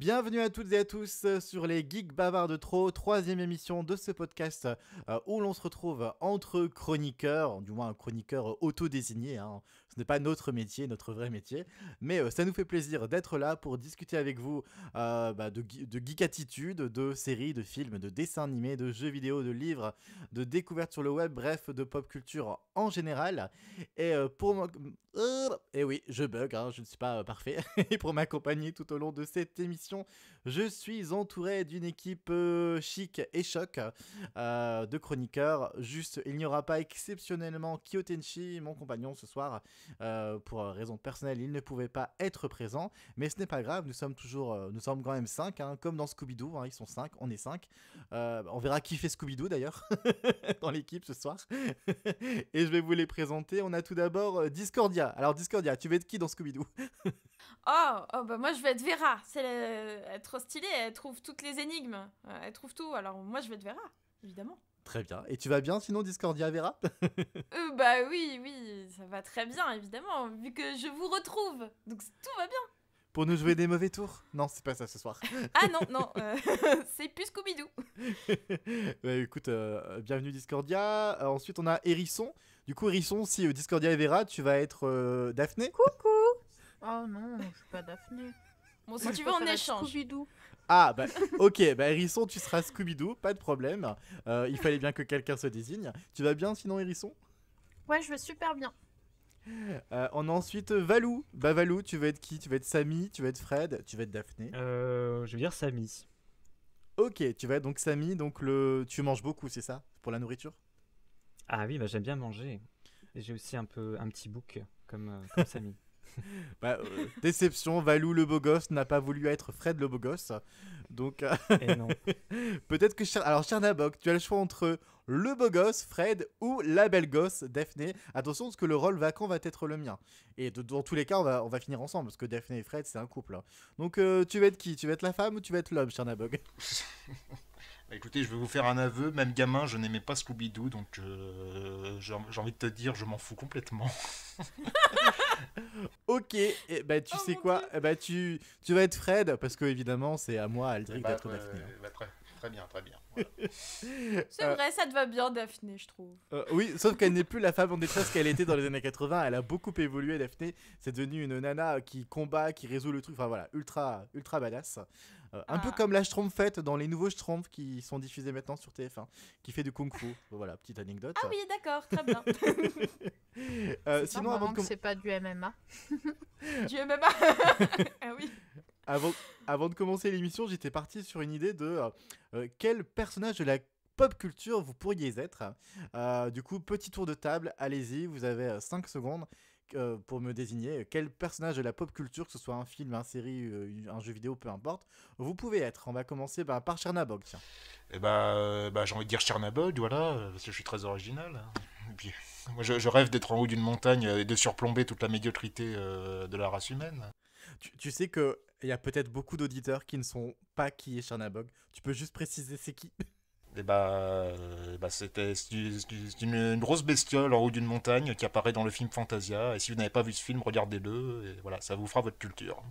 Bienvenue à toutes et à tous sur les Geeks Bavards de Trop, troisième émission de ce podcast où l'on se retrouve entre chroniqueurs, du moins un chroniqueur auto-désigné, hein. Ce n'est pas notre métier, notre vrai métier, mais ça nous fait plaisir d'être là pour discuter avec vous de geek attitude, de séries, de films, de dessins animés, de jeux vidéo, de livres, de découvertes sur le web, bref, de pop culture en général. Et pour moi... et oui, je bug, hein, je ne suis pas parfait. Et pour m'accompagner tout au long de cette émission, je suis entouré d'une équipe chic et choc de chroniqueurs. Juste, il n'y aura pas exceptionnellement Kyotenshi, mon compagnon, ce soir. Pour raison personnelle, il ne pouvait pas être présent. Mais ce n'est pas grave, nous sommes quand même 5, hein, comme dans Scooby-Doo. Hein, ils sont 5, on est 5. On verra qui fait Scooby-Doo d'ailleurs dans l'équipe ce soir. Et je vais vous les présenter. On a tout d'abord Discordia. Alors Discordia, tu veux être qui dans Scooby-Doo? Bah moi je vais être Vera. Elle est trop stylée, elle trouve toutes les énigmes. Elle trouve tout, alors moi je vais être Vera, évidemment. Très bien. Et tu vas bien sinon, Discordia Vera? Bah oui, ça va très bien, évidemment, vu que je vous retrouve. Donc tout va bien. Pour nous jouer des mauvais tours? Non, c'est pas ça ce soir. Ah non, c'est plus Scooby-Doo. Bah, écoute, bienvenue Discordia. Ensuite, on a Hérisson. Du coup, Hérisson, si Discordia et Vera, tu vas être Daphné. Coucou. Oh non, je suis pas Daphné. Bon, si tu veux, on échange. Scooby-Doo. Ah, bah, ok. Bah, Hérisson, tu seras Scooby-Doo, pas de problème. Il fallait bien que quelqu'un se désigne. Tu vas bien sinon, Hérisson? Ouais, je vais super bien. On a ensuite Valou. Bah, Valou, tu vas être qui? Tu vas être Samy, tu vas être Fred, tu vas être Daphné. Je veux dire Samy. Ok, tu vas être donc Samy. Donc, tu manges beaucoup, c'est ça? Pour la nourriture? Ah oui, bah j'aime bien manger. Et j'ai aussi un petit bouc comme Samy. Déception, Valou le beau gosse n'a pas voulu être Fred le beau gosse. Donc, Et non. peut-être que... Alors, Chernabog, tu as le choix entre le beau gosse, Fred, ou la belle gosse, Daphné. Attention, parce que le rôle vacant va être le mien. Et dans tous les cas, on va finir ensemble, parce que Daphné et Fred, c'est un couple. Hein. Donc, tu vas être qui? Tu vas être la femme ou tu vas être l'homme, Chernabog? Bah écoutez, je vais vous faire un aveu. Même gamin, je n'aimais pas Scooby-Doo, donc j'ai envie de te dire, je m'en fous complètement. Ok, et bah tu sais quoi? Bah tu vas être Fred, parce que évidemment, c'est à moi, Aldric, d'être Daphné. Très bien, très bien. Voilà. C'est vrai, ça te va bien, Daphné, je trouve. Oui, sauf qu'elle n'est plus la femme en détresse qu'elle était dans les années 80. Elle a beaucoup évolué, Daphné. C'est devenu une nana qui combat, qui résout le truc. Enfin voilà, ultra badass. Un peu comme la Schtroumpfette dans les nouveaux Schtroumpfs qui sont diffusés maintenant sur TF1, qui fait du kung-fu. Voilà, petite anecdote. Ah oui, d'accord, très bien. Sinon, avant que c'est pas du MMA. Du MMA. Ah oui. Avant de commencer l'émission, j'étais parti sur une idée de quel personnage de la pop culture vous pourriez être. Du coup, petit tour de table, allez-y, vous avez 5 secondes pour me désigner quel personnage de la pop culture, que ce soit un film, une série, un jeu vidéo, peu importe, vous pouvez être. On va commencer par Chernabog, tiens. Et j'ai envie de dire Chernabog, voilà, parce que je suis très original. Et puis, moi, je rêve d'être en haut d'une montagne et de surplomber toute la médiocrité de la race humaine. Tu sais qu'il y a peut-être beaucoup d'auditeurs qui ne sont pas qui est Chernabog. Tu peux juste préciser c'est qui? Et c'est une grosse bestiole en haut d'une montagne qui apparaît dans le film Fantasia. Et si vous n'avez pas vu ce film, regardez-le. Et voilà, ça vous fera votre culture.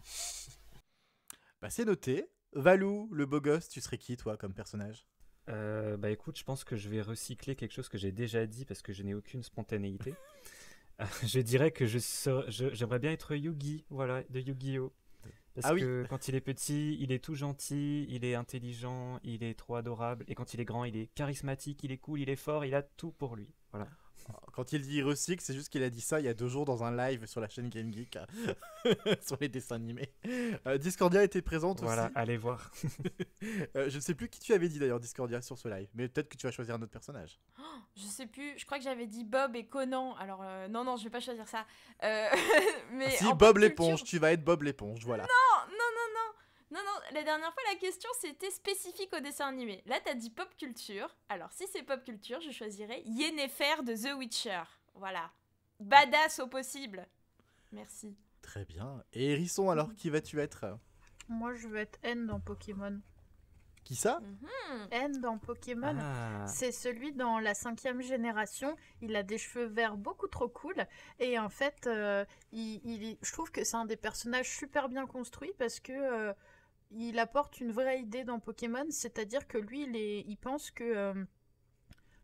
Bah c'est noté. Valou, le beau gosse, tu serais qui toi comme personnage? Bah écoute, je pense que je vais recycler quelque chose que j'ai déjà dit parce que je n'ai aucune spontanéité. Je dirais que j'aimerais bien être Yugi, voilà, de Yu-Gi-Oh! Parce que quand il est petit, il est tout gentil, il est intelligent, il est trop adorable. Et quand il est grand, il est charismatique, il est cool, il est fort, il a tout pour lui. Voilà. Quand il dit recycle, c'est juste qu'il a dit ça il y a 2 jours dans un live sur la chaîne Game Geek sur les dessins animés. Discordia était présente voilà, aussi. allez voir. Je ne sais plus qui tu avais dit d'ailleurs Discordia sur ce live, mais peut-être que tu vas choisir un autre personnage. Je sais plus, je crois que j'avais dit Bob et Conan. Alors non, je vais pas choisir ça. Mais si Bob l'éponge, tu vas être Bob l'éponge, voilà. Non, la dernière fois, la question, c'était spécifique au dessin animé. Là, t'as dit pop culture. Alors, si c'est pop culture, je choisirais Yennefer de The Witcher. Voilà. Badass au possible. Merci. Très bien. Et Hérisson, alors, qui vas-tu être? Moi, je veux être N dans Pokémon. Qui ça? N dans Pokémon. C'est celui dans la 5e génération. Il a des cheveux verts beaucoup trop cool. Et en fait, je trouve que c'est un des personnages super bien construits parce que il apporte une vraie idée dans Pokémon, c'est-à-dire que lui, il pense que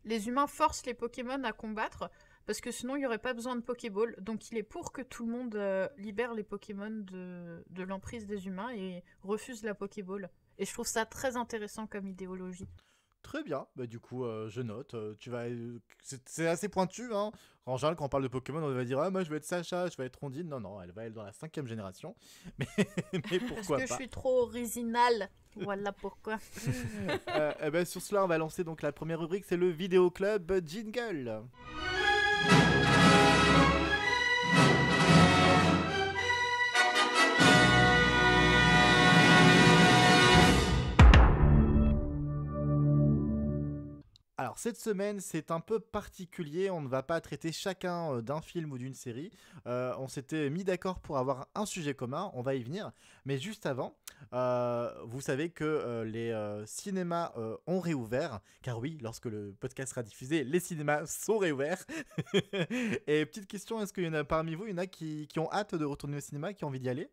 les humains forcent les Pokémon à combattre, parce que sinon il n'y aurait pas besoin de Pokéball. Donc il est pour que tout le monde libère les Pokémon de l'emprise des humains et refuse la Pokéball. Et je trouve ça très intéressant comme idéologie. Très bien, bah du coup je note, c'est assez pointu, hein. En général quand on parle de Pokémon on va dire moi je vais être Sacha, je vais être Rondine, non, elle va être dans la 5ème génération, mais pourquoi Parce que pas. je suis trop originale, voilà pourquoi. Sur cela on va lancer donc la première rubrique, c'est le Vidéo Club Jingle. Alors cette semaine c'est un peu particulier, on ne va pas traiter chacun d'un film ou d'une série, on s'était mis d'accord pour avoir un sujet commun, on va y venir, mais juste avant, vous savez que les cinémas ont réouvert, car oui, lorsque le podcast sera diffusé, les cinémas sont réouverts. Et petite question, est-ce qu'il y en a parmi vous, il y en a qui ont hâte de retourner au cinéma, qui ont envie d'y aller ?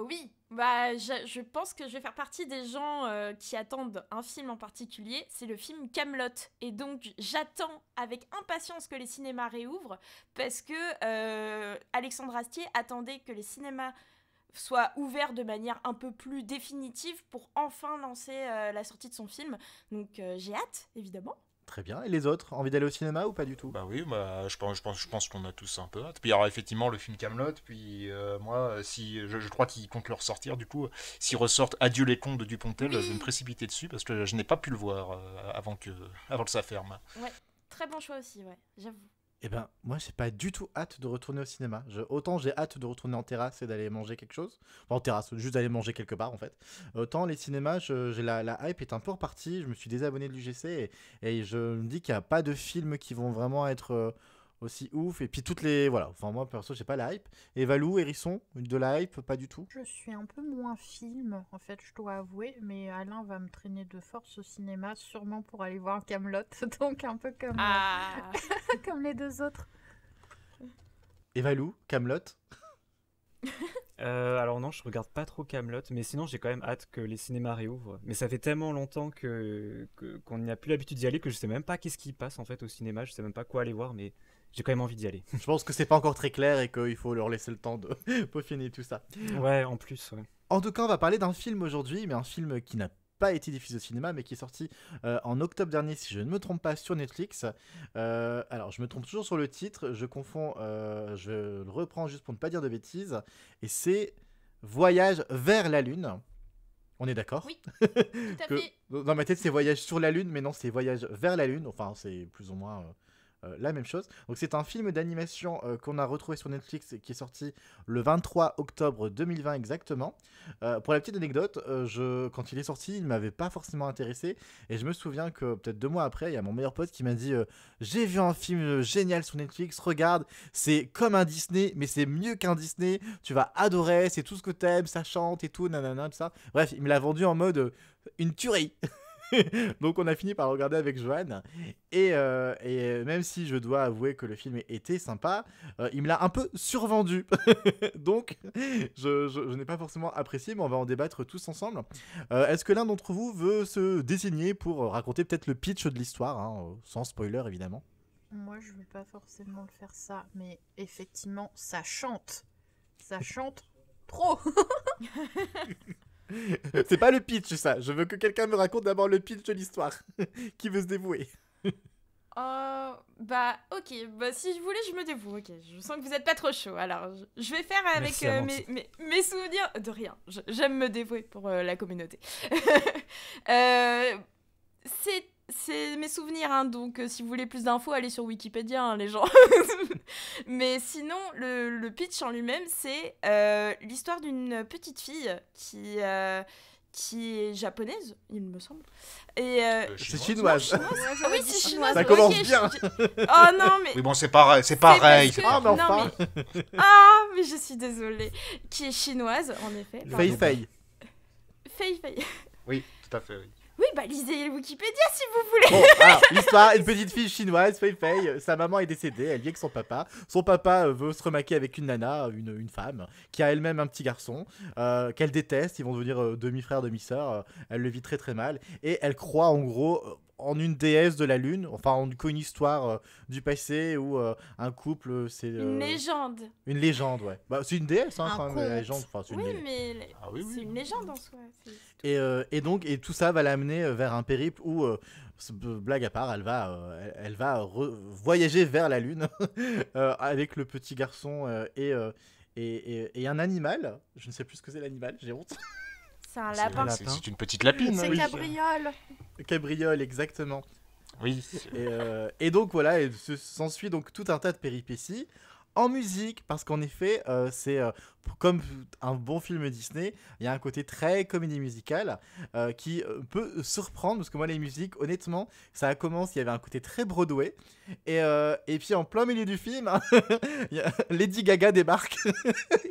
Oui, bah, je pense que je vais faire partie des gens qui attendent un film en particulier, c'est le film Kaamelott. Et donc j'attends avec impatience que les cinémas réouvrent, parce que Alexandre Astier attendait que les cinémas soient ouverts de manière un peu plus définitive pour enfin lancer la sortie de son film. Donc j'ai hâte, évidemment. Très bien. Et les autres, envie d'aller au cinéma ou pas du tout ? Bah oui, je pense qu'on a tous un peu hâte. Puis il y aura effectivement le film Kaamelott. Puis moi, si je crois qu'ils comptent le ressortir. Du coup, s'ils ressortent Adieu les contes de Dupontel, je vais me précipiter dessus parce que je n'ai pas pu le voir avant que ça ferme. Ouais, très bon choix aussi, ouais, j'avoue. Eh ben, moi, j'ai pas du tout hâte de retourner au cinéma. Autant j'ai hâte de retourner en terrasse et d'aller manger quelque chose. Enfin, en terrasse, juste d'aller manger quelque part, en fait. Autant les cinémas, la hype est un peu repartie. Je me suis désabonné de l'UGC et je me dis qu'il n'y a pas de films qui vont vraiment être aussi ouf. Et puis toutes les... Voilà. Enfin, moi, perso, j'ai pas la hype. Et Valou, Hérisson, de la hype, pas du tout. Je suis un peu moins film, en fait, je dois avouer, mais Alain va me traîner de force au cinéma, sûrement pour aller voir Kaamelott, donc un peu comme, comme les deux autres. Et Valou, Kaamelott. Alors non, je regarde pas trop Kaamelott, mais sinon j'ai quand même hâte que les cinémas réouvrent. Mais ça fait tellement longtemps qu'on n'a plus l'habitude d'y aller que je sais même pas qu'est-ce qui passe en fait au cinéma, je sais même pas quoi aller voir, mais j'ai quand même envie d'y aller. Je pense que c'est pas encore très clair et qu'il faut leur laisser le temps de peaufiner tout ça. Ouais, en plus, ouais. En tout cas, on va parler d'un film aujourd'hui, mais un film qui n'a pas été diffusé au cinéma, mais qui est sorti en octobre dernier, si je ne me trompe pas, sur Netflix. Alors, je me trompe toujours sur le titre, je confonds, je le reprends juste pour ne pas dire de bêtises, et c'est Voyage vers la Lune. On est d'accord ? Oui, tout à fait. Dans ma tête, c'est Voyage sur la Lune, mais non, c'est Voyage vers la Lune. Enfin, c'est plus ou moins la même chose. Donc, c'est un film d'animation qu'on a retrouvé sur Netflix et qui est sorti le 23 octobre 2020 exactement. Pour la petite anecdote, quand il est sorti, il ne m'avait pas forcément intéressé. Et je me souviens que peut-être 2 mois après, il y a mon meilleur pote qui m'a dit j'ai vu un film génial sur Netflix, regarde, c'est comme un Disney, mais c'est mieux qu'un Disney. Tu vas adorer, c'est tout ce que t'aimes, ça chante et tout, nanana, tout ça. Bref, il me l'a vendu en mode une tuerie. Donc on a fini par le regarder avec Joanne et même si je dois avouer que le film était sympa, il me l'a un peu survendu. Donc je n'ai pas forcément apprécié, mais on va en débattre tous ensemble. Est-ce que l'un d'entre vous veut se désigner pour raconter peut-être le pitch de l'histoire, hein, sans spoiler évidemment? Moi je veux pas forcément le faire ça, mais effectivement ça chante trop. C'est pas le pitch ça, je veux que quelqu'un me raconte d'abord le pitch de l'histoire. Qui veut se dévouer? Bah ok, bah si vous voulez je me dévoue, ok, je sens que vous êtes pas trop chaud, alors je vais faire avec mes souvenirs, de rien, j'aime me dévouer pour la communauté. C'est mes souvenirs, hein, donc si vous voulez plus d'infos, allez sur Wikipédia, hein, les gens. Mais sinon, le pitch en lui-même, c'est l'histoire d'une petite fille qui est japonaise, il me semble. Et c'est chinoise. Ah oui, c'est chinoise. Ça commence bien. Oh non, mais... Oui, bon, c'est pareil. Ah, mais enfin. Mais je suis désolée. Qui est chinoise, en effet. Fei Fei. Fei Fei. Oui, tout à fait, oui. Oui, bah lisez Wikipédia si vous voulez. Bon, alors, l'histoire, une petite fille chinoise, Fei Fei, sa maman est décédée, elle vit avec son papa. Son papa veut se remaquer avec une nana, une femme, qui a elle-même un petit garçon, qu'elle déteste, ils vont devenir demi-frère, demi-sœur, elle le vit très très mal, et elle croit en gros en une déesse de la lune, enfin en une histoire du passé où un couple, c'est... Une légende. Une légende, ouais. Bah, c'est une déesse, hein, Un quand même, conte. la légende. Enfin, c'est une Oui, légende. mais Ah oui, oui. c'est une légende en soi. Et donc, et tout ça va l'amener vers un périple où, blague à part, elle va voyager vers la Lune avec le petit garçon et un animal. Je ne sais plus ce que c'est l'animal, j'ai honte. C'est un C'est- lapin. C'est une petite lapine. C'est oui. Cabriole. Cabriole, exactement. Oui. Et donc voilà, et s'ensuit donc tout un tas de péripéties en musique, parce qu'en effet, c'est comme un bon film Disney, il y a un côté très comédie musicale qui peut surprendre, parce que moi les musiques, honnêtement, ça commence, il y avait un côté très Broadway, et puis en plein milieu du film, Lady Gaga débarque,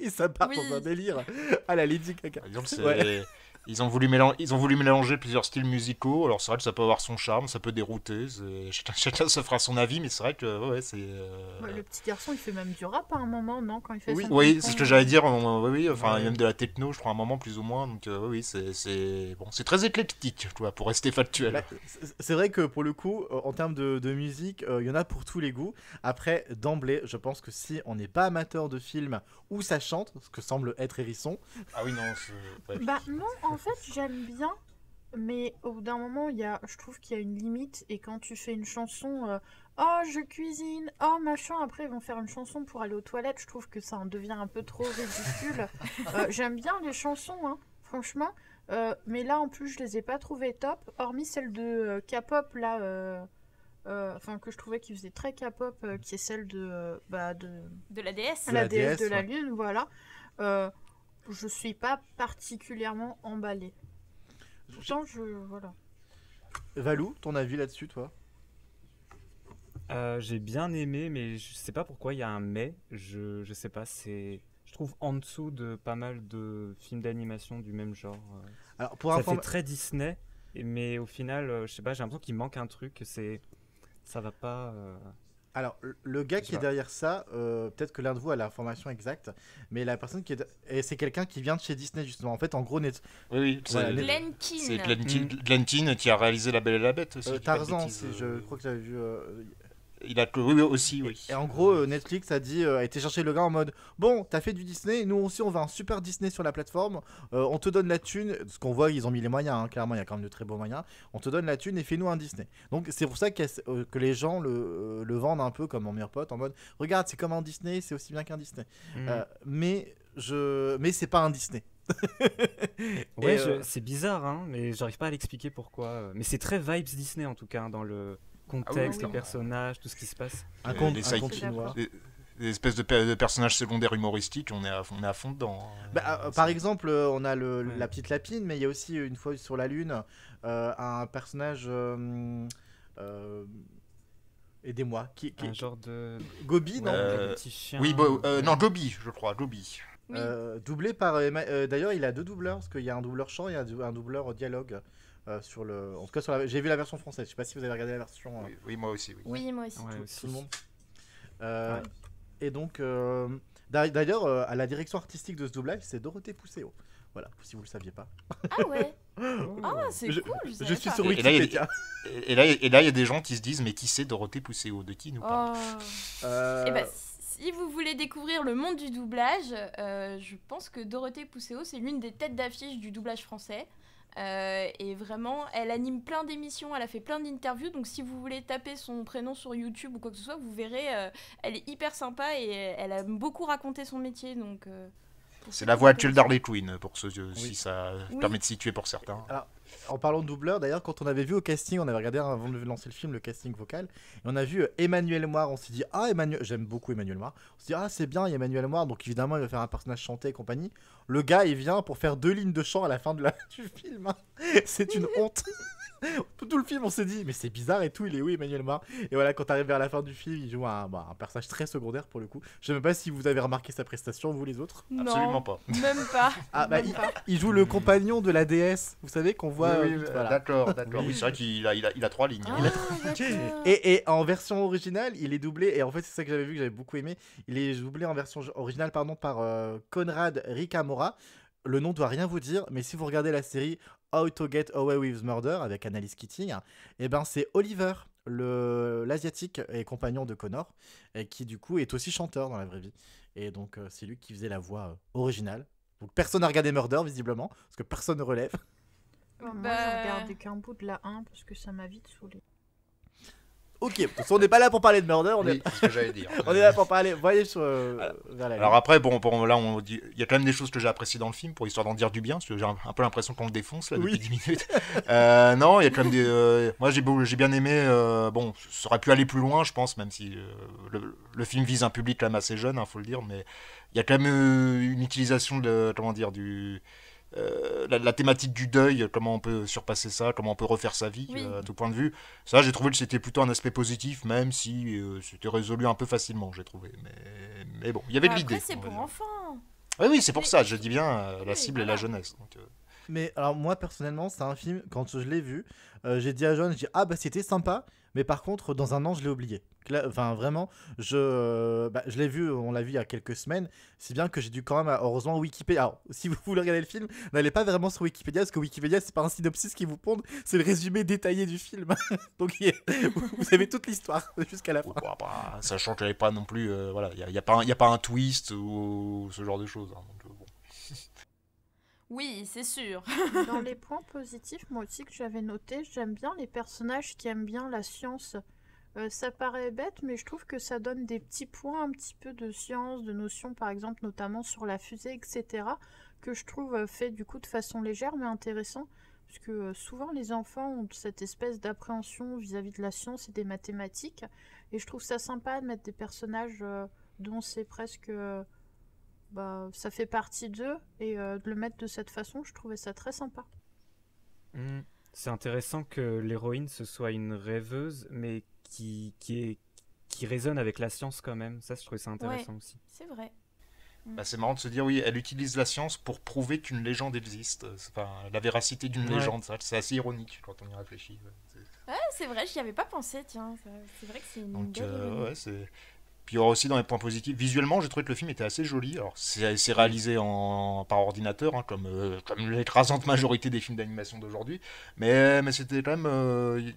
et ça part Oui. dans un délire à la Lady Gaga. Par exemple, Ouais. ils ont voulu mélanger plusieurs styles musicaux. Alors c'est vrai que ça peut avoir son charme, ça peut dérouter. Chacun se fera son avis, mais c'est vrai que ouais, c'est. Ouais, le petit garçon, il fait même du rap à un moment, non? Quand il fait Oui. son Oui, enfant. c'est ce que j'allais dire. Oui, enfin, Ouais. il y a même de la techno, je crois, à un moment plus ou moins. Donc oui, bon, c'est très éclectique, tu vois, pour rester factuel. Bah, c'est vrai que pour le coup, en termes de musique, il y en a pour tous les goûts. Après, d'emblée, je pense que si on n'est pas amateur de films où ça chante, ce que semble être Hérisson, Ah oui, non, ouais. Bah non, en fait, j'aime bien, mais au bout d'un moment, je trouve qu'il y a une limite, et quand tu fais une chanson, oh, je cuisine, oh, machin, après ils vont faire une chanson pour aller aux toilettes, je trouve que ça en devient un peu trop ridicule. J'aime bien les chansons, hein, franchement, mais là, en plus, je les ai pas trouvées top, hormis celle de K-pop, là, enfin, que je trouvais qui faisait très K-pop, qui est celle de De la déesse. De la la déesse déesse, de la ouais. lune, voilà. Je suis pas particulièrement emballée. Pourtant, voilà. Valou, ton avis là-dessus, toi? J'ai bien aimé, mais je sais pas pourquoi il y a un mais. Je sais pas, je trouve en dessous de pas mal de films d'animation du même genre. Alors, pour Ça informer... fait très Disney, mais au final, je sais pas, j'ai l'impression qu'il manque un truc. Ça va pas. Alors, le gars Je qui sais est pas. derrière ça, peut-être que l'un de vous a l'information exacte, mais la personne qui est... Et c'est quelqu'un qui vient de chez Disney, justement. En fait, en gros, Oui, Voilà, c'est Glenn c'est Keane. Glenn Keane qui a réalisé La Belle et la Bête aussi. je dis pas de Tarzan, bêtises, je crois que j'avais vu... Il a oui, aussi, oui. Et en gros, Netflix a dit, a été chercher le gars en mode bon, t'as fait du Disney, nous aussi on veut un super Disney sur la plateforme, on te donne la thune, ce qu'on voit, ils ont mis les moyens, hein, clairement, il y a quand même de très beaux moyens, on te donne la thune et fais-nous un Disney. Donc c'est pour ça que les gens le vendent un peu comme mon meilleur pote, en mode regarde, c'est comme un Disney, c'est aussi bien qu'un Disney. Mais c'est pas un Disney. Ouais, Et, c'est bizarre, hein, mais j'arrive pas à l'expliquer pourquoi. Mais c'est très vibes Disney en tout cas, hein, dans le contexte, oui. les personnages, tout ce qui se passe. un Les conte sidekicks. chinois. Des espèces de personnages secondaires humoristiques, on est à fond dedans. Hein. Bah, par exemple, on a Ouais. la petite lapine, mais il y a aussi une fois sur la Lune un personnage. Aidez-moi. Un genre de Gobi, non petit chien. Oui, non, Gobi, je crois, Gobi. Oui. Doublé par. D'ailleurs, il a deux doubleurs, parce qu'il y a un doubleur chant et un doubleur dialogue. Sur le... En tout cas, j'ai vu la version française. Je sais pas si vous avez regardé la version. Oui, moi aussi, oui. Oui, moi aussi. Ouais, Tout aussi. le monde. Ouais. Et donc, d'ailleurs, à la direction artistique de ce doublage, c'est Dorothée Pousseau. Voilà, si vous le saviez pas. Ah ouais. Oh. Ah, c'est Je- cool. Je savais suis pas. sur Et là, il y a- Wikipédia. Et là, il y a des gens qui se disent, mais qui c'est Dorothée Pousseau? De qui nous parle? Oh. Euh, Eh ben, si vous voulez découvrir le monde du doublage, je pense que Dorothée Pousseau, c'est l'une des têtes d'affiche du doublage français. Et vraiment, elle anime plein d'émissions, elle a fait plein d'interviews. Donc, si vous voulez taper son prénom sur YouTube ou quoi que ce soit, vous verrez, elle est hyper sympa et elle aime beaucoup raconter son métier. Donc, pour C'est ceux la qui voix sont actuelle intéressés. d'Harley Quinn, pour ceux si ça Oui. permet de situer pour certains. En parlant de doubleur, d'ailleurs, quand on avait vu au casting, on avait regardé avant de lancer le film le casting vocal, et on a vu Emmanuel Moir. On s'est dit, ah, j'aime beaucoup Emmanuel Moir. On s'est dit, ah, c'est bien, il y a Emmanuel Moir, donc évidemment, il va faire un personnage chanté et compagnie. Le gars, il vient pour faire 2 lignes de chant à la fin du film. Hein. C'est une honte. Tout le film, on s'est dit, mais c'est bizarre et tout, il est où Emmanuel Moir? Et voilà, quand t'arrives vers la fin du film, il joue un personnage très secondaire pour le coup. Je sais même pas si vous avez remarqué sa prestation, vous les autres. Non, Absolument pas. même pas. Ah, bah, Même pas. il joue le compagnon de la déesse, vous savez, qu'on voit fois. Oui, voilà. D'accord. Oui, c'est vrai qu'il a 3 lignes. Ah, d'accord. Et en version originale, il est doublé, et en fait, c'est ça que j'avais vu, que j'avais beaucoup aimé. Il est doublé en version originale par Conrad Ricamora. Le nom doit rien vous dire, mais si vous regardez la série How to Get Away with Murder avec Annalise Keating, et ben c'est Oliver, l'asiatique et compagnon de Connor, et qui du coup est aussi chanteur dans la vraie vie. Et donc c'est lui qui faisait la voix originale. Donc personne n'a regardé Murder visiblement, parce que personne ne relève. Moi, Bah. j'ai regardé qu'un bout de la 1 parce que ça m'a vite saoulé. Ok, de toute façon, on n'est pas là pour parler de Murder, Oui, c'est ce que j'allais dire. on est là pour parler. Voyez vers la Alors ligne. après, bon, là, il y a quand même des choses que j'ai appréciées dans le film, pour histoire d'en dire du bien, parce que j'ai un peu l'impression qu'on le défonce là depuis 10 minutes. Non, il y a quand même des... moi, j'ai bien aimé... bon, ça aurait pu aller plus loin, je pense, même si le film vise un public quand même assez jeune, faut le dire, mais il y a quand même une utilisation de... Comment dire, la thématique du deuil, comment on peut surpasser ça, comment on peut refaire sa vie, Oui. à tout point de vue. Ça, j'ai trouvé que c'était plutôt un aspect positif, même si c'était résolu un peu facilement, j'ai trouvé. Mais bon, il y avait de l'idée. Après, c'est on va pour dire. enfants. Oui, c'est pour Mais- ça, je dis bien, la Oui, cible et voilà. la jeunesse. Donc, Mais alors moi personnellement, c'est un film, quand je l'ai vu, j'ai dit à John, j'ai dit ah bah c'était sympa, mais par contre dans un an je l'ai oublié. Enfin vraiment, je l'ai vu, on l'a vu il y a quelques semaines, si bien que j'ai dû quand même, heureusement Wikipédia. Alors si vous voulez regarder le film, n'allez pas vraiment sur Wikipédia, parce que Wikipédia c'est pas un synopsis qui vous pond, c'est le résumé détaillé du film. Donc vous avez toute l'histoire jusqu'à la fin. bon, bah, sachant qu'il n'y avait pas non plus... voilà, il n'y a pas un twist ou ce genre de choses. Donc, bon. Oui, c'est sûr. Dans les points positifs, moi aussi que j'avais noté, j'aime bien les personnages qui aiment bien la science. Ça paraît bête, mais je trouve que ça donne des petits points un petit peu de science, de notions, par exemple, notamment sur la fusée, etc., que je trouve fait du coup de façon légère mais intéressant, parce que souvent les enfants ont cette espèce d'appréhension vis-à-vis de la science et des mathématiques, et je trouve ça sympa de mettre des personnages dont c'est presque... ça fait partie d'eux, et de le mettre de cette façon, je trouvais ça très sympa. C'est intéressant que l'héroïne ce soit une rêveuse, mais qui résonne avec la science quand même. Ça, je trouvais ça intéressant aussi. C'est vrai. Bah, c'est marrant de se dire, oui, elle utilise la science pour prouver qu'une légende existe. Enfin, la véracité d'une Ouais. légende, ça, c'est assez ironique quand on y réfléchit. Ouais, c'est vrai, j'y avais pas pensé, tiens. C'est vrai que c'est une Donc, belle ironie. ouais, c'est... Puis il y aura aussi dans les points positifs, visuellement, j'ai trouvé que le film était assez joli. Alors, c'est réalisé par ordinateur, comme l'écrasante majorité des films d'animation d'aujourd'hui. Mais c'était quand même...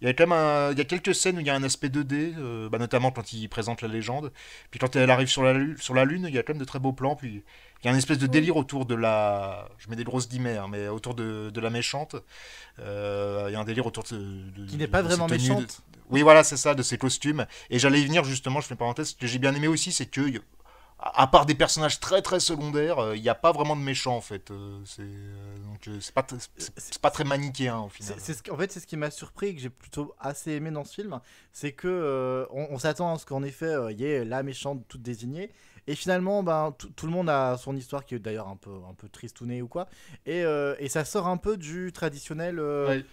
il y a quand même il y a quelques scènes où il y a un aspect 2D, notamment quand il présente la légende. Puis quand elle arrive sur la Lune, il y a quand même de très beaux plans. Puis il y a une espèce de délire autour de la... Je mets des grosses guillemets, mais autour de la méchante. Il y a un délire autour Qui n'est pas de vraiment ses tenues, méchante. Oui, voilà, c'est ça, de ses costumes. Et j'allais y venir justement, je fais une parenthèse, ce que j'ai bien aimé aussi, c'est que, à part des personnages très très secondaires, il n'y a pas vraiment de méchants en fait. Donc c'est pas très manichéen au final. En fait, c'est ce qui m'a surpris et que j'ai plutôt assez aimé dans ce film, c'est que on s'attend à ce qu'en effet il y ait la méchante toute désignée, et finalement tout le monde a son histoire qui est d'ailleurs un peu tristounée ou quoi, et ça sort un peu du traditionnel. Ouais.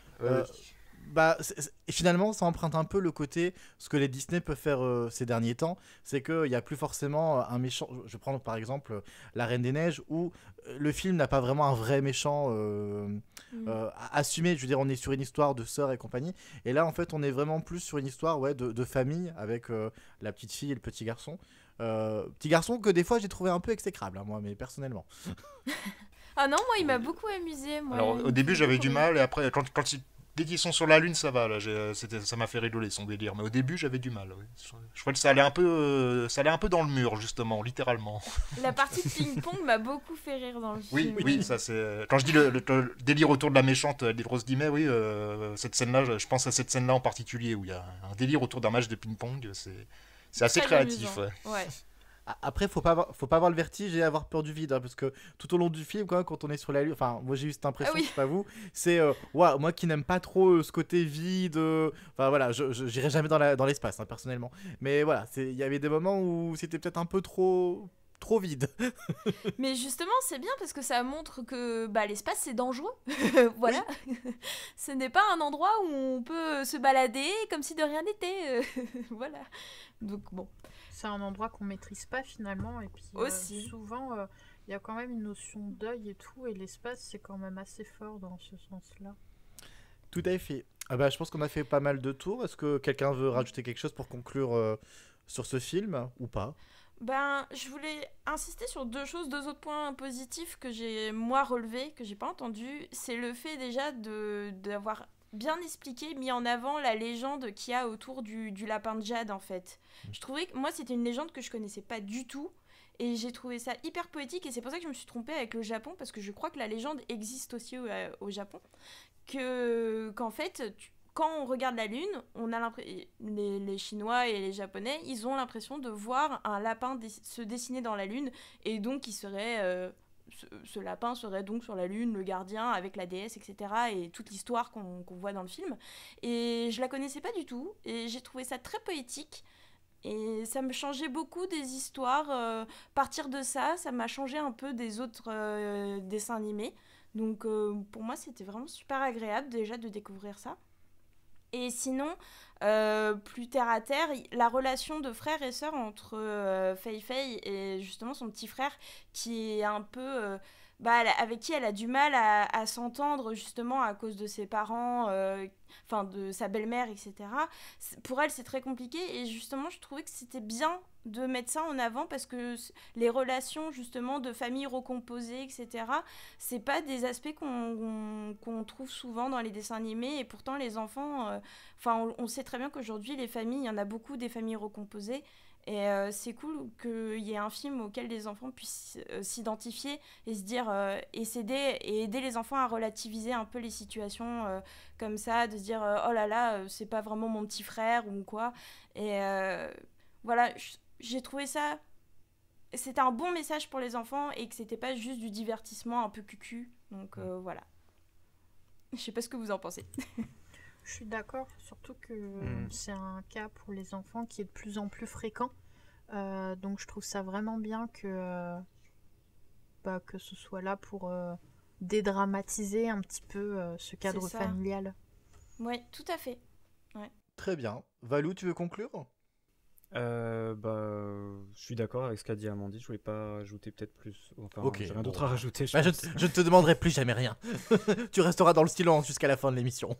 Et finalement, ça emprunte un peu le côté, ce que les Disney peuvent faire ces derniers temps, c'est qu'il n'y a plus forcément un méchant. Je prends par exemple La Reine des Neiges, où le film n'a pas vraiment un vrai méchant assumé. Je veux dire, on est sur une histoire de sœurs et compagnie. Et là, en fait, on est vraiment plus sur une histoire de famille, avec la petite fille et le petit garçon. Petit garçon que des fois j'ai trouvé un peu exécrable, hein, moi, mais personnellement. Ah non, moi, il m'a beaucoup amusé. Moi, Alors il au me début fait j'avais beaucoup du rire. mal, et après dès qu'ils sont sur la Lune ça va, là, ça m'a fait rigoler son délire, mais au début j'avais du mal. Ouais. Je crois que ça allait un peu dans le mur justement, littéralement. La partie de ping-pong m'a beaucoup fait rire dans le Oui, film. oui, ça c'est... Quand je dis le délire autour de la méchante, des grosses guillemets, oui, cette scène-là, je pense à cette scène-là en particulier, où il y a un délire autour d'un match de ping-pong, c'est assez Très créatif. amusant. Ouais. Ouais. Après, faut pas avoir le vertige et avoir peur du vide, hein, parce que tout au long du film, quand on est sur la Lune, enfin, moi j'ai eu cette impression, Ah oui. je sais pas vous, c'est moi qui n'aime pas trop ce côté vide, enfin voilà, j'irai jamais dans l'espace, hein, personnellement. Mais voilà, il y avait des moments où c'était peut-être un peu trop vide. Mais justement, c'est bien parce que ça montre que l'espace c'est dangereux. Voilà. Ce n'est pas un endroit où on peut se balader comme si de rien n'était. Voilà. Donc bon. C'est un endroit qu'on maîtrise pas finalement, et puis Aussi. souvent il Il y a quand même une notion de deuil et tout, et l'espace, c'est quand même assez fort dans ce sens-là. Tout à fait. Ah bah, je pense qu'on a fait pas mal de tours. Est-ce que quelqu'un veut rajouter quelque chose pour conclure sur ce film ou pas? Ben, je voulais insister sur deux autres points positifs que j'ai moi relevés, que j'ai pas entendus. C'est le fait déjà d'avoir bien expliqué, mis en avant la légende qu'il y a autour du lapin de Jade en fait. Je trouvais que moi c'était une légende que je connaissais pas du tout. Et j'ai trouvé ça hyper poétique et c'est pour ça que je me suis trompée avec le Japon parce que je crois que la légende existe aussi au Japon. Qu'en fait, quand on regarde la Lune, on a les Chinois et les Japonais, ils ont l'impression de voir un lapin se dessiner dans la Lune, et donc ce lapin serait donc sur la Lune, le gardien avec la déesse, etc. Et toute l'histoire qu'on voit dans le film. Et je la connaissais pas du tout, et j'ai trouvé ça très poétique. Et ça me changeait beaucoup des histoires. Partir de ça, ça m'a changé un peu des autres dessins animés. Donc pour moi, c'était vraiment super agréable déjà de découvrir ça. Et sinon, plus terre à terre, la relation de frère et sœur entre Fei Fei et justement son petit frère, qui est un peu... avec qui elle a du mal à s'entendre justement à cause de ses parents, enfin de sa belle-mère, etc. Pour elle, c'est très compliqué et justement, je trouvais que c'était bien de mettre ça en avant parce que les relations justement de famille recomposée, etc., c'est pas des aspects qu'on trouve souvent dans les dessins animés et pourtant les enfants, on sait très bien qu'aujourd'hui, les familles, il y en a beaucoup des familles recomposées. Et c'est cool qu'il y ait un film auquel les enfants puissent s'identifier et se dire et s'aider et aider les enfants à relativiser un peu les situations comme ça, de se dire oh là là, c'est pas vraiment mon petit frère ou quoi. Et voilà, j'ai trouvé ça. C'était un bon message pour les enfants et que c'était pas juste du divertissement un peu cucu. Donc voilà. Je sais pas ce que vous en pensez. Je suis d'accord, surtout que c'est un cas pour les enfants qui est de plus en plus fréquent. Donc je trouve ça vraiment bien que ce soit là pour dédramatiser un petit peu ce cadre familial. Oui, tout à fait. Ouais. Très bien. Valou, tu veux conclure ? Je suis d'accord avec ce qu'a dit Amandine. Je voulais pas ajouter peut-être plus. Enfin, okay, j'ai rien d'autre à rajouter. Je ne te demanderai plus jamais rien. Tu resteras dans le silence jusqu'à la fin de l'émission.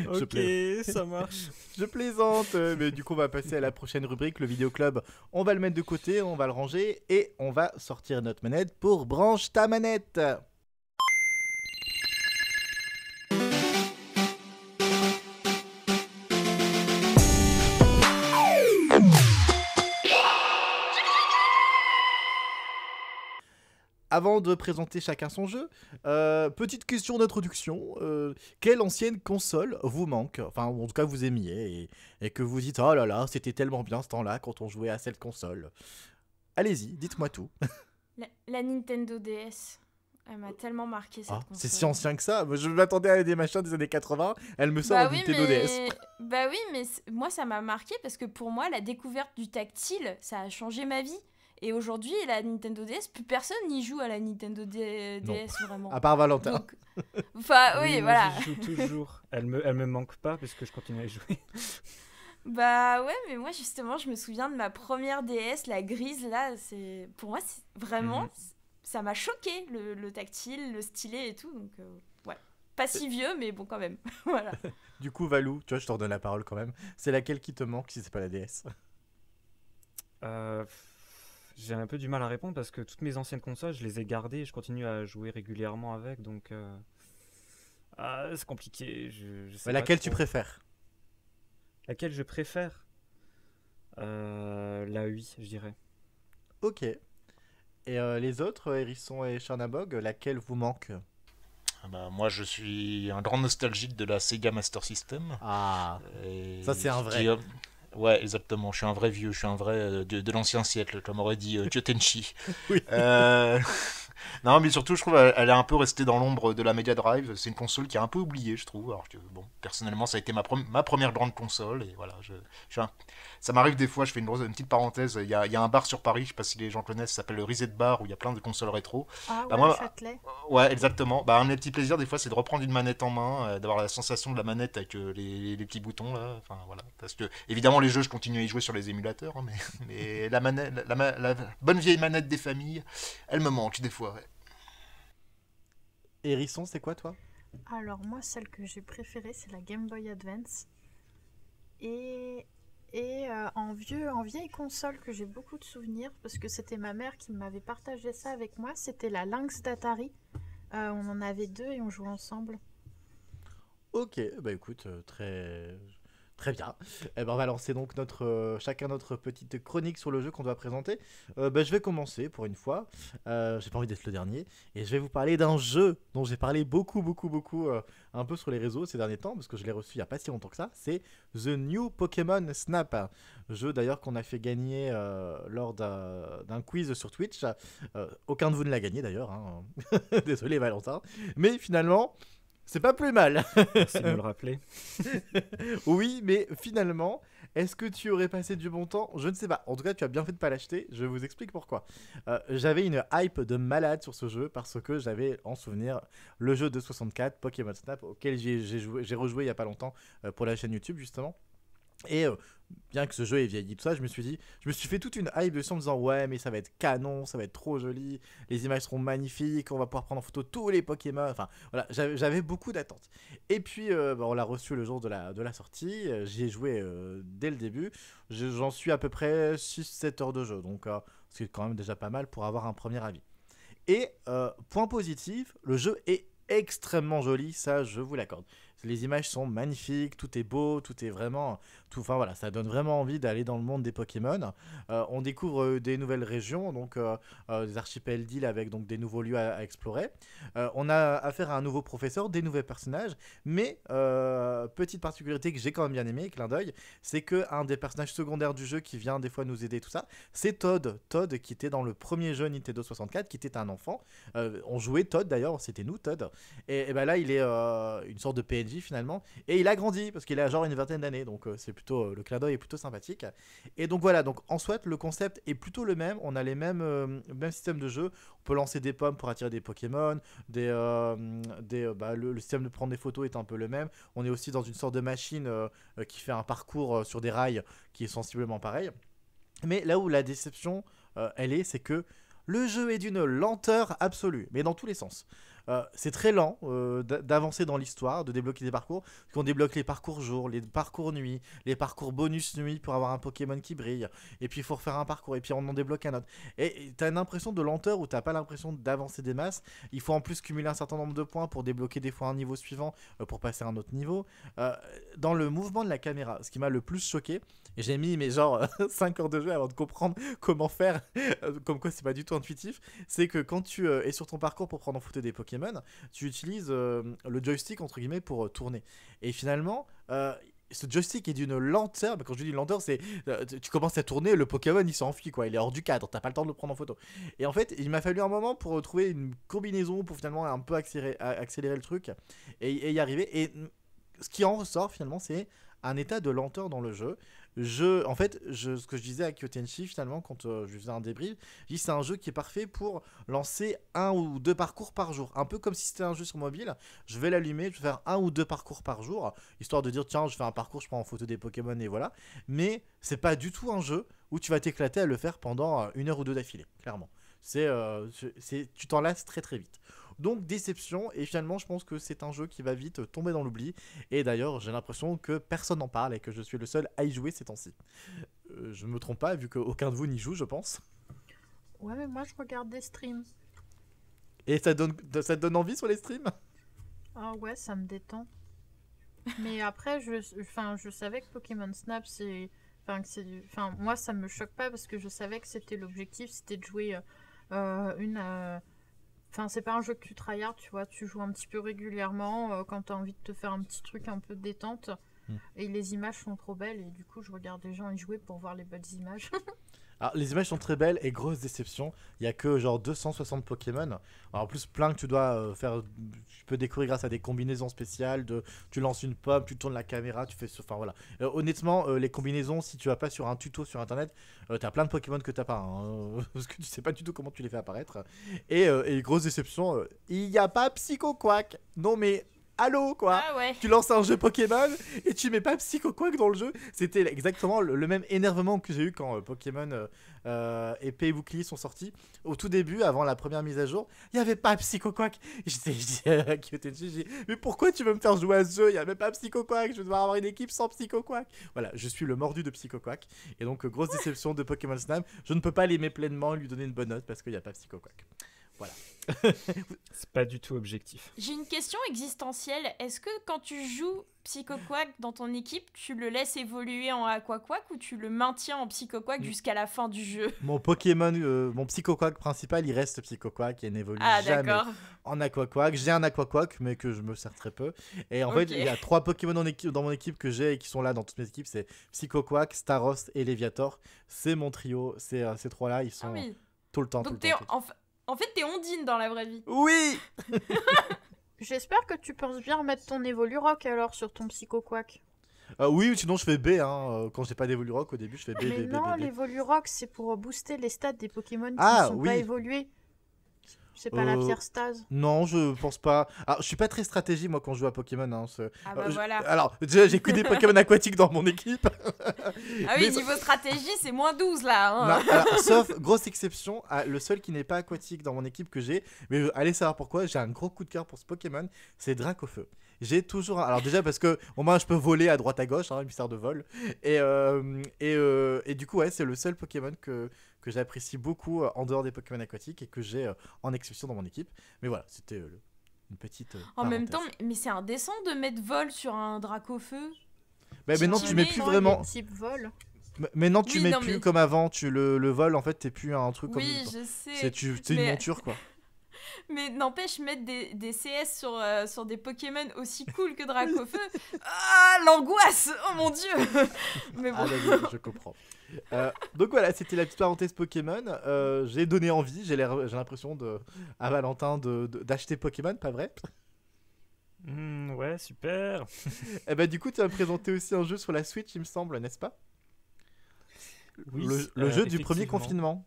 Ok, ça marche. Je plaisante. Mais du coup, on va passer à la prochaine rubrique, le vidéo club. On va le mettre de côté, on va le ranger et on va sortir notre manette pour branche ta manette. Avant de présenter chacun son jeu, petite question d'introduction. Quelle ancienne console vous manque ? Enfin, en tout cas, vous aimiez et que vous dites « Oh là là, c'était tellement bien ce temps-là quand on jouait à cette console. » Allez-y, dites-moi tout. La Nintendo DS. Elle m'a tellement marqué cette console. C'est si ancien que ça. Je m'attendais à des machins des années 80. Elle me sort Nintendo DS. Bah oui, mais moi, ça m'a marqué parce que pour moi, la découverte du tactile, ça a changé ma vie. Et aujourd'hui, la Nintendo DS, plus personne n'y joue à la Nintendo DS vraiment. À part Valentin. Donc, enfin, oui, voilà. Moi, j'y joue toujours. Elle me manque pas parce que je continue à y jouer. Bah ouais, mais moi justement, je me souviens de ma première DS, la grise là. Pour moi, c'est vraiment, ça m'a choqué le tactile, le stylet et tout. Donc ouais, pas si vieux, mais bon quand même. Voilà. Du coup, Valou, tu vois, je te redonne la parole quand même. C'est laquelle qui te manque si c'est pas la DS ? J'ai un peu du mal à répondre parce que toutes mes anciennes consoles, je les ai gardées et je continue à jouer régulièrement avec, donc c'est compliqué. Je sais laquelle pas tu préfères ? Laquelle je préfère la Wii, je dirais. Ok. Et les autres, Hérisson et Chernabog, laquelle vous manque ? Moi, je suis un grand nostalgique de la Sega Master System. Ah, ça c'est un vrai. Ouais, exactement. Je suis un vrai vieux, je suis un vrai de l'ancien siècle, comme aurait dit Joe Tenchi. Oui. Non, mais surtout, je trouve elle est un peu restée dans l'ombre de la Mega Drive. C'est une console qui est un peu oubliée, je trouve. Alors que, bon, personnellement, ça a été ma première grande console. Et voilà, ça m'arrive des fois, je fais une petite parenthèse. Il y a un bar sur Paris, je sais pas si les gens connaissent, ça s'appelle le Reset Bar, où il y a plein de consoles rétro. Ah Bah, ouais, le moi, Châtelet. ouais, exactement. Bah, un de mes petits plaisirs, des fois, c'est de reprendre une manette en main, d'avoir la sensation de la manette avec les petits boutons, là. Enfin, voilà. Parce que, évidemment, les jeux, je continue à y jouer sur les émulateurs, hein, mais la manette, la bonne vieille manette des familles, elle me manque des fois, ouais. Hérisson, c'est quoi, toi? Alors moi, celle que j'ai préférée, c'est la Game Boy Advance. Et, en vieille console que j'ai beaucoup de souvenirs, parce que c'était ma mère qui m'avait partagé ça avec moi, c'était la Lynx d'Atari. On en avait deux et on jouait ensemble. Ok, bah écoute, très bien. Eh ben, on va lancer donc chacun notre petite chronique sur le jeu qu'on doit présenter. Bah, je vais commencer pour une fois. J'ai pas envie d'être le dernier. Et je vais vous parler d'un jeu dont j'ai parlé beaucoup, beaucoup, beaucoup un peu sur les réseaux ces derniers temps, parce que je l'ai reçu il y a pas si longtemps que ça. C'est The New Pokémon Snap. Jeu d'ailleurs qu'on a fait gagner lors d'un quiz sur Twitch. Aucun de vous ne l'a gagné d'ailleurs, hein. Désolé Valentin. Mais finalement, c'est pas plus mal. Merci de me le rappeler. Oui, mais finalement, est-ce que tu aurais passé du bon temps? Je ne sais pas. En tout cas, tu as bien fait de pas l'acheter. Je vous explique pourquoi. J'avais une hype de malade sur ce jeu parce que j'avais en souvenir le jeu de 64, Pokémon Snap, auquel j'ai rejoué il y a pas longtemps pour la chaîne YouTube justement. Et bien que ce jeu ait vieilli, tout ça, je me suis fait toute une hype dessus en me disant ouais, mais ça va être canon, ça va être trop joli, les images seront magnifiques, on va pouvoir prendre en photo tous les Pokémon. Enfin voilà, j'avais beaucoup d'attentes. Et puis on l'a reçu le jour de la sortie, j'y ai joué dès le début, j'en suis à peu près 6-7 heures de jeu, donc c'est quand même déjà pas mal pour avoir un premier avis. Et point positif, le jeu est extrêmement joli, ça je vous l'accorde. Les images sont magnifiques, tout est beau, tout est vraiment... Enfin voilà, ça donne vraiment envie d'aller dans le monde des Pokémon. On découvre des nouvelles régions, donc des archipels d'îles avec donc, des nouveaux lieux à explorer. On a affaire à un nouveau professeur, des nouveaux personnages, mais petite particularité que j'ai quand même bien aimé, clin d'œil, c'est qu'un des personnages secondaires du jeu qui vient des fois nous aider, tout ça, c'est Todd. Todd qui était dans le premier jeu Nintendo 64, qui était un enfant. On jouait Todd d'ailleurs, c'était nous Todd. Et ben là, il est une sorte de PNJ finalement, et il a grandi parce qu'il a genre une vingtaine d'années, donc c'est plutôt le clin d'œil est plutôt sympathique. Et donc voilà, donc en soit le concept est plutôt le même, on a les mêmes systèmes de jeu, on peut lancer des pommes pour attirer des Pokémon, le système de prendre des photos est un peu le même, on est aussi dans une sorte de machine qui fait un parcours sur des rails qui est sensiblement pareil. Mais là où la déception c'est que le jeu est d'une lenteur absolue, mais dans tous les sens. C'est très lent d'avancer dans l'histoire, de débloquer des parcours. Parce qu'on débloque les parcours jour, les parcours nuit, les parcours bonus nuit pour avoir un Pokémon qui brille. Et puis il faut refaire un parcours, et puis on en débloque un autre. Et t'as une impression de lenteur où t'as pas l'impression d'avancer des masses. Il faut en plus cumuler un certain nombre de points pour débloquer des fois un niveau suivant, pour passer à un autre niveau. Dans le mouvement de la caméra, ce qui m'a le plus choqué, et j'ai mis mes genre 5 heures de jeu avant de comprendre comment faire, comme quoi c'est pas du tout intuitif, c'est que quand tu es sur ton parcours pour prendre en photo des Pokémon, tu utilises le joystick entre guillemets pour tourner. Et finalement, ce joystick est d'une lenteur. Quand je dis lenteur, c'est tu commences à tourner, le Pokémon il s'enfuit quoi, il est hors du cadre, t'as pas le temps de le prendre en photo. Et en fait, il m'a fallu un moment pour trouver une combinaison pour finalement un peu accélérer le truc et y arriver. Et ce qui en ressort finalement, c'est un état de lenteur dans le jeu. Ce que je disais à Kyotenshi finalement quand je faisais un débrief, je dis c'est un jeu qui est parfait pour lancer 1 ou 2 parcours par jour, un peu comme si c'était un jeu sur mobile. Je vais l'allumer, je vais faire 1 ou 2 parcours par jour, histoire de dire tiens je fais un parcours, je prends en photo des Pokémon et voilà. Mais c'est pas du tout un jeu où tu vas t'éclater à le faire pendant 1 heure ou 2 d'affilée, clairement. Tu t'en lasses très très vite. Donc déception, et finalement je pense que c'est un jeu qui va vite tomber dans l'oubli. Et d'ailleurs j'ai l'impression que personne n'en parle et que je suis le seul à y jouer ces temps-ci. Je me trompe pas vu qu'aucun de vous n'y joue je pense. Ouais mais moi je regarde des streams. Et ça te donne envie sur les streams? Ah ouais, ça me détend. Mais après je savais que Pokémon Snap moi ça me choque pas parce que je savais que c'était l'objectif, c'était de jouer c'est pas un jeu que tu tryhard, tu vois, tu joues un petit peu régulièrement quand t'as envie de te faire un petit truc un peu de détente. Et les images sont trop belles et du coup je regarde les gens y jouer pour voir les belles images. Alors, les images sont très belles et grosse déception. Il y a que genre 260 Pokémon. Alors, en plus, plein que tu dois faire. Tu peux découvrir grâce à des combinaisons spéciales. Tu lances une pomme, tu tournes la caméra, tu fais. Enfin voilà. Honnêtement, les combinaisons, si tu vas pas sur un tuto sur internet, t'as plein de Pokémon que t'as pas. Hein, parce que tu sais pas du tout comment tu les fais apparaître. Et grosse déception, il n'y a pas Psycho Quack. Non mais. Allô quoi. Ah ouais. Tu lances un jeu Pokémon et tu mets pas Psycho Quack dans le jeu. C'était exactement le même énervement que j'ai eu quand Pokémon Épée et Bouclier sont sortis. Au tout début, avant la première mise à jour, il y avait pas Psycho Quack. Mais pourquoi tu veux me faire jouer à ce jeu? Il y a même pas Psycho Quack. Je vais devoir avoir une équipe sans Psycho Quack. Voilà, je suis le mordu de Psycho Quack. Et donc grosse déception de Pokémon Snap. Je ne peux pas l'aimer pleinement et lui donner une bonne note parce qu'il n'y a pas Psycho Quack. Voilà. C'est pas du tout objectif. J'ai une question existentielle. Est-ce que quand tu joues Psycho Quack dans ton équipe, tu le laisses évoluer en Aqua Quack ou tu le maintiens en Psycho Quack jusqu'à la fin du jeu? Mon Pokémon, mon Psycho Quack principal, il reste Psycho Quack et n'évolue jamais d'accord. en Aqua Quack. J'ai un Aqua Quack, mais que je me sers très peu. Et en fait, il y a 3 Pokémon dans mon équipe que j'ai et qui sont là dans toutes mes équipes. C'est Psycho Quack, Staros et Léviator. C'est mon trio. Ces 3-là, ils sont tout le temps. Donc tout le temps. en fait, t'es Ondine dans la vraie vie. Oui. J'espère que tu penses bien remettre ton Evolurock alors sur ton Psycho Quack. Oui, sinon je fais B. Hein. Quand j'ai pas d'Evolurock au début, je fais B. Mais B, non, B, B. l'Evolurock c'est pour booster les stats des Pokémon qui ne sont pas évolués. C'est pas la pierre stase. Non, je pense pas. Alors, je suis pas très stratégie moi quand je joue à Pokémon. Hein, voilà. Alors, déjà, j'ai que des Pokémon aquatiques dans mon équipe. Ah oui, niveau stratégie, c'est moins 12 là. Hein. Non, alors, sauf, grosse exception, le seul qui n'est pas aquatique dans mon équipe que j'ai, mais allez savoir pourquoi, j'ai un gros coup de cœur pour ce Pokémon, c'est Dracofeu. J'ai toujours. Alors, déjà parce que au moins je peux voler à droite à gauche, hein, mystère de vol. Et du coup, ouais, c'est le seul Pokémon que j'apprécie beaucoup en dehors des Pokémon aquatiques et que j'ai en exception dans mon équipe. Mais voilà, c'était une petite. En même temps, mais c'est indécent de mettre vol sur un Dracofeu. Bah, maintenant, tu mets plus vraiment. Type vol. Maintenant, tu mets plus comme avant. Le vol, en fait, t'es plus un truc comme. Oui, je sais. C'est une monture, quoi. Mais n'empêche, mettre des CS sur des Pokémon aussi cool que Dracofeu. Ah, l'angoisse. Oh mon dieu. Mais bon. Ah, je comprends. Donc voilà, c'était la petite parenthèse Pokémon. J'ai donné envie, j'ai l'impression à Valentin d'acheter Pokémon, pas vrai? Ouais, super. Et bah du coup, tu as présenté aussi un jeu sur la Switch, il me semble, n'est-ce pas? Oui, le jeu du premier confinement.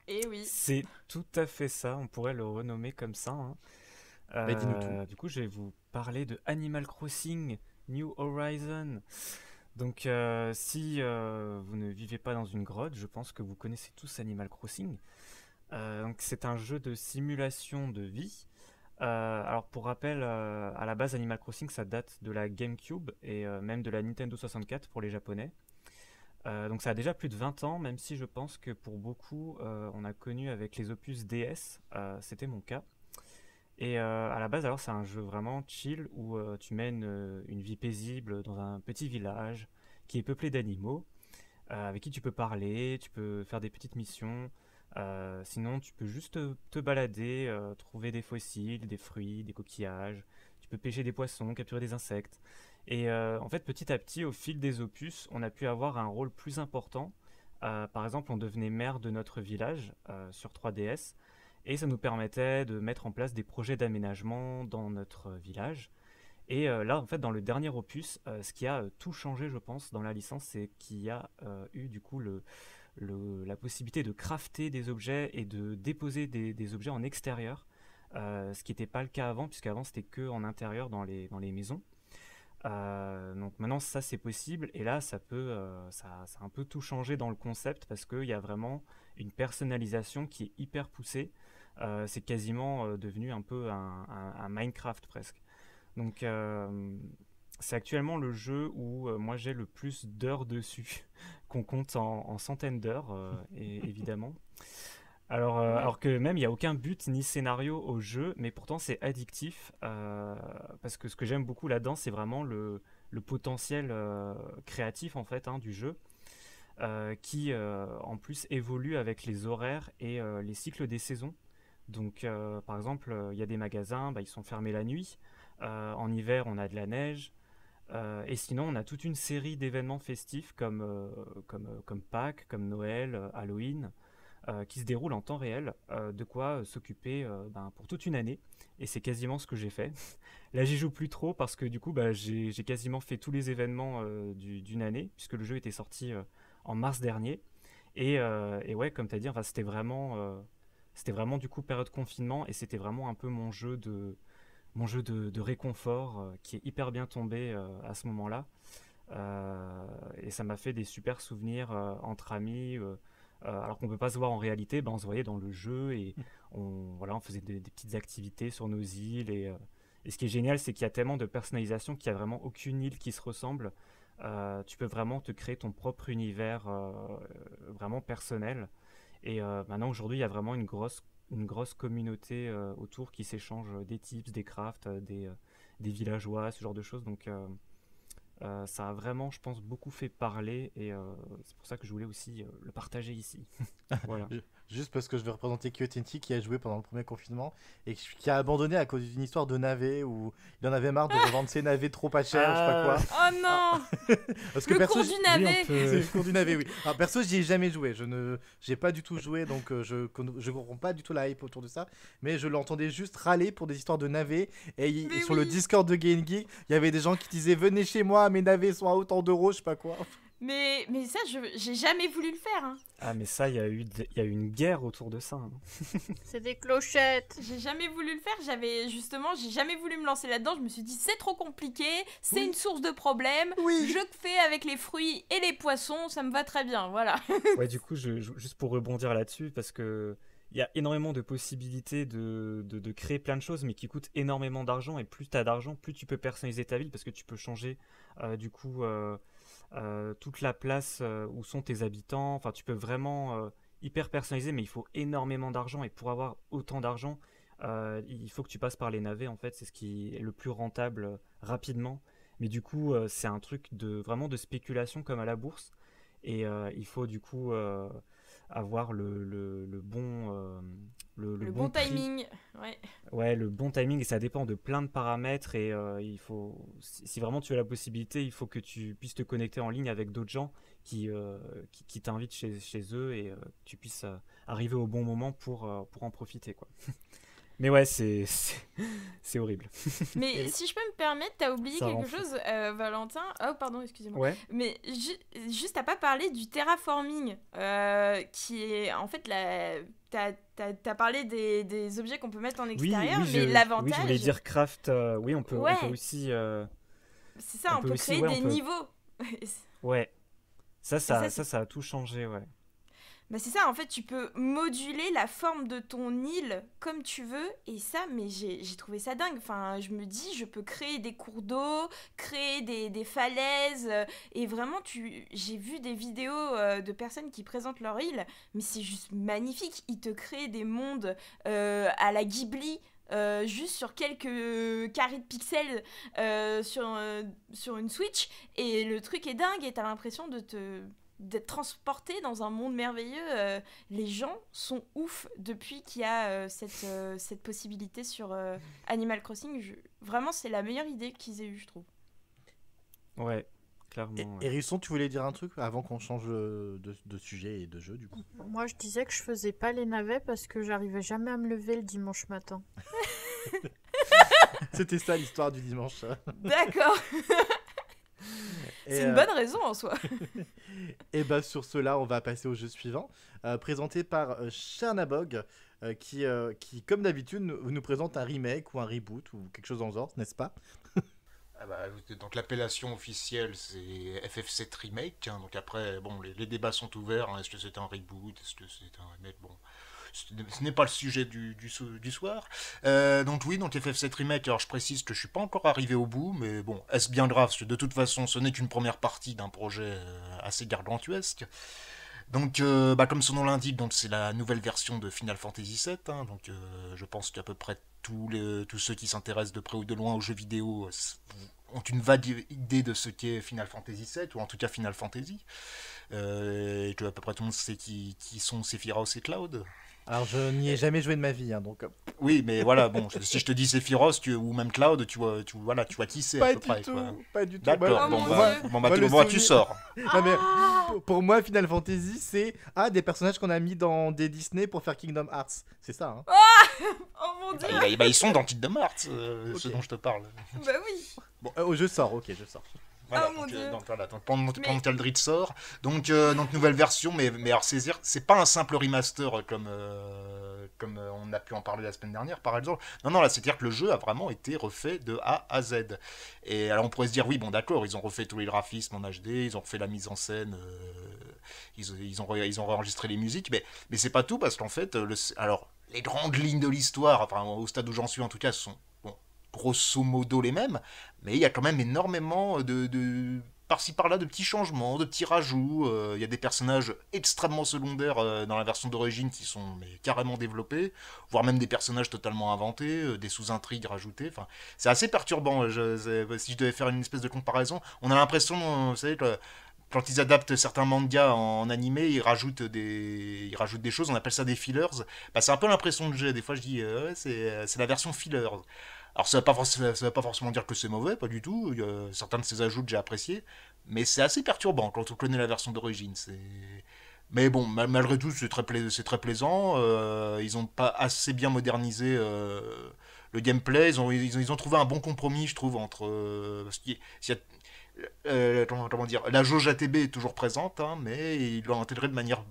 Et oui. C'est tout à fait ça, on pourrait le renommer comme ça. Hein. Dis-nous tout. Du coup, je vais vous parler de Animal Crossing New Horizon. Donc, si vous ne vivez pas dans une grotte, je pense que vous connaissez tous Animal Crossing. Donc, c'est un jeu de simulation de vie. Alors, pour rappel, à la base, Animal Crossing, ça date de la GameCube et même de la Nintendo 64 pour les Japonais. Donc, ça a déjà plus de 20 ans, même si je pense que pour beaucoup, on a connu avec les opus DS. C'était mon cas. Et à la base, alors c'est un jeu vraiment chill où tu mènes une vie paisible dans un petit village qui est peuplé d'animaux avec qui tu peux parler, tu peux faire des petites missions. Sinon, tu peux juste te balader, trouver des fossiles, des fruits, des coquillages. Tu peux pêcher des poissons, capturer des insectes. Et en fait, petit à petit, au fil des opus, on a pu avoir un rôle plus important. Par exemple, on devenait maire de notre village sur 3DS. Et ça nous permettait de mettre en place des projets d'aménagement dans notre village. Et là, en fait, dans le dernier opus, ce qui a tout changé, je pense, dans la licence, c'est qu'il y a eu du coup la possibilité de crafter des objets et de déposer des objets en extérieur, ce qui n'était pas le cas avant, puisqu'avant, c'était que en intérieur dans les maisons. Donc maintenant, ça, c'est possible. Et là, ça a un peu tout changé dans le concept, parce qu'il y a vraiment une personnalisation qui est hyper poussée. C'est quasiment devenu un peu un Minecraft presque. Donc c'est actuellement le jeu où moi j'ai le plus d'heures dessus, qu'on compte en centaines d'heures, évidemment. Alors que même il n'y a aucun but ni scénario au jeu, mais pourtant c'est addictif, parce que ce que j'aime beaucoup là-dedans, c'est vraiment le potentiel créatif en fait, hein, du jeu. Qui en plus évolue avec les horaires et les cycles des saisons. Donc par exemple, il y a des magasins, ils sont fermés la nuit. En hiver, on a de la neige. Et sinon, on a toute une série d'événements festifs comme Pâques, comme Noël, Halloween, qui se déroulent en temps réel, de quoi s'occuper pour toute une année. Et c'est quasiment ce que j'ai fait. Là, j'y joue plus trop parce que du coup, j'ai quasiment fait tous les événements d'une année, puisque le jeu était sorti en mars dernier. Et ouais, comme tu as dit, enfin, c'était vraiment du coup période confinement, et c'était vraiment un peu mon jeu de réconfort qui est hyper bien tombé à ce moment-là. Et ça m'a fait des super souvenirs entre amis. Alors qu'on ne peut pas se voir en réalité, on se voyait dans le jeu et on faisait des petites activités sur nos îles. Et ce qui est génial, c'est qu'il y a tellement de personnalisation qu'il n'y a vraiment aucune île qui se ressemble. Tu peux vraiment te créer ton propre univers vraiment personnel. Et maintenant, aujourd'hui, il y a vraiment une grosse communauté autour qui s'échange des tips, des crafts, des villageois, ce genre de choses. Donc ça a vraiment, je pense, beaucoup fait parler, et c'est pour ça que je voulais aussi le partager ici. Voilà. Juste parce que je vais représenter KyoTNT qui a joué pendant le premier confinement et qui a abandonné à cause d'une histoire de navet où il en avait marre de revendre ses navets trop pas cher, je sais pas quoi. Oh non. Parce que Le perso, cours du navet. c'est le cours du navet, oui. Alors perso, j'y ai jamais joué. J'ai pas du tout joué, donc je comprends pas du tout la hype autour de ça. Mais je l'entendais juste râler pour des histoires de navets. Et Mais sur le oui. Discord de Game Geek, il y avait des gens qui disaient venez chez moi, mes navets sont à autant d'euros, je sais pas quoi. Mais ça, j'ai jamais voulu le faire. Hein. Ah, mais ça, il y a eu une guerre autour de ça. Hein. C'est des clochettes. J'ai jamais voulu le faire. J'ai jamais voulu me lancer là-dedans. Je me suis dit, c'est trop compliqué, c'est Oui. une source de problèmes. Oui. Je fais avec les fruits et les poissons, ça me va très bien. Voilà. Ouais, du coup, juste pour rebondir là-dessus, parce que il y a énormément de possibilités de créer plein de choses, mais qui coûtent énormément d'argent. Et plus tu as d'argent, plus tu peux personnaliser ta ville, parce que tu peux changer du coup toute la place où sont tes habitants. Enfin, tu peux vraiment hyper personnaliser, mais il faut énormément d'argent. Et pour avoir autant d'argent, il faut que tu passes par les navets. En fait, c'est ce qui est le plus rentable rapidement. Mais du coup, c'est un truc vraiment de spéculation comme à la bourse. Et il faut du coup avoir le bon prix. Timing. Ouais. Ouais, le bon timing, et ça dépend de plein de paramètres. Et si vraiment tu as la possibilité, il faut que tu puisses te connecter en ligne avec d'autres gens qui t'invitent chez eux, et que tu puisses arriver au bon moment pour en profiter, quoi. Mais ouais, c'est horrible. Mais si je peux me permettre, t'as oublié Ça rend quelque fou. chose, Valentin. Oh, pardon, excusez-moi. Ouais. Mais juste, t'as pas parlé du terraforming, qui est en fait t'as parlé des objets qu'on peut mettre en extérieur, mais l'avantage. Oui, je voulais dire craft. Oui, on peut Ouais. aussi. C'est ça, on peut aussi, créer ouais, des niveaux. Ouais. Ça ça, a tout changé, ouais. Bah c'est ça, en fait, tu peux moduler la forme de ton île comme tu veux, et ça, mais j'ai trouvé ça dingue. Enfin, je me dis, je peux créer des cours d'eau, créer des falaises, et vraiment, j'ai vu des vidéos de personnes qui présentent leur île, mais c'est juste magnifique. Ils te créent des mondes à la Ghibli. Juste sur quelques carrés de pixels sur une Switch, et le truc est dingue, et t'as l'impression d'être transporté dans un monde merveilleux. Les gens sont ouf depuis qu'il y a cette possibilité sur Animal Crossing. Vraiment, c'est la meilleure idée qu'ils aient eue, je trouve. Ouais, clairement. Ouais. Hérisson, tu voulais dire un truc avant qu'on change de sujet et de jeu, du coup? Moi, je disais que je faisais pas les navets parce que j'arrivais jamais à me lever le dimanche matin. C'était ça l'histoire du dimanche. D'accord. C'est une bonne raison en soi. Et bah sur cela, on va passer au jeu suivant, présenté par Chernabog, qui comme d'habitude nous présente un remake ou un reboot ou quelque chose dans le genre, n'est-ce pas? Ah bah, donc l'appellation officielle c'est FF7 Remake, hein, donc après bon les débats sont ouverts, hein, est-ce que c'est un reboot, est-ce que c'est un remake, bon ce n'est pas le sujet du soir. Donc oui, donc FF7 Remake, alors je précise que je suis pas encore arrivé au bout, mais bon, est-ce bien grave, parce que de toute façon ce n'est qu'une première partie d'un projet assez gargantuesque. Donc, comme son nom l'indique, donc c'est la nouvelle version de Final Fantasy VII. Hein, donc, je pense qu'à peu près tous ceux qui s'intéressent de près ou de loin aux jeux vidéo ont une vague idée de ce qu'est Final Fantasy VII, ou en tout cas Final Fantasy. Et que à peu près tout le monde sait qui sont Sephiroth et Cloud. Alors, je n'y ai jamais joué de ma vie, hein, donc... Oui, mais voilà, bon, si je te dis Sephiroth ou même Cloud, tu vois qui c'est à peu près. Pas du tout. D'accord, tu sors. Non, mais pour moi, Final Fantasy, c'est des personnages qu'on a mis dans des Disney pour faire Kingdom Hearts. C'est ça, hein. Oh mon dieu. Ils sont dans Kingdom Hearts, Ok. ce dont je te parle. Bah oui. Bon, je sors, je sors. Voilà, Oh mon Dieu. Pendant qu'Aldrid sort, donc nouvelle version, mais alors c'est pas un simple remaster comme on a pu en parler la semaine dernière par exemple. Non, là c'est-à-dire que le jeu a vraiment été refait de A à Z. Et alors on pourrait se dire oui, bon d'accord, ils ont refait tous les graphismes en HD, ils ont refait la mise en scène, ils ont enregistré les musiques, mais c'est pas tout parce qu'en fait, alors les grandes lignes de l'histoire, enfin au stade où j'en suis en tout cas, sont grosso modo les mêmes, mais il y a quand même énormément de par-ci par-là de petits changements, de petits rajouts. Il y a des personnages extrêmement secondaires dans la version d'origine qui sont carrément développés, voire même des personnages totalement inventés, des sous-intrigues rajoutées. Enfin, c'est assez perturbant. Si je devais faire une espèce de comparaison, on a l'impression, vous savez, que quand ils adaptent certains mangas en animé, ils rajoutent des choses, on appelle ça des fillers. Bah, c'est un peu l'impression que j'ai. Des fois, je dis, c'est la version fillers. Alors ça va pas forcément dire que c'est mauvais, pas du tout. Certains de ces ajouts que j'ai appréciés, mais c'est assez perturbant quand on connaît la version d'origine. Mais bon, malgré tout, c'est très plaisant. Ils ont pas assez bien modernisé le gameplay. Ils ont trouvé un bon compromis, je trouve, entre parce qu'il y a, comment dire, la jauge ATB est toujours présente, hein, mais ils l'ont intégré de manière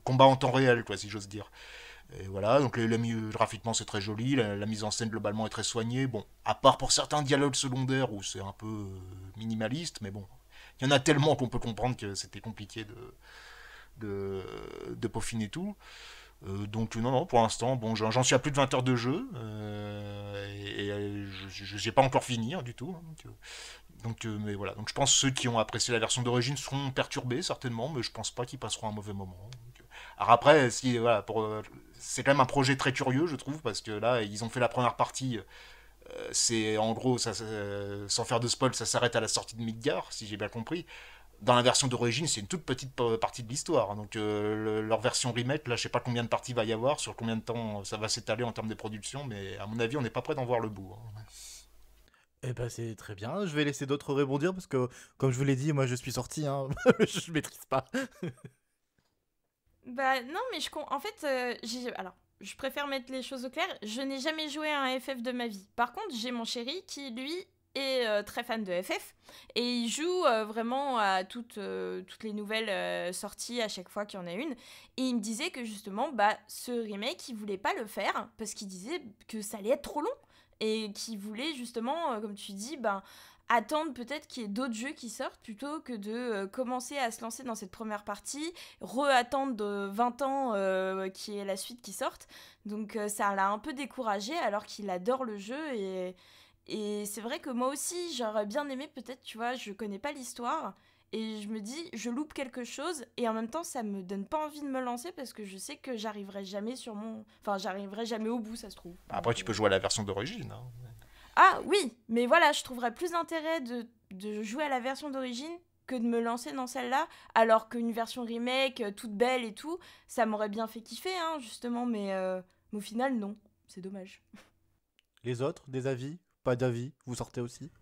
combat en temps réel, quoi, si j'ose dire. Et voilà, donc graphiquement c'est très joli, la mise en scène globalement est très soignée. Bon, à part pour certains dialogues secondaires où c'est un peu minimaliste, mais bon, il y en a tellement qu'on peut comprendre que c'était compliqué de peaufiner tout. Donc non, pour l'instant, bon, j'en suis à plus de 20 heures de jeu, et j'ai pas encore fini, hein, du tout. Hein, mais voilà, donc je pense que ceux qui ont apprécié la version d'origine seront perturbés certainement, mais je pense pas qu'ils passeront un mauvais moment. Alors après, voilà, c'est quand même un projet très curieux, je trouve, parce que là, ils ont fait la première partie. C'est en gros, sans faire de spoil, ça s'arrête à la sortie de Midgar, si j'ai bien compris. Dans la version d'origine, c'est une toute petite partie de l'histoire. Donc leur version remake, là, je sais pas combien de parties va y avoir, sur combien de temps ça va s'étaler en termes de production, mais à mon avis, on n'est pas prêt d'en voir le bout. Hein. Eh ben c'est très bien, je vais laisser d'autres rebondir parce que, comme je vous l'ai dit, moi je suis sorti, hein. Je maîtrise pas. Bah non, mais en fait, alors, je préfère mettre les choses au clair. Je n'ai jamais joué à un FF de ma vie. Par contre, j'ai mon chéri qui, lui, est très fan de FF. Et il joue vraiment à toutes les nouvelles sorties à chaque fois qu'il y en a une. Et il me disait que justement, ce remake, il voulait pas le faire parce qu'il disait que ça allait être trop long. Et qu'il voulait justement, comme tu dis, attendre peut-être qu'il y ait d'autres jeux qui sortent plutôt que de commencer à se lancer dans cette première partie, re-attendre de 20 ans qu'il y ait la suite qui sorte. Donc ça l'a un peu découragé alors qu'il adore le jeu et c'est vrai que moi aussi j'aurais bien aimé peut-être, tu vois, je connais pas l'histoire et je me dis je loupe quelque chose et en même temps ça me donne pas envie de me lancer parce que je sais que j'arriverai jamais j'arriverai jamais au bout, ça se trouve. Après tu peux jouer à la version d'origine. Hein. Ah oui, mais voilà, je trouverais plus d'intérêt de jouer à la version d'origine que de me lancer dans celle-là, alors qu'une version remake, toute belle et tout, ça m'aurait bien fait kiffer, hein, justement, mais au final, non. C'est dommage. Les autres, des avis? Pas d'avis? Vous sortez aussi?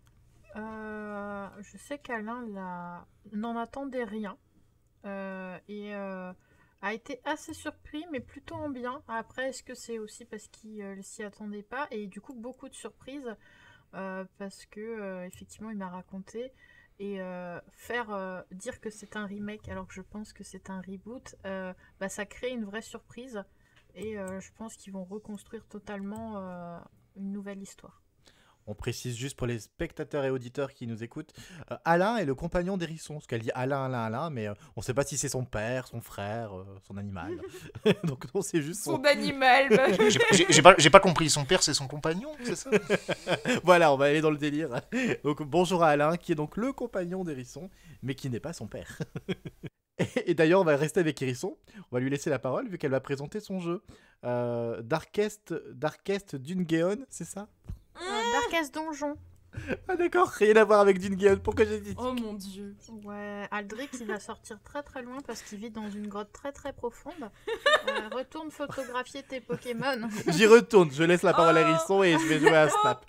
Je sais qu'Alain n'en attendait rien. Et a été assez surpris, mais plutôt en bien. Après, est-ce que c'est aussi parce qu'il ne s'y attendait pas? Et du coup, beaucoup de surprises, parce que effectivement, il m'a raconté. Et dire que c'est un remake alors que je pense que c'est un reboot, ça crée une vraie surprise. Et je pense qu'ils vont reconstruire totalement une nouvelle histoire. On précise juste pour les spectateurs et auditeurs qui nous écoutent, Alain est le compagnon d'Hérisson, parce qu'elle dit Alain, mais on ne sait pas si c'est son père, son frère, son animal. Donc non, c'est juste son animal. J'ai pas compris, son père c'est son compagnon, c'est ça? Voilà, on va aller dans le délire. Donc bonjour à Alain, qui est donc le compagnon d'Hérisson, mais qui n'est pas son père. Et d'ailleurs, on va rester avec Hérisson, on va lui laisser la parole, vu qu'elle va présenter son jeu. Darkest Dungeon, c'est ça? Darkest Donjon. Ah d'accord, rien à voir avec Dingion, pourquoi j'ai dit Oh mon dieu. Ouais, Aldric, il va sortir très très loin parce qu'il vit dans une grotte très très profonde. Retourne photographier tes Pokémon. J'y retourne, je laisse la parole à Hérisson et je vais jouer à Snap.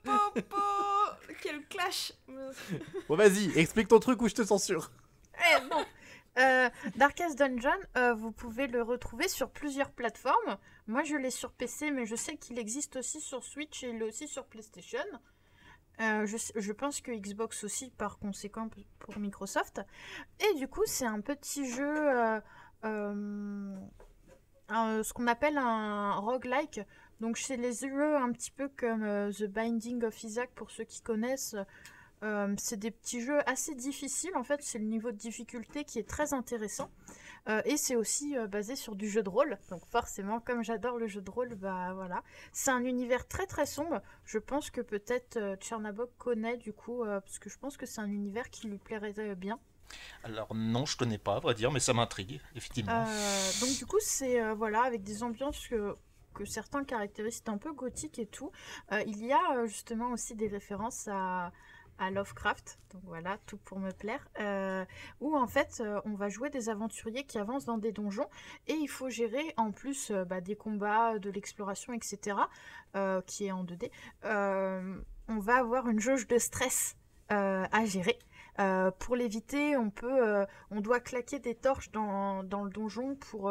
Quel clash. Bon vas-y, explique ton truc ou je te censure. Bon. Darkest Dungeon, vous pouvez le retrouver sur plusieurs plateformes. Moi, je l'ai sur PC, mais je sais qu'il existe aussi sur Switch et il est aussi sur PlayStation. Je pense que Xbox aussi, par conséquent, pour Microsoft. Et du coup, c'est un petit jeu, ce qu'on appelle un roguelike. Donc, c'est les jeux un petit peu comme The Binding of Isaac, pour ceux qui connaissent. C'est des petits jeux assez difficiles, en fait, c'est le niveau de difficulté qui est très intéressant. Et c'est aussi basé sur du jeu de rôle, donc forcément, comme j'adore le jeu de rôle, bah voilà. C'est un univers très très sombre, je pense que peut-être Tchernabog connaît du coup, parce que je pense que c'est un univers qui lui plairait bien. Alors non, je connais pas, à vrai dire, mais ça m'intrigue, effectivement. Donc du coup, c'est voilà, avec des ambiances que certains caractérisent un peu gothiques et tout. Il y a justement aussi des références à Lovecraft, donc voilà, tout pour me plaire, où en fait on va jouer des aventuriers qui avancent dans des donjons et il faut gérer en plus des combats, de l'exploration, etc., qui est en 2D. On va avoir une jauge de stress à gérer. Pour l'éviter, on doit claquer des torches dans le donjon pour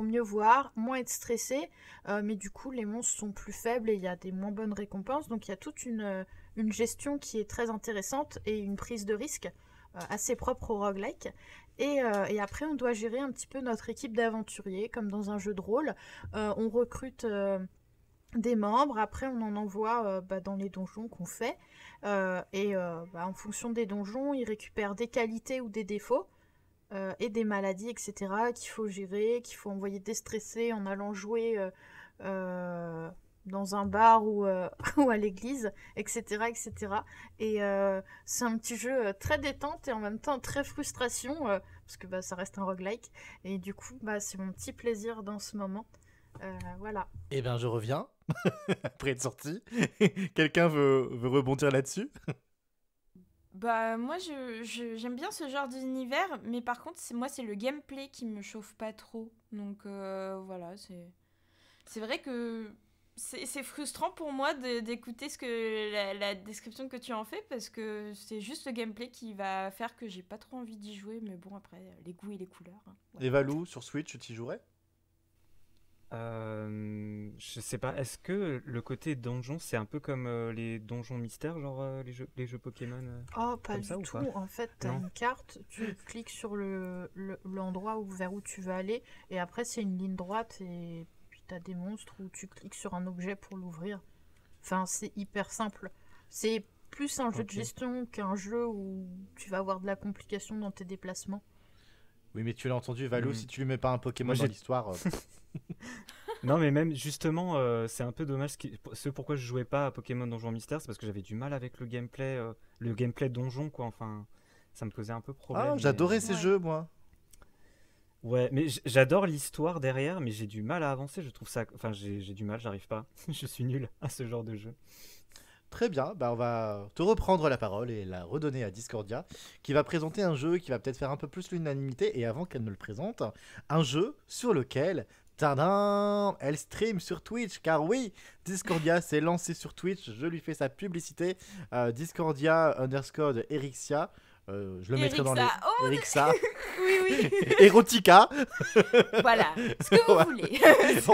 mieux voir, moins être stressé, mais du coup les monstres sont plus faibles et il y a des moins bonnes récompenses, donc il y a toute une gestion qui est très intéressante et une prise de risque assez propre au roguelike. Et après, on doit gérer un petit peu notre équipe d'aventuriers, comme dans un jeu de rôle. On recrute des membres, après on en envoie dans les donjons qu'on fait. En fonction des donjons, ils récupèrent des qualités ou des défauts. Et des maladies, etc., qu'il faut gérer, qu'il faut envoyer déstresser en allant jouer dans un bar ou à l'église, etc., etc. Et c'est un petit jeu très détente et en même temps très frustration, parce que ça reste un roguelike. Et du coup, c'est mon petit plaisir dans ce moment. Voilà. Eh bien, je reviens, après être sorti. Quelqu'un veut rebondir là-dessus? Bah moi j'aime bien ce genre d'univers, mais par contre c'est le gameplay qui me chauffe pas trop. Donc voilà, c'est vrai que c'est frustrant pour moi d'écouter la description que tu en fais, parce que c'est juste le gameplay qui va faire que j'ai pas trop envie d'y jouer, mais bon, après les goûts et les couleurs. Hein. Ouais. Et Valou, sur Switch, tu y jouerais? Je sais pas, est-ce que le côté donjon, c'est un peu comme les donjons mystères, genre les jeux Pokémon Oh, pas comme du ça, ou tout. pas? En fait, t'as Non. une carte, tu cliques sur l'endroit vers où tu veux aller, et après, c'est une ligne droite, et puis t'as des monstres où tu cliques sur un objet pour l'ouvrir. Enfin, c'est hyper simple. C'est plus un jeu de Ok. gestion qu'un jeu où tu vas avoir de la complication dans tes déplacements. Oui, mais tu l'as entendu, Valou, si tu lui mets pas un Pokémon Moi, dans j'ai- l'histoire... Non, mais même justement, c'est un peu dommage. Ce pourquoi je jouais pas à Pokémon Donjon Mystère, c'est parce que j'avais du mal avec le gameplay donjon, quoi. Enfin, ça me posait un peu problème. Ah, mais, j'adorais ces Ouais. jeux, moi. Ouais, mais j'adore l'histoire derrière, mais j'ai du mal à avancer. Je trouve ça. Enfin, j'ai du mal, j'arrive pas. Je suis nul à ce genre de jeu. Très bien, on va te reprendre la parole et la redonner à Discordia, qui va présenter un jeu qui va peut-être faire un peu plus l'unanimité, et avant qu'elle ne le présente, un jeu sur lequel, tadam, elle stream sur Twitch, car oui, Discordia s'est lancé sur Twitch, je lui fais sa publicité, Discordia _ Erixia, je le mettrai dans les... Erixa, oh, Erixa, oui, oui, Erotica, voilà, ce que vous Ouais. voulez.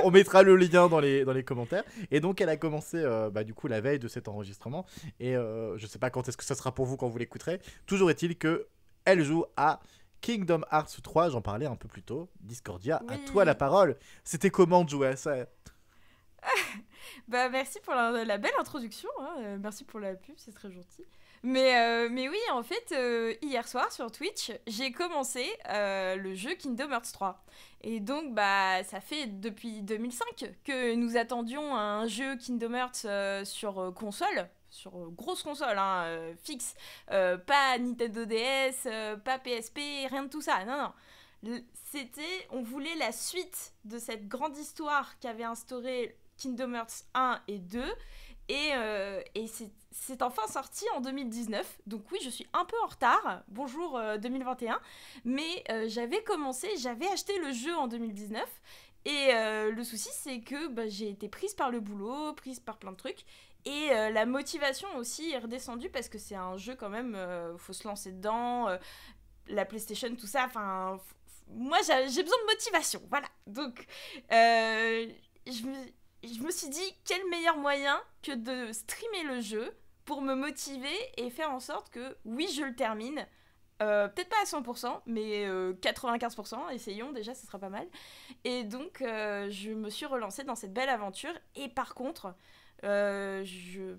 on mettra le lien dans les commentaires. Et donc elle a commencé du coup la veille de cet enregistrement. Et je sais pas quand est-ce que ça sera pour vous quand vous l'écouterez. Toujours est-il que elle joue à Kingdom Hearts 3. J'en parlais un peu plus tôt. Discordia, à Oui. toi la parole. C'était comment de jouer à ça? Bah merci pour la belle introduction, hein. Merci pour la pub, c'est très gentil. Mais oui, en fait, hier soir sur Twitch, j'ai commencé le jeu Kingdom Hearts 3. Et donc, ça fait depuis 2005 que nous attendions un jeu Kingdom Hearts sur console, sur grosse console, hein, fixe. Pas Nintendo DS, pas PSP, rien de tout ça, non, non. On voulait la suite de cette grande histoire qu'avait instaurée Kingdom Hearts 1 et 2. Et c'est enfin sorti en 2019. Donc oui, je suis un peu en retard. Bonjour 2021. Mais j'avais acheté le jeu en 2019. Et le souci, c'est que j'ai été prise par le boulot, prise par plein de trucs. Et la motivation aussi est redescendue parce que c'est un jeu quand même, faut se lancer dedans. La PlayStation, tout ça, enfin... Moi, j'ai besoin de motivation, voilà. Donc, je me suis dit, quel meilleur moyen que de streamer le jeu pour me motiver et faire en sorte que, oui, je le termine. Peut-être pas à 100%, mais 95%, essayons, déjà, ce sera pas mal. Et donc, je me suis relancée dans cette belle aventure. Et par contre, je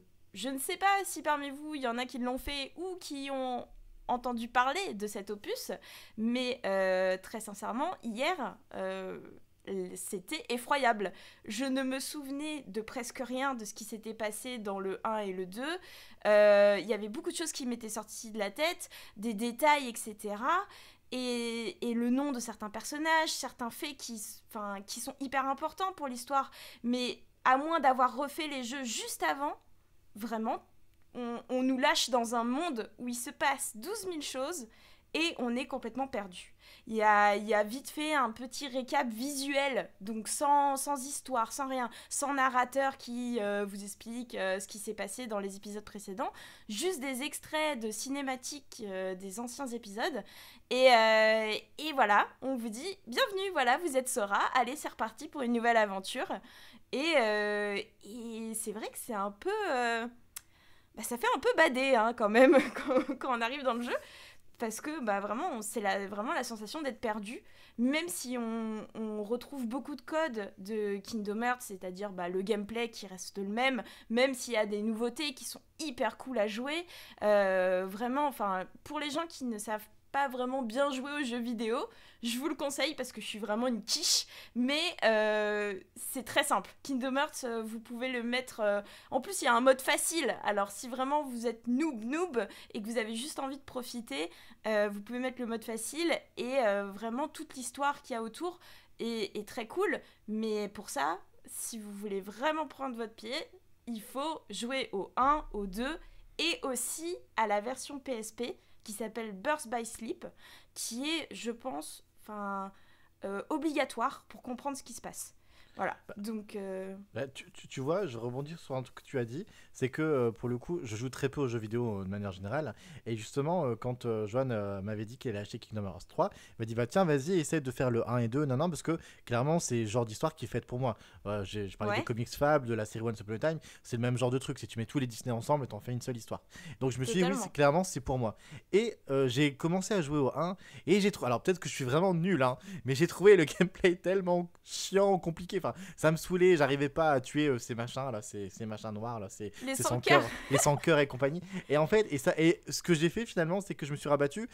ne sais pas si parmi vous, il y en a qui l'ont fait ou qui ont entendu parler de cet opus, mais très sincèrement, hier, c'était effroyable. Je ne me souvenais de presque rien de ce qui s'était passé dans le 1 et le 2. Il y avait beaucoup de choses qui m'étaient sorties de la tête, des détails, etc. Et le nom de certains personnages, certains faits qui sont hyper importants pour l'histoire, mais à moins d'avoir refait les jeux juste avant, vraiment, on nous lâche dans un monde où il se passe 12 000 choses et on est complètement perdu. Il y a vite fait un petit récap visuel, donc sans histoire, sans rien, sans narrateur qui vous explique ce qui s'est passé dans les épisodes précédents, juste des extraits de cinématiques des anciens épisodes. Et voilà, on vous dit « Bienvenue, voilà, vous êtes Sora, allez, c'est reparti pour une nouvelle aventure. » Et c'est vrai que c'est un peu... ça fait un peu bader hein, quand même quand on arrive dans le jeu. Parce que vraiment, c'est vraiment la sensation d'être perdu. Même si on retrouve beaucoup de codes de Kingdom Hearts, c'est-à-dire le gameplay qui reste le même s'il y a des nouveautés qui sont hyper cool à jouer. Vraiment, pour les gens qui ne savent pas vraiment bien jouer aux jeux vidéo, je vous le conseille parce que je suis vraiment une quiche, mais c'est très simple. Kingdom Hearts, vous pouvez le mettre... En plus, il y a un mode facile, alors si vraiment vous êtes noob et que vous avez juste envie de profiter, vous pouvez mettre le mode facile et vraiment toute l'histoire qu'il y a autour est très cool, mais pour ça, si vous voulez vraiment prendre votre pied, il faut jouer au 1, au 2 et aussi à la version PSP qui s'appelle Birth by Sleep, qui est, je pense, obligatoire pour comprendre ce qui se passe. Voilà, donc... Tu vois, je rebondis sur un truc que tu as dit, c'est que pour le coup, je joue très peu aux jeux vidéo de manière générale, et justement, quand Joanne m'avait dit qu'elle a acheté Kingdom Hearts 3, elle m'a dit, tiens, vas-y, essaie de faire le 1 et 2, non, parce que clairement, c'est le genre d'histoire qui est faite pour moi. Je parlais des comics Fab, de la série Once Upon a Time, c'est le même genre de truc, si tu mets tous les Disney ensemble et t'en fais une seule histoire. Donc je me suis dit, oui, clairement, c'est pour moi. Et j'ai commencé à jouer au 1, et j'ai trouvé, alors peut-être que je suis vraiment nul, hein, mais j'ai trouvé le gameplay tellement chiant, compliqué, ça me saoulait, j'arrivais pas à tuer ces machins là, ces machins noirs là, ces sans cœur, les sans cœur et compagnie. Et en fait, et ce que j'ai fait finalement, c'est que je me suis rabattu.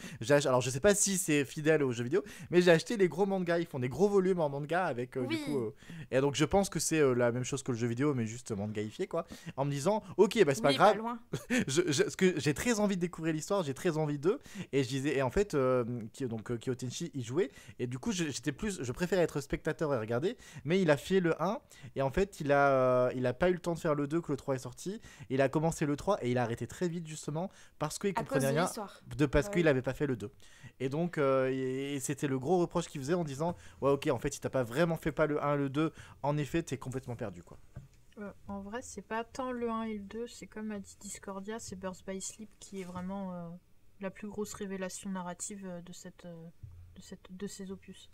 Alors je sais pas si c'est fidèle aux jeux vidéo, mais j'ai acheté les gros mangas. Ils font des gros volumes en manga avec du coup. Et donc je pense que c'est la même chose que le jeu vidéo, mais juste mangaïfié quoi. En me disant, ok, c'est pas grave. Pas loin. Parce que j'ai très envie de découvrir l'histoire, j'ai très envie d'eux. Et je disais, et en fait, Kyo Tenchi y jouait. Et du coup, je préférais être spectateur et regarder. Mais il a fait le 1 et en fait il a pas eu le temps de faire le 2 que le 3 est sorti, il a commencé le 3 et il a arrêté très vite justement parce qu'il comprenait rien parce qu'il avait pas fait le 2 et donc et c'était le gros reproche qu'il faisait en disant ouais ok en fait si t'as pas vraiment fait pas le 1 le 2 en effet t'es complètement perdu quoi. En vrai c'est pas tant le 1 et le 2, c'est comme a dit Discordia, c'est Birth by Sleep qui est vraiment la plus grosse révélation narrative de ces opus.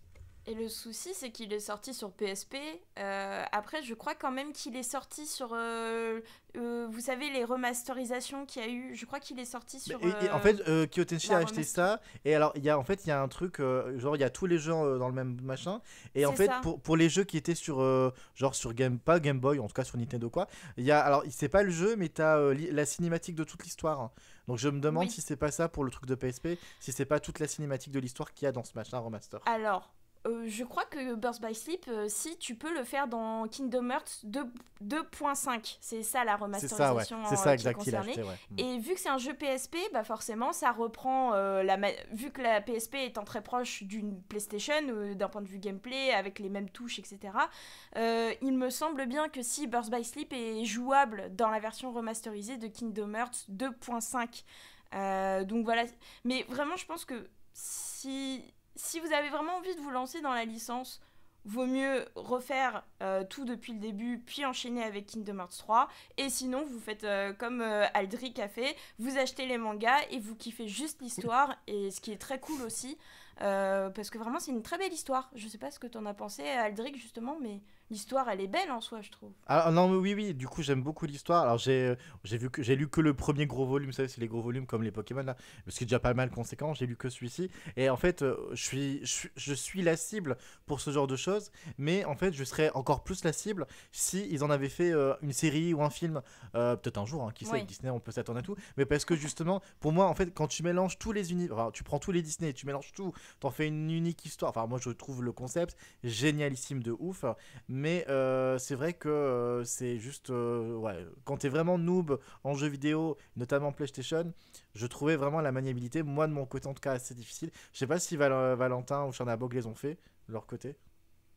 Et le souci, c'est qu'il est sorti sur PSP. Après, je crois quand même qu'il est sorti sur... vous savez, les remasterisations qu'il y a eu. Je crois qu'il est sorti sur... en fait, Kyo Tenchi a acheté ça. Et alors, il y a un truc... genre, il y a tous les jeux dans le même machin. Et en fait, pour les jeux qui étaient sur... genre sur pas Game Boy, en tout cas sur Nintendo quoi. Alors, c'est pas le jeu, mais t'as la cinématique de toute l'histoire. Hein. Donc, je me demande si c'est pas ça pour le truc de PSP. Si c'est pas toute la cinématique de l'histoire qu'il y a dans ce machin remaster. Alors... Je crois que Birth by Sleep, si tu peux le faire dans Kingdom Hearts 2.5, c'est ça la remasterisation c'est ça qui est exact qu'il a concernée. acheté, ouais. Et vu que c'est un jeu PSP, bah forcément ça reprend vu que la PSP étant très proche d'une PlayStation d'un point de vue gameplay avec les mêmes touches, etc. Il me semble bien que si Birth by Sleep est jouable dans la version remasterisée de Kingdom Hearts 2.5. Donc voilà, mais vraiment je pense que si vous avez vraiment envie de vous lancer dans la licence, vaut mieux refaire tout depuis le début, puis enchaîner avec Kingdom Hearts 3. Et sinon, vous faites comme Aldric a fait, vous achetez les mangas et vous kiffez juste l'histoire. Et ce qui est très cool aussi, parce que vraiment, c'est une très belle histoire. Je sais pas ce que t'en as pensé, Aldric, justement, mais l'histoire, elle est belle en soi, je trouve. Ah non, mais oui, du coup j'aime beaucoup l'histoire. Alors j'ai lu que le premier gros volume, vous savez, c'est les gros volumes comme les Pokémon là, ce qui est déjà pas mal conséquent. J'ai lu que celui-ci et en fait je suis la cible pour ce genre de choses, mais en fait je serais encore plus la cible si ils en avaient fait une série ou un film, peut-être un jour, hein, qui sait, Oui. avec Disney on peut s'attendre à tout, mais parce que justement pour moi en fait quand tu mélanges tous les univers, enfin, tu prends tous les Disney, tu mélanges tout, t'en fais une unique histoire. Enfin moi je trouve le concept génialissime de ouf. Mais c'est vrai que c'est juste... ouais, quand t'es vraiment noob en jeu vidéo, notamment PlayStation, je trouvais vraiment la maniabilité, moi de mon côté en tout cas, assez difficile. Je sais pas si Valentin ou Chernabog les ont fait, de leur côté.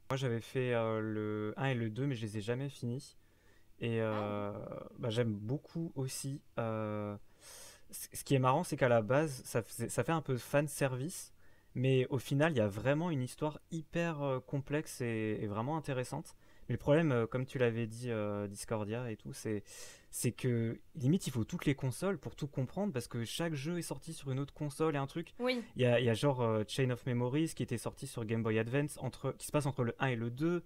Moi, j'avais fait le 1 et le 2, mais je les ai jamais finis. Et j'aime beaucoup aussi. Ce qui est marrant, c'est qu'à la base, ça fait un peu fan service, mais au final, il y a vraiment une histoire hyper complexe et vraiment intéressante. Mais le problème, comme tu l'avais dit, Discordia et tout, c'est que limite, il faut toutes les consoles pour tout comprendre, parce que chaque jeu est sorti sur une autre console et un truc. Oui. Il y a genre Chain of Memories qui était sorti sur Game Boy Advance, qui se passe entre le 1 et le 2.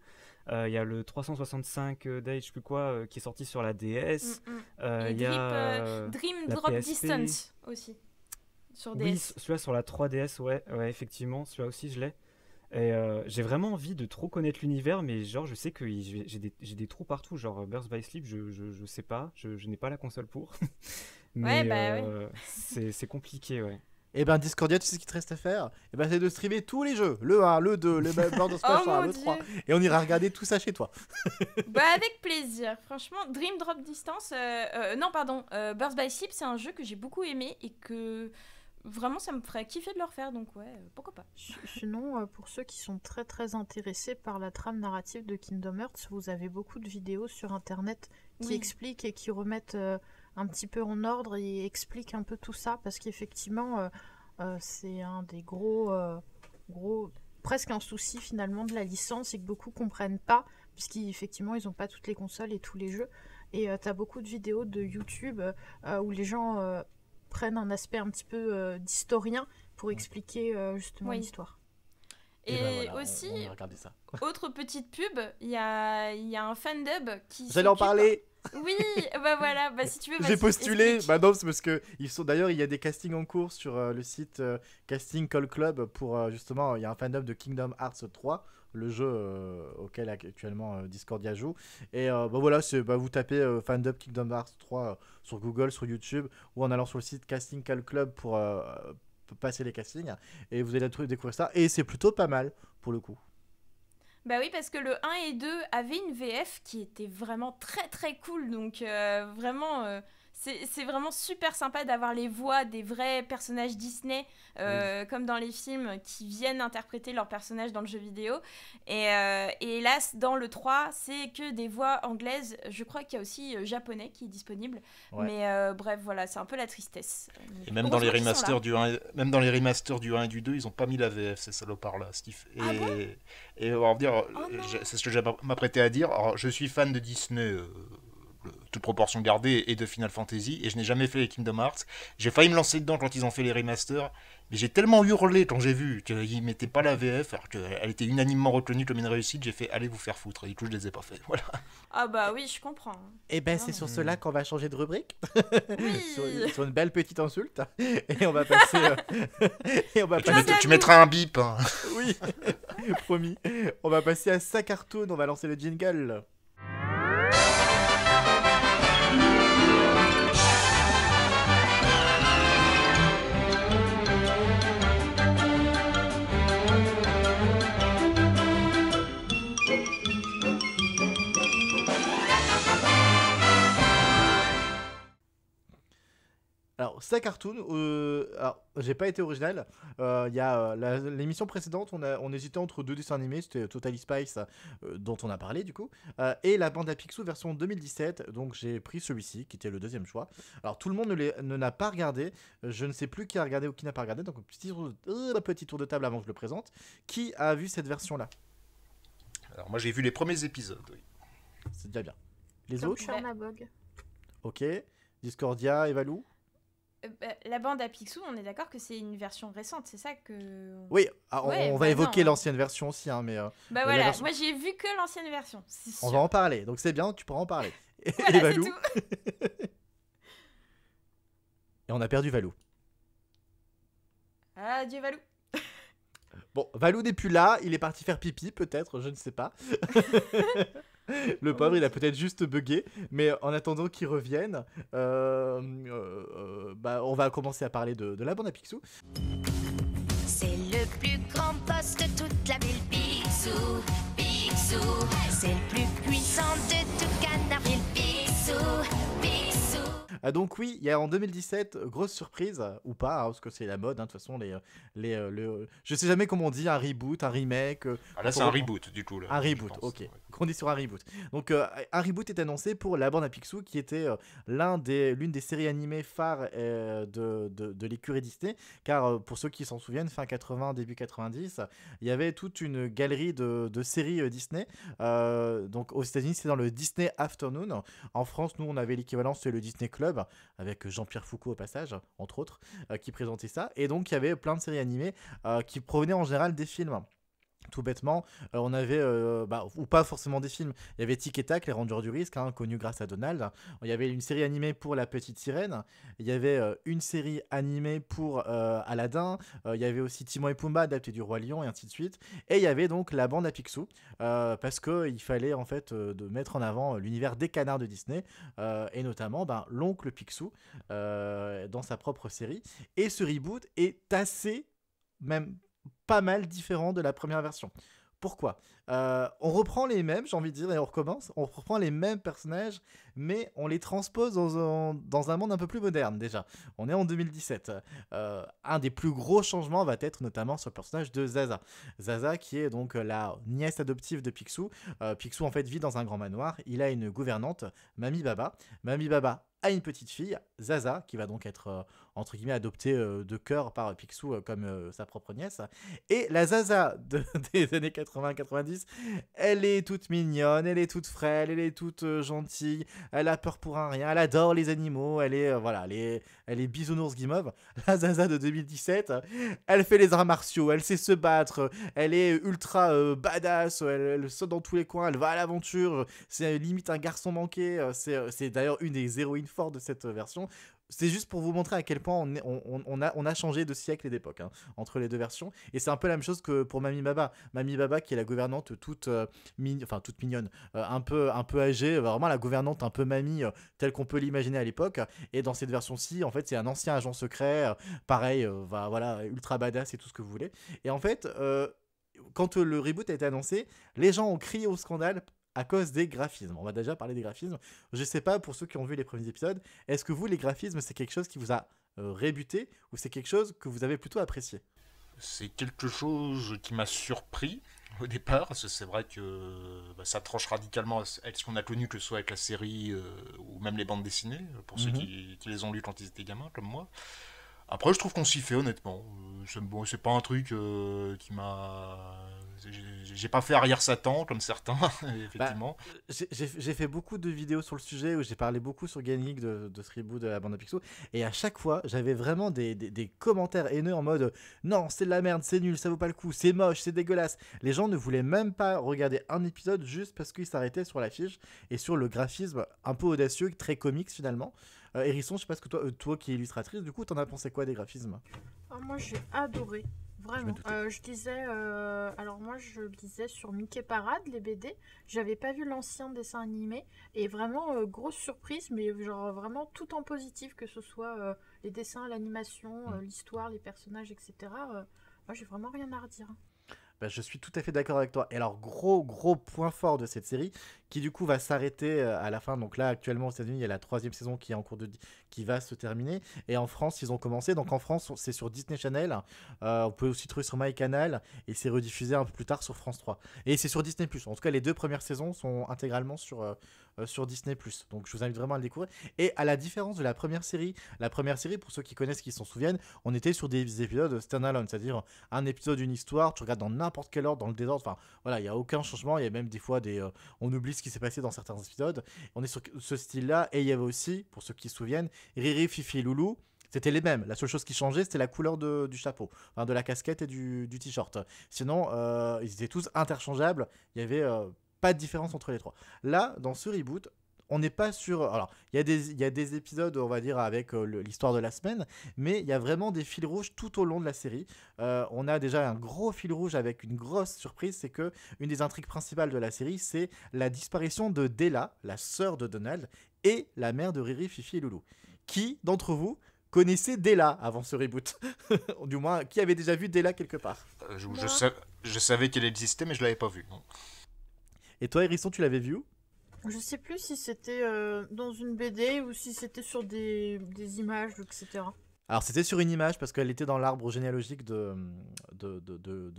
Il y a le 365 Days, je sais plus quoi, qui est sorti sur la DS. Et Il y a Dream la Drop PSP. Distance aussi, sur DS. Oui, celui-là sur la 3DS, ouais, effectivement, celui-là aussi je l'ai. Et j'ai vraiment envie de trop connaître l'univers, mais genre je sais que j'ai des trous partout, genre Birth by Sleep, je sais pas, je n'ai pas la console pour. Mais ouais. c'est compliqué, ouais. Et ben Discordia, tu sais ce qu'il te reste à faire? Et ben c'est de streamer tous les jeux, le 1, le 2, le Baldur's Gate 3, mon le 3, Dieu. et on ira regarder tout ça chez toi. Bah avec plaisir, franchement. Dream Drop Distance, non pardon, Birth by Sleep, c'est un jeu que j'ai beaucoup aimé et que vraiment ça me ferait kiffer de le refaire, donc ouais, pourquoi pas. Sinon, pour ceux qui sont très très intéressés par la trame narrative de Kingdom Hearts, vous avez beaucoup de vidéos sur internet qui Oui. expliquent et qui remettent un petit peu en ordre et expliquent un peu tout ça, parce qu'effectivement, c'est un des gros, presque un souci finalement de la licence, et que beaucoup comprennent pas, puisqu'effectivement ils n'ont pas toutes les consoles et tous les jeux. Et tu as beaucoup de vidéos de YouTube où les gens prennent un aspect un petit peu d'historien pour expliquer justement Oui. l'histoire. Et ben voilà, aussi, on ira regarder ça. autre petite pub, il y a un fandub qui J'allais en s'occupe- parler. Oui, bah voilà, bah si tu veux, J'ai vas-y, postulé, explique. bah non, c'est parce que d'ailleurs il y a des castings en cours sur le site Casting Call Club pour justement, il y a un fandom de Kingdom Hearts 3, le jeu auquel actuellement Discordia joue. Et bah voilà, vous tapez fandom Kingdom Hearts 3 sur Google, sur YouTube, ou en allant sur le site Casting Call Club pour passer les castings, et vous allez découvrir ça, et c'est plutôt pas mal pour le coup. Bah oui, parce que le 1 et 2 avaient une VF qui était vraiment très très cool, donc vraiment, c'est vraiment super sympa d'avoir les voix des vrais personnages Disney, comme dans les films, qui viennent interpréter leurs personnages dans le jeu vidéo. Et hélas, dans le 3, c'est que des voix anglaises. Je crois qu'il y a aussi japonais qui est disponible. Ouais. Mais bref, voilà, c'est un peu la tristesse. Et même dans les Heureusement qu'ils sont là. remasters du 1, même dans les remasters du 1 et du 2, ils ont pas mis la VF, ces salopards là, Steve. Ah bon Et on va dire, Oh non. c'est ce que j'ai m'apprêté à dire. Alors, je suis fan de Disney, toute proportion gardée, et de Final Fantasy, et je n'ai jamais fait les Kingdom Hearts. J'ai failli me lancer dedans quand ils ont fait les remasters, mais j'ai tellement hurlé quand j'ai vu qu'ils mettaient pas la VF, alors qu'elle était unanimement retenue comme une réussite, j'ai fait allez vous faire foutre, et du coup je les ai pas fait. Voilà. Ah bah oui, je comprends. Et ben c'est Ah. sur cela qu'on va changer de rubrique. Oui. sur une belle petite insulte, et on va passer et on va Tu passer Tu mettras un bip. Hein. oui, promis. On va passer à sa cartoon, on va lancer le jingle. c'est un cartoon. Alors, j'ai pas été original. Il y a l'émission précédente, on hésitait entre deux dessins animés. C'était Totally Spice, dont on a parlé du coup, et la bande à Picsou version 2017. Donc j'ai pris celui-ci, qui était le deuxième choix. Alors tout le monde ne l'a pas regardé. Je ne sais plus qui a regardé ou qui n'a pas regardé. Donc petit tour de table avant que je le présente. Qui a vu cette version-là? Alors moi j'ai vu les premiers épisodes. Oui. C'est déjà bien. Les Comme autres? Chernabog. Ok. Discordia, Evalou? La bande à Picsou, on est d'accord que c'est une version récente, c'est ça que... Oui, Ouais, on va bah évoquer non. l'ancienne version aussi, hein, mais Bah la voilà, version- moi j'ai vu que l'ancienne version, c'est sûr. on va en parler. Donc c'est bien, tu pourras en parler. Voilà, c'est Evalou? tout. Et on a perdu Valou. Adieu Valou. Bon, Valou n'est plus là, il est parti faire pipi, peut-être, je ne sais pas. Le pauvre, il a peut-être juste bugué, mais en attendant qu'il revienne, on va commencer à parler de la bande à Picsou. C'est le plus grand boss de toute la ville, Picsou, Picsou. C'est le plus puissant de tout Canardville, Picsou, Picsou. Donc oui, il y a en 2017, grosse surprise, ou pas, hein, parce que c'est la mode, hein, de toute façon, je sais jamais comment on dit, un reboot, un remake. Ah, là c'est un reboot du coup. Là, Un je reboot, pense, ok. ouais. On est sur un reboot. Donc un reboot est annoncé pour la bande à Picsou, qui était l'une des séries animées phares de l'écurie Disney, car pour ceux qui s'en souviennent, fin 80, début 90, il y avait toute une galerie de séries Disney. Donc aux États-Unis, c'est dans le Disney Afternoon. En France, nous, on avait l'équivalent, c'est le Disney Club, avec Jean-Pierre Foucault au passage, entre autres, qui présentait ça. Et donc, il y avait plein de séries animées qui provenaient en général des films. Tout bêtement, on avait, ou pas forcément des films, il y avait Tic et Tac, les Rangers du risque, hein, connu grâce à Donald. Il y avait une série animée pour La Petite Sirène, il y avait une série animée pour Aladdin, il y avait aussi Timon et Pumba, adapté du Roi Lion, et ainsi de suite. Et il y avait donc la bande à Picsou, parce qu'il fallait en fait de mettre en avant l'univers des canards de Disney, et notamment l'oncle Picsou dans sa propre série. Et ce reboot est assez, même pas mal différent de la première version. Pourquoi ? On reprend les mêmes, j'ai envie de dire, et on recommence. On reprend les mêmes personnages, mais on les transpose dans un monde un peu plus moderne déjà. On est en 2017. Un des plus gros changements va être notamment sur le personnage de Zaza. Zaza qui est donc la nièce adoptive de Picsou. Picsou en fait vit dans un grand manoir. Il a une gouvernante, Mamie Baba. Mamie Baba a une petite fille, Zaza, qui va donc être entre guillemets adoptée de cœur par Picsou comme sa propre nièce. Et la Zaza des années 80-90, elle est toute mignonne, elle est toute frêle, elle est toute gentille, elle a peur pour un rien, elle adore les animaux, elle est bisounours guimauve. La Zaza de 2017, elle fait les arts martiaux, elle sait se battre, elle est ultra badass, elle saute dans tous les coins, elle va à l'aventure, c'est limite un garçon manqué, c'est d'ailleurs une des héroïnes fortes de cette version. C'est juste pour vous montrer à quel point on a changé de siècle et d'époque entre les deux versions. Et c'est un peu la même chose que pour Mamie Baba. Mamie Baba qui est la gouvernante toute mignonne, un peu âgée, vraiment la gouvernante un peu mamie telle qu'on peut l'imaginer à l'époque. Et dans cette version-ci, en fait, c'est un ancien agent secret, pareil, ultra badass et tout ce que vous voulez. Et en fait, quand le reboot a été annoncé, les gens ont crié au scandale à cause des graphismes. On va déjà parler des graphismes. Je sais pas, pour ceux qui ont vu les premiers épisodes, est-ce que vous, les graphismes, c'est quelque chose qui vous a rébuté ou c'est quelque chose que vous avez plutôt apprécié ? C'est quelque chose qui m'a surpris au départ, parce que c'est vrai que ça tranche radicalement avec ce qu'on a connu, que ce soit avec la série ou même les bandes dessinées, pour ceux qui les ont lus quand ils étaient gamins, comme moi. Après, je trouve qu'on s'y fait, honnêtement. C'est pas un truc qui m'a... J'ai pas fait arrière Satan, comme certains, effectivement. J'ai fait beaucoup de vidéos sur le sujet où j'ai parlé beaucoup sur Game Geek de ce reboot de la bande à Picsou. Et à chaque fois, j'avais vraiment des commentaires haineux en mode « Non, c'est de la merde, c'est nul, ça vaut pas le coup, c'est moche, c'est dégueulasse ». Les gens ne voulaient même pas regarder un épisode juste parce qu'ils s'arrêtaient sur l'affiche et sur le graphisme un peu audacieux, très comics finalement. Hérisson, je sais pas ce que toi qui es illustratrice, du coup, t'en as pensé quoi des graphismes ? Moi, j'ai adoré. Vraiment. Je Je lisais, alors moi je lisais sur Mickey Parade, les BD. J'avais pas vu l'ancien dessin animé. Et vraiment, grosse surprise, mais genre vraiment tout en positif, que ce soit les dessins, l'animation, l'histoire, les personnages, etc. Moi j'ai vraiment rien à redire. Je suis tout à fait d'accord avec toi. Et alors, gros point fort de cette série, qui du coup va s'arrêter à la fin. Donc là, actuellement aux États-Unis, il y a la 3e saison qui est en cours qui va se terminer. Et en France, ils ont commencé. Donc en France, c'est sur Disney Channel. On peut aussi trouver sur MyCanal et c'est rediffusé un peu plus tard sur France 3. Et c'est sur Disney+. En tout cas, les 2 premières saisons sont intégralement sur Disney+. Donc je vous invite vraiment à le découvrir. Et à la différence de la première série, pour ceux qui connaissent, qui s'en souviennent, on était sur des épisodes stand-alone, c'est-à-dire un épisode, une histoire, tu regardes dans n'importe quel ordre, dans le désordre, enfin voilà, il n'y a aucun changement, il y a même des fois on oublie ce qui s'est passé dans certains épisodes. On est sur ce style-là, et il y avait aussi, pour ceux qui se souviennent, Riri, Fifi et Loulou. C'était les mêmes. La seule chose qui changeait, c'était la couleur du chapeau, enfin, de la casquette et du t-shirt. Sinon, ils étaient tous interchangeables. Il n'y avait pas de différence entre les 3. Là, dans ce reboot, on n'est pas sur... Alors, il y a des épisodes, on va dire, avec l'histoire de la semaine, mais il y a vraiment des fils rouges tout au long de la série. On a déjà un gros fil rouge avec une grosse surprise, c'est que une des intrigues principales de la série, c'est la disparition de Della, la sœur de Donald, et la mère de Riri, Fifi et Loulou. Qui, d'entre vous, connaissait Della avant ce reboot? Du moins, qui avait déjà vu Della quelque part? Je savais qu'elle existait, mais je l'avais pas vue. Non. Et toi, Hérisson, tu l'avais vu où? Je sais plus si c'était dans une BD ou si c'était sur des images, etc. Alors c'était sur une image parce qu'elle était dans l'arbre généalogique de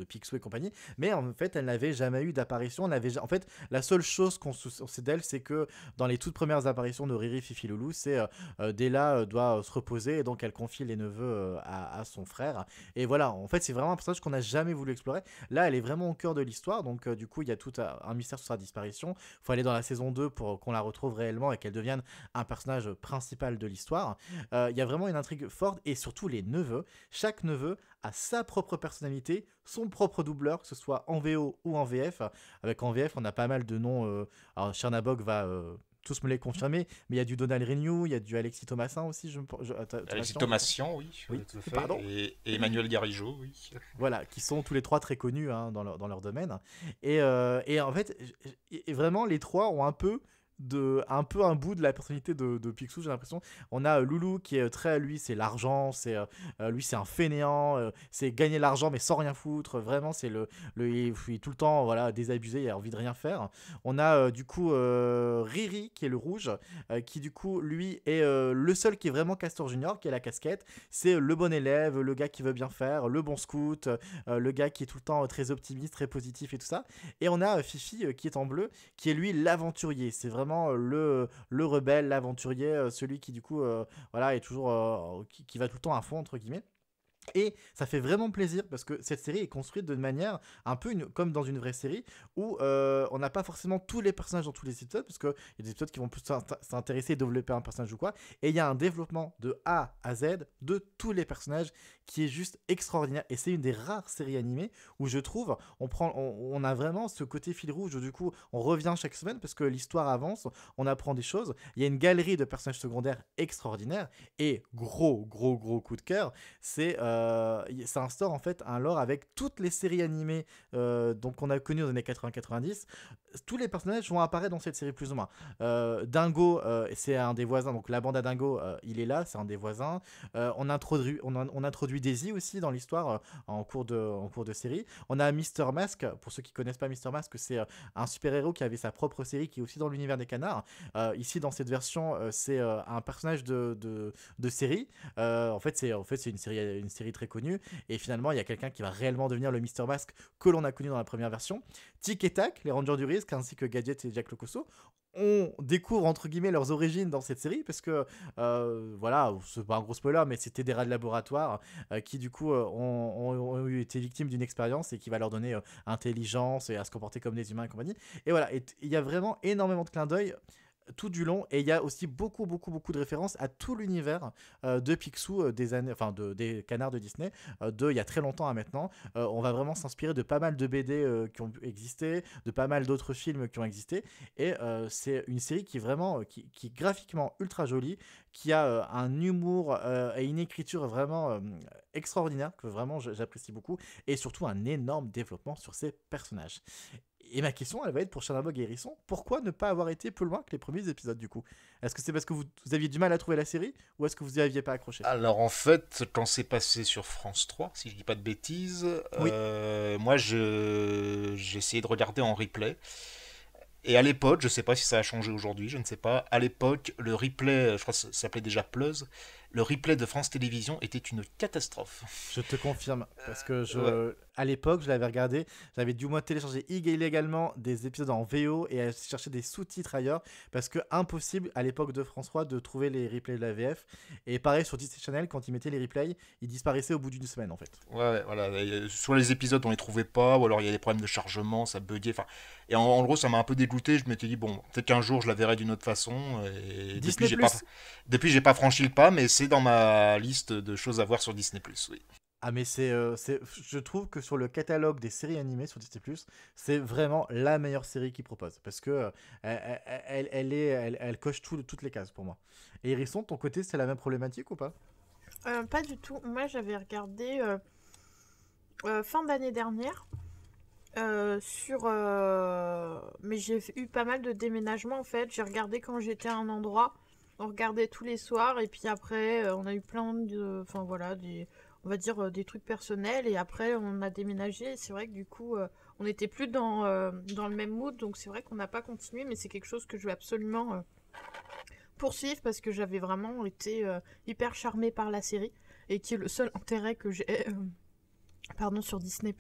Picsou et compagnie, mais en fait elle n'avait jamais eu d'apparition. En fait la seule chose qu'on sait d'elle, c'est que dans les toutes premières apparitions de Riri, Fifi, Loulou, c'est Della doit se reposer et donc elle confie les neveux à son frère. Et voilà, en fait c'est vraiment un personnage qu'on n'a jamais voulu explorer. Là elle est vraiment au cœur de l'histoire, donc du coup il y a tout un mystère sur sa disparition. Il faut aller dans la saison 2 pour qu'on la retrouve réellement et qu'elle devienne un personnage principal de l'histoire. Il y a vraiment une intrigue forte. Et surtout les neveux, chaque neveu a sa propre personnalité, son propre doubleur, que ce soit en VO ou en VF. Avec en VF, on a pas mal de noms. Alors Chernabog va tous me les confirmer, mais il y a du Donald Renew, il y a du Alexis Thomasin aussi. Alexis Thomasin, oui, tout à fait. Pardon. Et Emmanuel Garigeau, oui. Voilà, qui sont tous les 3 très connus dans leur domaine. Et en fait, vraiment, les 3 ont un peu un bout de la personnalité de Picsou, j'ai l'impression. On a Loulou qui est très, lui c'est l'argent, lui c'est un fainéant, c'est gagner l'argent mais sans rien foutre, vraiment c'est il est tout le temps voilà, désabusé, il a envie de rien faire. On a du coup Riri qui est le rouge, qui du coup lui est le seul qui est vraiment Castor Junior, qui a la casquette, c'est le bon élève, le gars qui veut bien faire, le bon scout, le gars qui est tout le temps très optimiste, très positif et tout ça. Et on a Fifi qui est en bleu, qui est lui l'aventurier, c'est vraiment le rebelle, l'aventurier, celui qui du coup voilà, est toujours qui va tout le temps à fond entre guillemets. Et ça fait vraiment plaisir parce que cette série est construite de manière un peu comme dans une vraie série où on n'a pas forcément tous les personnages dans tous les épisodes parce qu'il y a des épisodes qui vont plus s'intéresser et développer un personnage ou quoi, et il y a un développement de A à Z de tous les personnages qui est juste extraordinaire. Et c'est une des rares séries animées où je trouve on a vraiment ce côté fil rouge où du coup on revient chaque semaine parce que l'histoire avance, on apprend des choses, il y a une galerie de personnages secondaires extraordinaires et gros coup de cœur, ça instaure en fait un lore avec toutes les séries animées donc on a connues dans les années 80-90. Tous les personnages vont apparaître dans cette série plus ou moins. Dingo, c'est un des voisins, donc la bande à Dingo, il est là, c'est un des voisins. On introduit Daisy aussi dans l'histoire en cours de série. On a Mr. Mask, pour ceux qui connaissent pas Mr. Mask, c'est un super-héros qui avait sa propre série qui est aussi dans l'univers des canards. Ici dans cette version, c'est un personnage de série. En fait c'est une série très connue, et finalement il y a quelqu'un qui va réellement devenir le Mr. Mask que l'on a connu dans la première version. Tic et Tac, les Rangers du Risque, ainsi que Gadget et Jack Locosso, on découvre entre guillemets leurs origines dans cette série parce que voilà, c'est pas un gros spoiler, mais c'était des rats de laboratoire qui du coup ont été victimes d'une expérience et qui va leur donner intelligence et à se comporter comme des humains et compagnie. Et voilà, il y a vraiment énormément de clins d'œil tout du long, et il y a aussi beaucoup de références à tout l'univers de Picsou des canards de Disney il y a très longtemps à maintenant. On va vraiment s'inspirer de pas mal de BD qui ont existé, de pas mal d'autres films qui ont existé, et c'est une série qui est vraiment qui est graphiquement ultra jolie, qui a un humour et une écriture vraiment extraordinaire que vraiment j'apprécie beaucoup, et surtout un énorme développement sur ces personnages. Et ma question, elle va être pour Chernabog et Hérisson. Pourquoi ne pas avoir été plus loin que les premiers épisodes du coup? Est-ce que c'est parce que vous aviez du mal à trouver la série, ou est-ce que vous n'y aviez pas accroché? Alors en fait, quand c'est passé sur France 3, si je dis pas de bêtises, oui. Moi j'ai essayé de regarder en replay. Et à l'époque, je sais pas si ça a changé aujourd'hui, je ne sais pas. À l'époque, le replay, je crois que ça s'appelait déjà Plus, le replay de France Télévisions était une catastrophe. Je te confirme, parce que Ouais. à l'époque, je l'avais regardé, j'avais dû moi télécharger illégalement des épisodes en VO et chercher des sous-titres ailleurs, parce que impossible à l'époque de France 3 de trouver les replays de la VF. Et pareil sur Disney Channel, quand ils mettaient les replays, ils disparaissaient au bout d'une semaine en fait. Ouais, voilà. Soit les épisodes, on les trouvait pas, ou alors il y a des problèmes de chargement, ça buguait. Enfin, et en gros, ça m'a un peu dégoûté. Je m'étais dit, bon, peut-être qu'un jour je la verrai d'une autre façon. Et Disney+. Depuis, j'ai pas franchi le pas, mais c'est dans ma liste de choses à voir sur Disney+. Oui. Ah mais je trouve que sur le catalogue des séries animées sur Disney+, c'est vraiment la meilleure série qu'ils proposent, parce que elle coche toutes les cases pour moi. Et Hérisson, de ton côté, c'est la même problématique ou pas? Pas du tout. Moi, j'avais regardé fin d'année dernière mais j'ai eu pas mal de déménagements en fait. J'ai regardé quand j'étais à un endroit. On regardait tous les soirs et puis après on a eu plein de, enfin voilà, on va dire des trucs personnels et après on a déménagé. Et c'est vrai que du coup on n'était plus dans le même mood, donc c'est vrai qu'on n'a pas continué, mais c'est quelque chose que je veux absolument poursuivre parce que j'avais vraiment été hyper charmée par la série et qui est le seul intérêt que j'ai sur Disney+.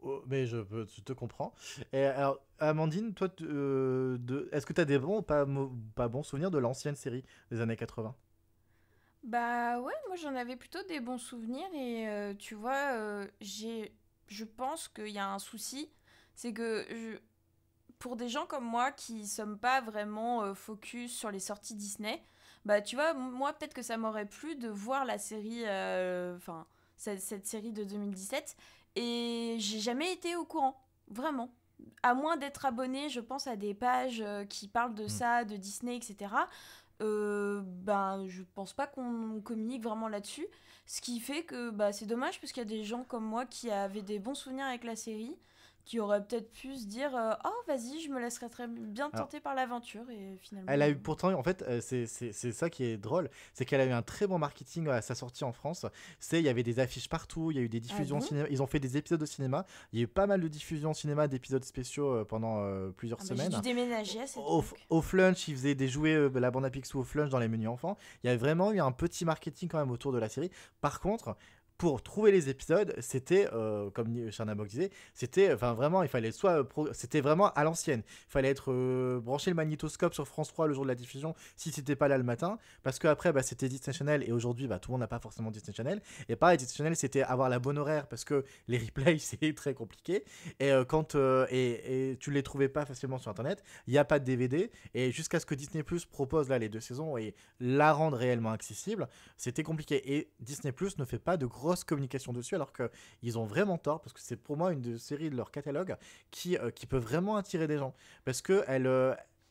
Oh, mais je te comprends. Et alors, Amandine, toi, est-ce que tu as des bons ou pas bons souvenirs de l'ancienne série des années 80? Bah ouais, moi j'en avais plutôt des bons souvenirs et tu vois, je pense qu'il y a un souci, c'est que pour des gens comme moi qui sommes pas vraiment focus sur les sorties Disney, bah tu vois, moi peut-être que ça m'aurait plu de voir la série, enfin cette série de 2017 et j'ai jamais été au courant, vraiment. À moins d'être abonné, je pense, à des pages qui parlent de ça, de Disney, etc. Ben, je pense pas qu'on communique vraiment là-dessus. Ce qui fait que bah, c'est dommage parce qu'il y a des gens comme moi qui avaient des bons souvenirs avec la série, qui auraient peut-être pu se dire oh, vas-y, je me laisserais très bien Alors, tenter par l'aventure. Et finalement. elle a eu pourtant, en fait, c'est ça qui est drôle, c'est qu'elle a eu un très bon marketing à sa sortie en France. Il y avait des affiches partout, il y a eu des diffusions bon cinéma, ils ont fait des épisodes au cinéma, il y a eu pas mal de diffusions au cinéma, d'épisodes spéciaux pendant plusieurs Ah bah, j'ai semaines. dû déménager à cette Au, époque. au Flunch, ils faisaient des jouets, la bande à Picsou au Flunch dans les menus enfants. Il y avait vraiment eu un petit marketing quand même autour de la série. Par contre, pour trouver les épisodes, c'était, comme Chernabog disait, c'était vraiment, il fallait c'était vraiment à l'ancienne. Il fallait être branché le magnétoscope sur France 3 le jour de la diffusion si c'était pas là le matin. Parce qu'après, bah, c'était Disney Channel et aujourd'hui, bah, tout le monde n'a pas forcément Disney Channel. Et pareil, Disney Channel, c'était avoir la bonne horaire parce que les replays, c'est très compliqué. Et et tu les trouvais pas facilement sur Internet. Il n'y a pas de DVD. Et jusqu'à ce que Disney Plus propose là les 2 saisons et la rende réellement accessible, c'était compliqué. Et Disney Plus ne fait pas de grosse communication dessus alors qu'ils ont vraiment tort parce que c'est pour moi une des séries de leur catalogue qui peut vraiment attirer des gens parce que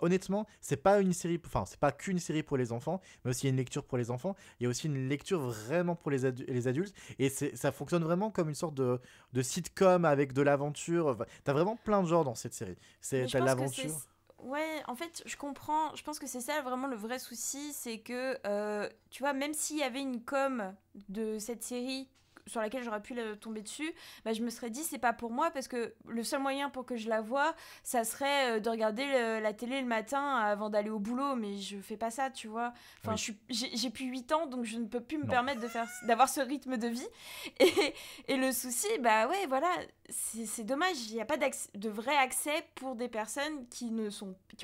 honnêtement, c'est pas une série, enfin c'est pas qu'une série pour les enfants, mais aussi une lecture pour les enfants. Il y a aussi une lecture vraiment pour les adultes et ça fonctionne vraiment comme une sorte de sitcom avec de l'aventure. Enfin, t'as vraiment plein de genres dans cette série. Mais je T'as pense que l'aventure. ouais, en fait, je comprends. Je pense que c'est ça vraiment le vrai souci. C'est que, tu vois, même s'il y avait une com de cette série sur laquelle j'aurais pu tomber dessus, bah, je me serais dit, c'est pas pour moi parce que le seul moyen pour que je la voie, ça serait de regarder la télé le matin avant d'aller au boulot. Mais je fais pas ça, tu vois. Enfin, Oui. j'ai plus 8 ans, donc je ne peux plus me Non. permettre d'avoir ce rythme de vie. Et le souci, bah ouais, voilà, c'est dommage, il n'y a pas de vrai accès pour des personnes qui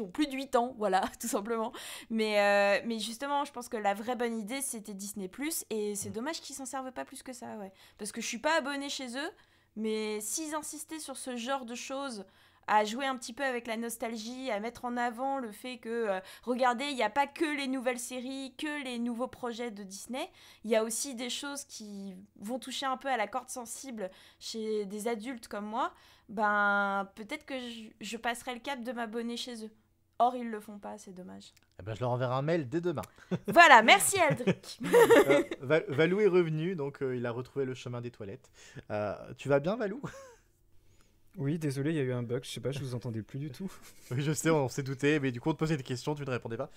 ont plus de 8 ans, voilà, tout simplement. Mais justement, je pense que la vraie bonne idée, c'était Disney+, et c'est dommage qu'ils s'en servent pas plus que ça, ouais. Parce que je suis pas abonnée chez eux, mais s'ils insistaient sur ce genre de choses, à jouer un petit peu avec la nostalgie, à mettre en avant le fait que, regardez, il n'y a pas que les nouvelles séries, que les nouveaux projets de Disney, il y a aussi des choses qui vont toucher un peu à la corde sensible chez des adultes comme moi, ben peut-être que je passerai le cap de m'abonner chez eux. Or, ils le font pas, c'est dommage. Eh ben, je leur enverrai un mail dès demain. Voilà, merci Aldric. Valou est revenu, donc il a retrouvé le chemin des toilettes. Tu vas bien, Valou? Oui, désolé, il y a eu un bug, je sais pas, je vous entendais plus du tout. Oui, je sais, on s'est douté, mais du coup, on te posait des questions, tu ne répondais pas.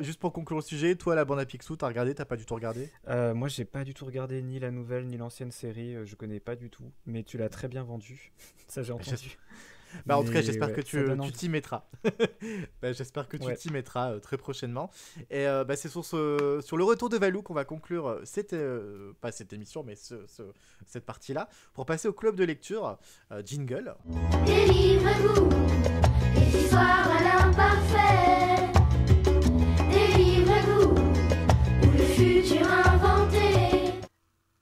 Juste pour conclure le sujet, toi, la bande à Picsou, t'as regardé, t'as pas du tout regardé? Moi, j'ai pas du tout regardé ni la nouvelle ni l'ancienne série, je connais pas du tout, mais tu l'as très bien vendu, ça j'ai entendu. Bah, en tout cas, Mais j'espère ouais, que ça donne tu envie. t'y mettras. Bah, j'espère que tu Ouais. t'y mettras très prochainement. Et bah, c'est sur le retour de Valou qu'on va conclure pas cette émission, mais cette partie-là, pour passer au club de lecture. Jingle. Délivrez-vous des histoires à l'imparfait. Délivrez-vous ou le futur inventé.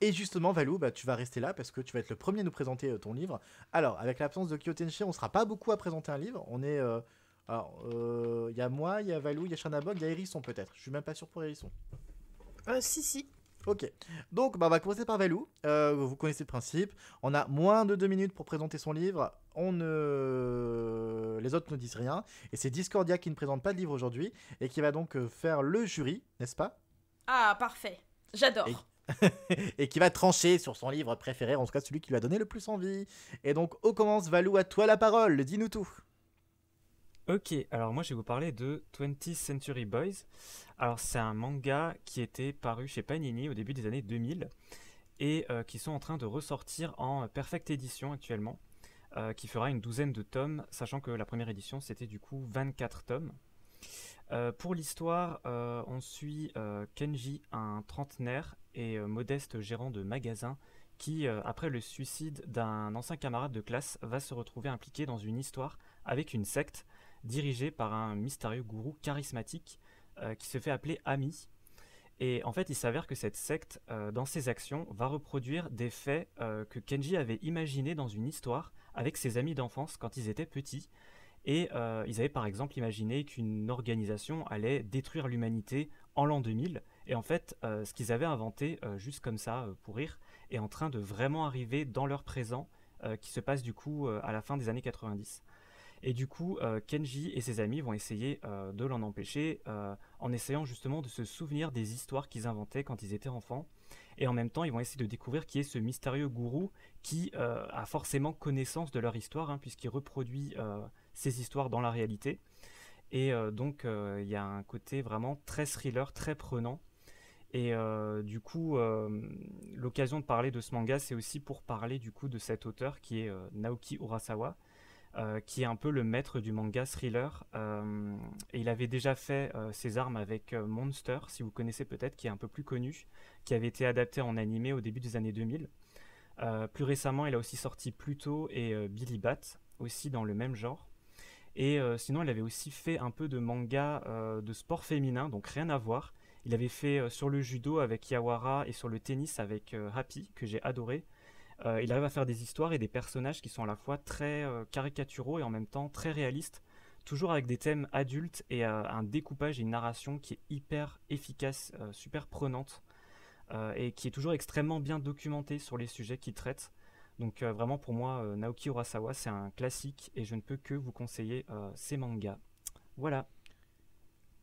Et justement, Valou, bah, tu vas rester là parce que tu vas être le premier à nous présenter ton livre. Alors, avec l'absence de Kyotenshi, on sera pas beaucoup à présenter un livre. On est... il y a moi, il y a Valou, il y a Charnabog, il y a Hérisson peut-être. Je suis même pas sûr pour Hérisson. Si. Ok. Donc, bah, on va commencer par Valou. Vous connaissez le principe. On a moins de 2 minutes pour présenter son livre. Les autres ne disent rien. Et c'est Discordia qui ne présente pas de livre aujourd'hui et qui va donc faire le jury, n'est-ce pas? Ah, parfait. J'adore. Et- Et qui va trancher sur son livre préféré, en tout cas celui qui lui a donné le plus envie. Et donc, on commence, Valou, à toi la parole. Dis-nous tout. Ok, alors moi je vais vous parler de 20th Century Boys. Alors c'est un manga qui était paru chez Panini au début des années 2000 et qui sont en train de ressortir en Perfect Edition actuellement, qui fera une 12aine de tomes, sachant que la première édition c'était du coup 24 tomes. Pour l'histoire, on suit Kenji, un trentenaire et modeste gérant de magasin qui, après le suicide d'un ancien camarade de classe, va se retrouver impliqué dans une histoire avec une secte dirigée par un mystérieux gourou charismatique qui se fait appeler Ami. Et en fait, il s'avère que cette secte, dans ses actions, va reproduire des faits que Kenji avait imaginés dans une histoire avec ses amis d'enfance quand ils étaient petits. Et ils avaient par exemple imaginé qu'une organisation allait détruire l'humanité en l'an 2000. Et en fait, ce qu'ils avaient inventé, juste comme ça, pour rire, est en train de vraiment arriver dans leur présent, qui se passe du coup à la fin des années 90. Et du coup, Kenji et ses amis vont essayer de l'en empêcher, en essayant justement de se souvenir des histoires qu'ils inventaient quand ils étaient enfants. Et en même temps, ils vont essayer de découvrir qui est ce mystérieux gourou qui a forcément connaissance de leur histoire, hein, puisqu'il reproduit ces histoires dans la réalité. Et donc, il y a un côté vraiment très thriller, très prenant. Et du coup, l'occasion de parler de ce manga, c'est aussi pour parler du coup de cet auteur qui est Naoki Urasawa, qui est un peu le maître du manga thriller. Et il avait déjà fait ses armes avec Monster, si vous connaissez peut-être, qui est un peu plus connu, qui avait été adapté en animé au début des années 2000. Plus récemment, il a aussi sorti Pluto et Billy Bat, aussi dans le même genre. Et sinon, il avait aussi fait un peu de manga de sport féminin, donc rien à voir. Il avait fait sur le judo avec Yawara et sur le tennis avec Happy, que j'ai adoré. Il arrive à faire des histoires et des personnages qui sont à la fois très caricaturaux et en même temps très réalistes, toujours avec des thèmes adultes et un découpage et une narration qui est hyper efficace, super prenante, et qui est toujours extrêmement bien documentée sur les sujets qu'il traite. Donc vraiment pour moi, Naoki Urasawa, c'est un classique et je ne peux que vous conseiller ses mangas. Voilà.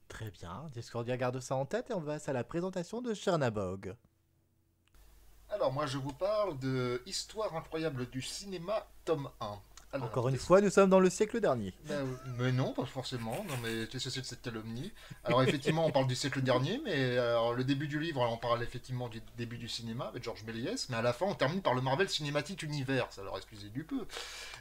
Très bien, Discordia garde ça en tête et on passe à la présentation de Chernabog. Alors moi je vous parle de Histoire incroyable du cinéma, tome 1. Alors, Encore une fois, nous sommes dans le siècle dernier. Mais non, pas forcément. Non, mais qu'est-ce que c'est de cette calomnie? Alors effectivement, on parle du siècle dernier, mais alors, le début du livre, alors, on parle effectivement du début du cinéma avec Georges Méliès, mais à la fin, on termine par le Marvel Cinematic Universe. Alors excusez du peu.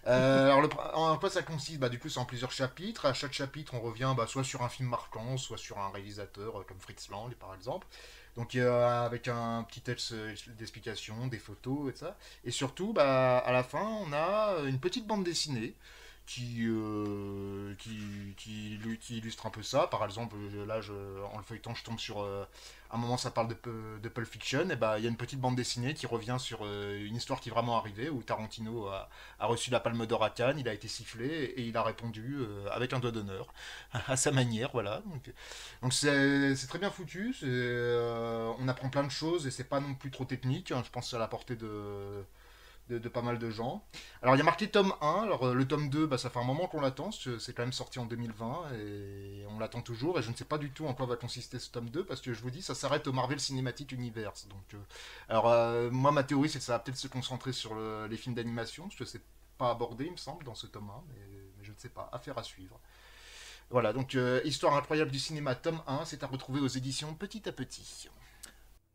Alors en quoi ça consiste? Du coup, c'est en plusieurs chapitres. À chaque chapitre, on revient soit sur un film marquant, soit sur un réalisateur comme Fritz Lang, par exemple. Donc avec un petit texte d'explication, des photos et ça. Et surtout, à la fin, on a une petite bande dessinée qui illustre un peu ça. Par exemple, là, en le feuilletant, je tombe sur... un moment, ça parle de Pulp Fiction. Et il y a une petite bande dessinée qui revient sur une histoire qui est vraiment arrivée, où Tarantino a reçu la Palme d'Or à Cannes, il a été sifflé, et il a répondu avec un doigt d'honneur, à sa manière, voilà. Donc c'est très bien foutu, on apprend plein de choses, et c'est pas non plus trop technique, hein, je pense que c'est à la portée de pas mal de gens. Alors il y a marqué tome 1, alors le tome 2, ça fait un moment qu'on l'attend, c'est quand même sorti en 2020 et on l'attend toujours, et je ne sais pas du tout en quoi va consister ce tome 2, parce que je vous dis, ça s'arrête au Marvel Cinematic Universe. Donc, moi ma théorie c'est que ça va peut-être se concentrer sur les films d'animation, parce que c'est pas abordé il me semble dans ce tome 1, mais je ne sais pas, affaire à suivre. Voilà, donc Histoire incroyable du cinéma tome 1, c'est à retrouver aux éditions Petit à Petit.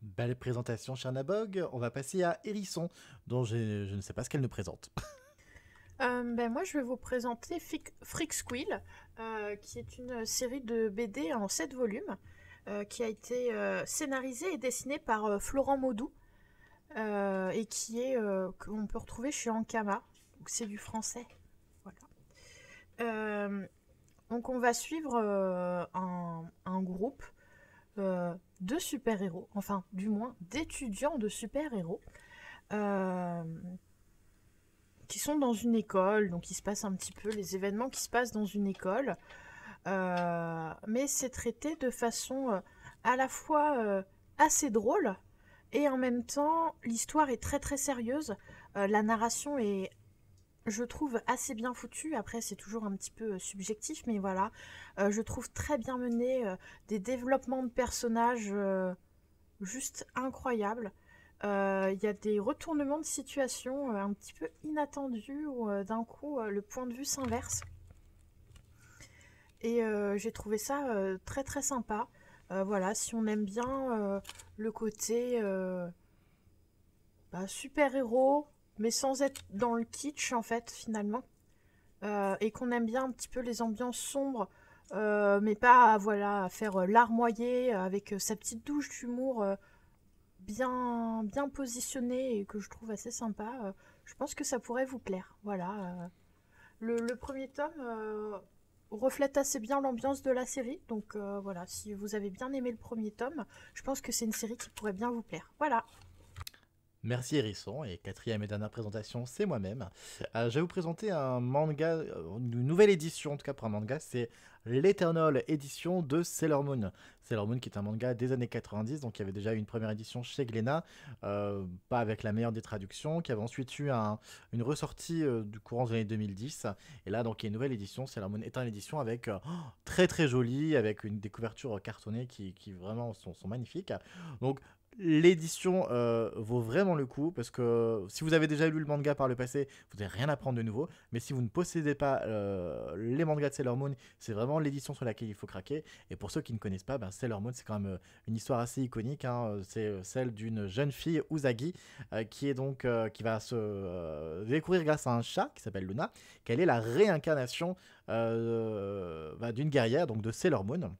Belle présentation, Chernabog. On va passer à Hérisson, dont je ne sais pas ce qu'elle nous présente. Moi, je vais vous présenter Freak Squill, qui est une série de BD en 7 volumes, qui a été scénarisée et dessinée par Florent Maudoux, et qu'on peut retrouver chez Ankama. Donc, c'est du français. Voilà. Donc, on va suivre un groupe de super-héros, enfin, du moins, d'étudiants de super-héros, qui sont dans une école, donc il se passe un petit peu les événements qui se passent dans une école, mais c'est traité de façon à la fois assez drôle, et en même temps, l'histoire est très très sérieuse, la narration est, je trouve, assez bien foutue, après c'est toujours un petit peu subjectif, mais voilà, je trouve très bien mené, des développements de personnages juste incroyables. Il y a des retournements de situation un petit peu inattendus où d'un coup le point de vue s'inverse. Et j'ai trouvé ça très très sympa. Voilà, si on aime bien le côté super-héros, mais sans être dans le kitsch en fait finalement. Et qu'on aime bien un petit peu les ambiances sombres, mais pas voilà, faire larmoyer avec sa petite douche d'humour. Bien positionné et que je trouve assez sympa. Je pense que ça pourrait vous plaire. Voilà. Le premier tome reflète assez bien l'ambiance de la série. Donc voilà, si vous avez bien aimé le premier tome, je pense que c'est une série qui pourrait bien vous plaire. Voilà. Merci Hérisson, et quatrième et dernière présentation, c'est moi-même. Je vais vous présenter un manga, une nouvelle édition en tout cas pour un manga, c'est l'Eternal édition de Sailor Moon. Sailor Moon qui est un manga des années 90, donc il y avait déjà eu une première édition chez Glénat, pas avec la meilleure des traductions, qui avait ensuite eu une ressortie du courant des années 2010, et là donc il y a une nouvelle édition, Sailor Moon Eternal édition avec très très jolie, avec des couvertures cartonnées qui vraiment sont magnifiques. Donc l'édition vaut vraiment le coup parce que si vous avez déjà lu le manga par le passé, vous n'avez rien à prendre de nouveau. Mais si vous ne possédez pas les mangas de Sailor Moon, c'est vraiment l'édition sur laquelle il faut craquer. Et pour ceux qui ne connaissent pas, Sailor Moon, c'est quand même une histoire assez iconique. C'est celle d'une jeune fille, Usagi, qui va se découvrir grâce à un chat qui s'appelle Luna, qu'elle est la réincarnation d'une guerrière, donc de Sailor Moon.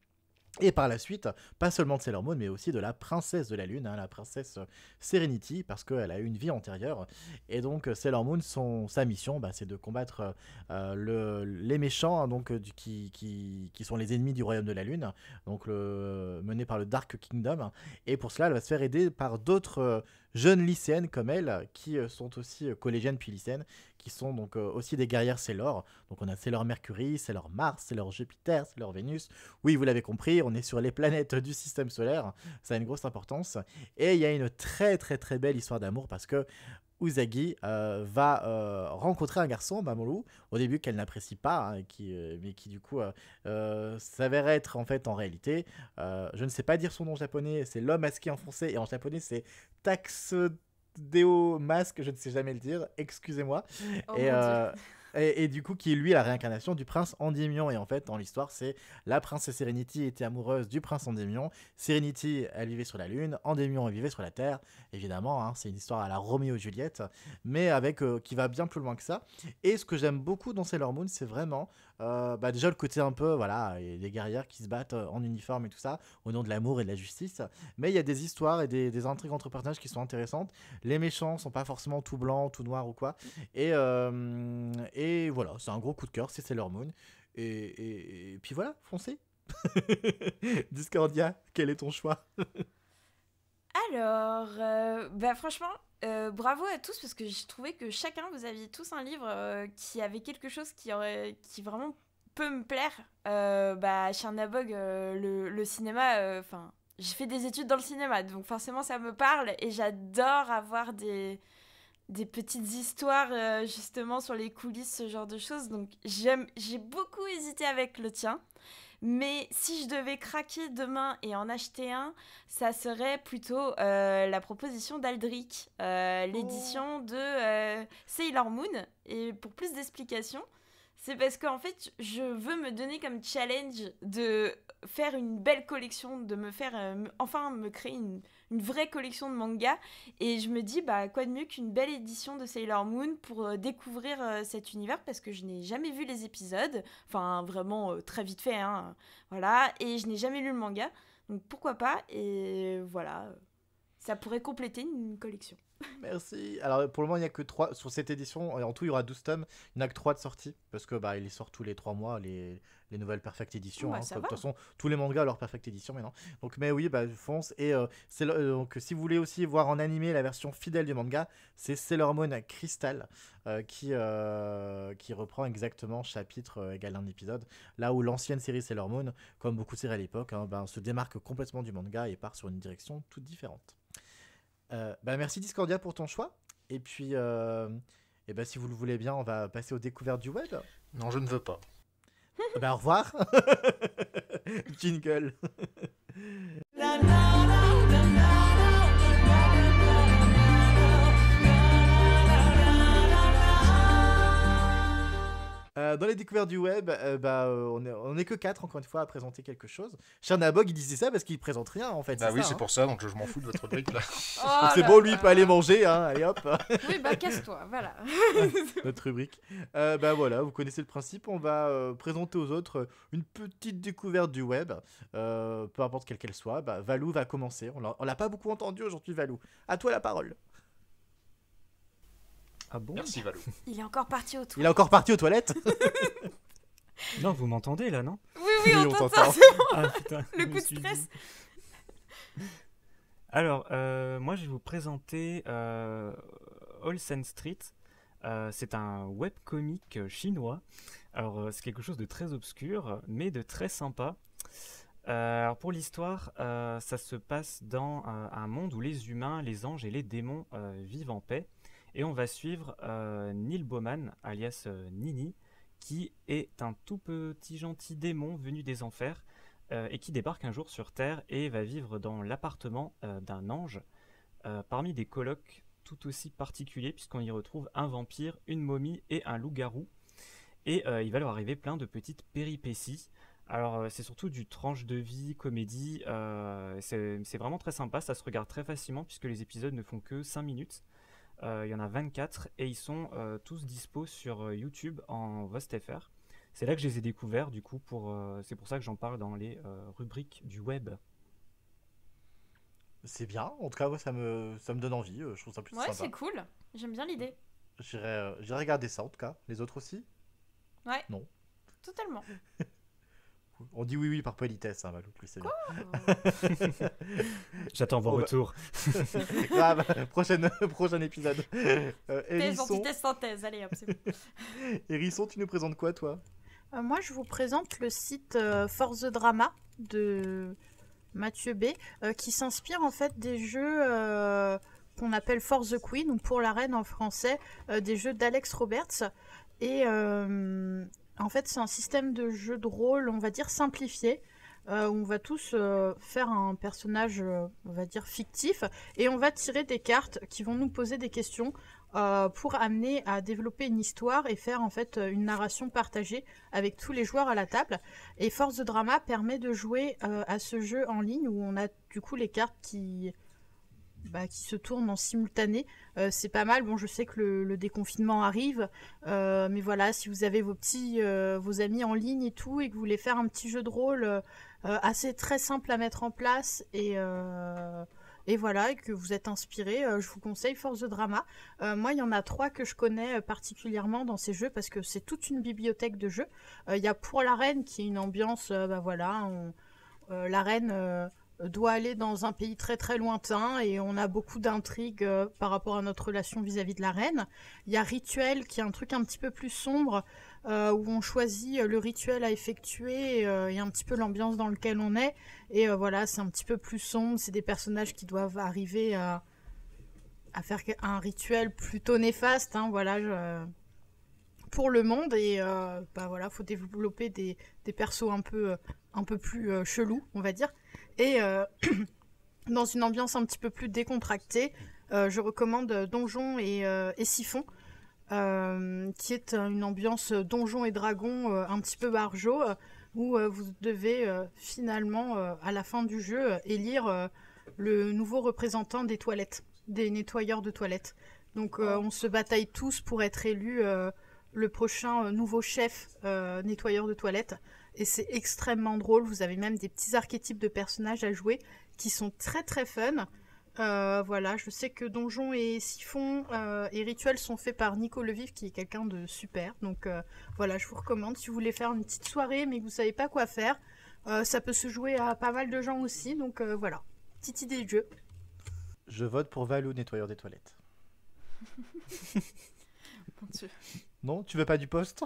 Et par la suite, pas seulement de Sailor Moon, mais aussi de la princesse de la Lune, la princesse Serenity, parce qu'elle a eu une vie antérieure. Et donc Sailor Moon, sa mission, c'est de combattre les méchants, qui sont les ennemis du royaume de la Lune, donc menés par le Dark Kingdom. Et pour cela, elle va se faire aider par d'autres jeunes lycéennes comme elle, qui sont aussi collégiennes puis lycéennes, qui sont donc aussi des guerrières Sailor. Donc on a Sailor Mercury, Sailor Mars, Sailor Jupiter, Sailor Vénus. Oui, vous l'avez compris, on est sur les planètes du système solaire, ça a une grosse importance. Et il y a une très très très belle histoire d'amour parce que Usagi va rencontrer un garçon, Mamoru, au début qu'elle n'apprécie pas, mais qui du coup s'avère être en réalité, je ne sais pas dire son nom en japonais, c'est l'homme masqué en français, et en japonais c'est Taxodeo Masque, je ne sais jamais le dire, excusez-moi. Oh mon Dieu. Et du coup, qui est lui la réincarnation du prince Endymion. Et en fait, dans l'histoire, c'est la princesse Serenity était amoureuse du prince Endymion. Serenity, elle vivait sur la Lune. Endymion, elle vivait sur la Terre. Évidemment, c'est une histoire à la Roméo et Juliette, mais qui va bien plus loin que ça. Et ce que j'aime beaucoup dans Sailor Moon, c'est vraiment déjà le côté un peu, voilà, des guerrières qui se battent en uniforme et tout ça, au nom de l'amour et de la justice. Mais il y a des histoires et des intrigues entre personnages qui sont intéressantes. Les méchants sont pas forcément tout blancs, tout noirs ou quoi. Et voilà, c'est un gros coup de cœur, c'est Sailor Moon. Et puis voilà, foncez. Discordia, quel est ton choix? Alors, franchement, bravo à tous parce que j'ai trouvé que chacun, vous aviez tous un livre qui avait quelque chose qui vraiment peut me plaire. Chez Nabog, le cinéma, j'ai fait des études dans le cinéma, donc forcément ça me parle et j'adore avoir des petites histoires justement sur les coulisses, ce genre de choses. Donc j'ai beaucoup hésité avec le tien. Mais si je devais craquer demain et en acheter un, ça serait plutôt la proposition d'Aldric, l'édition de Sailor Moon. Et pour plus d'explications, C'est parce qu'en fait, je veux me donner comme challenge de faire une belle collection, de me faire, enfin me créer une vraie collection de mangas. Et je me dis, bah quoi de mieux qu'une belle édition de Sailor Moon pour découvrir cet univers, parce que je n'ai jamais vu les épisodes, enfin vraiment très vite fait, hein, voilà, et je n'ai jamais lu le manga, donc pourquoi pas, et voilà, ça pourrait compléter une collection. Merci. Alors pour le moment, il n'y a que 3 sur cette édition. En tout, il y aura 12 tomes. Il n'y en a que 3 de sortie. Parce que il sort tous les 3 mois, les nouvelles Perfect Edition. Bah, Hein. ça De va. toute façon, tous les mangas ont leur Perfect Edition maintenant. Donc, mais oui, fonce. Et donc, si vous voulez aussi voir en animé la version fidèle du manga, c'est Sailor Moon Crystal qui reprend exactement chapitre égal un épisode. Là où l'ancienne série Sailor Moon, comme beaucoup de séries à l'époque, se démarque complètement du manga et part sur une direction toute différente. Merci Discordia pour ton choix. Et puis, si vous le voulez bien, on va passer aux découvertes du web. Non, je ne veux pas. Au revoir. Jingle. Dans les découvertes du web, on est que 4 encore une fois à présenter quelque chose. Chernabog, il disait ça parce qu'il présente rien en fait. Bah oui, ça, c'est pour ça, donc je m'en fous de votre brique là. Donc c'est bon, lui il peut aller manger, hein, allez hop. Oui, casse-toi, voilà. Notre rubrique. Voilà, vous connaissez le principe. On va présenter aux autres une petite découverte du web, peu importe quelle qu'elle soit. Valou va commencer. On l'a pas beaucoup entendu aujourd'hui, Valou. À toi la parole. Ah bon? Merci Valou. Il est encore parti aux toilettes. Il est encore parti aux toilettes. Non, vous m'entendez là, non? Oui, on t'entend. Ah putain, Le je coup me de suis stress. dit. Alors, moi je vais vous présenter All Sense Street. C'est un webcomic chinois. Alors, c'est quelque chose de très obscur, mais de très sympa. Alors pour l'histoire, ça se passe dans un monde où les humains, les anges et les démons vivent en paix. Et on va suivre Neil Bowman, alias Nini, qui est un tout petit gentil démon venu des enfers et qui débarque un jour sur Terre et va vivre dans l'appartement d'un ange parmi des colocs tout aussi particuliers puisqu'on y retrouve un vampire, une momie et un loup-garou. Et il va leur arriver plein de petites péripéties. Alors c'est surtout du tranche de vie, comédie, c'est vraiment très sympa, ça se regarde très facilement puisque les épisodes ne font que 5 minutes. Il y en a 24 et ils sont tous dispo sur YouTube en VostFR. C'est là que je les ai découverts, du coup, c'est pour ça que j'en parle dans les rubriques du web. C'est bien, en tout cas, ça me donne envie. Je trouve ça plutôt sympa. Ouais, c'est cool. J'aime bien l'idée. J'irai regarder ça en tout cas. Les autres aussi? Ouais. Non. Totalement. On dit oui par politesse, hein, Valou, tu le sais bien. J'attends vos retours. Grave, prochain épisode. Thèse, antithèse, synthèse, allez hop, c'est bon. Hérisson, tu nous présentes quoi, toi? Moi, je vous présente le site For the Drama de Mathieu B, qui s'inspire en fait des jeux qu'on appelle For the Queen, ou pour la reine en français, des jeux d'Alex Roberts. Et en fait, c'est un système de jeu de rôle, on va dire, simplifié, où on va tous faire un personnage, on va dire, fictif, et on va tirer des cartes qui vont nous poser des questions pour amener à développer une histoire et faire en fait une narration partagée avec tous les joueurs à la table. Et Force de Drama permet de jouer à ce jeu en ligne où on a du coup les cartes qui se tournent en simultané. C'est pas mal. Bon, je sais que le déconfinement arrive, mais voilà, si vous avez vos amis en ligne et tout, et que vous voulez faire un petit jeu de rôle assez très simple à mettre en place, et voilà, et que vous êtes inspiré, je vous conseille Force the Drama. Moi, il y en a 3 que je connais particulièrement dans ces jeux, parce que c'est toute une bibliothèque de jeux. Il y a Pour la Reine, qui est une ambiance, la reine doit aller dans un pays très très lointain, et on a beaucoup d'intrigues par rapport à notre relation vis-à-vis de la reine. Il y a Rituel, qui est un truc un petit peu plus sombre, où on choisit le rituel à effectuer et un petit peu l'ambiance dans laquelle on est. Et voilà, c'est un petit peu plus sombre, c'est des personnages qui doivent arriver à faire un rituel plutôt néfaste, hein, voilà, pour le monde. Et voilà, faut développer des persos un peu plus chelous, on va dire. Et dans une ambiance un petit peu plus décontractée, je recommande Donjon et Siphon, qui est une ambiance donjon et dragon un petit peu barjo, où vous devez finalement, à la fin du jeu, élire le nouveau représentant des toilettes, des nettoyeurs de toilettes. Donc on se bataille tous pour être élu le prochain nouveau chef nettoyeur de toilettes. Et c'est extrêmement drôle, vous avez même des petits archétypes de personnages à jouer qui sont très très fun. Voilà, je sais que Donjon et Siphon et Rituel sont faits par Nico Levif, qui est quelqu'un de super. Donc voilà, je vous recommande si vous voulez faire une petite soirée mais que vous savez pas quoi faire. Ça peut se jouer à pas mal de gens aussi, donc voilà, petite idée de jeu. Je vote pour Valou, nettoyeur des toilettes. Mon Dieu. Non, tu veux pas du poste?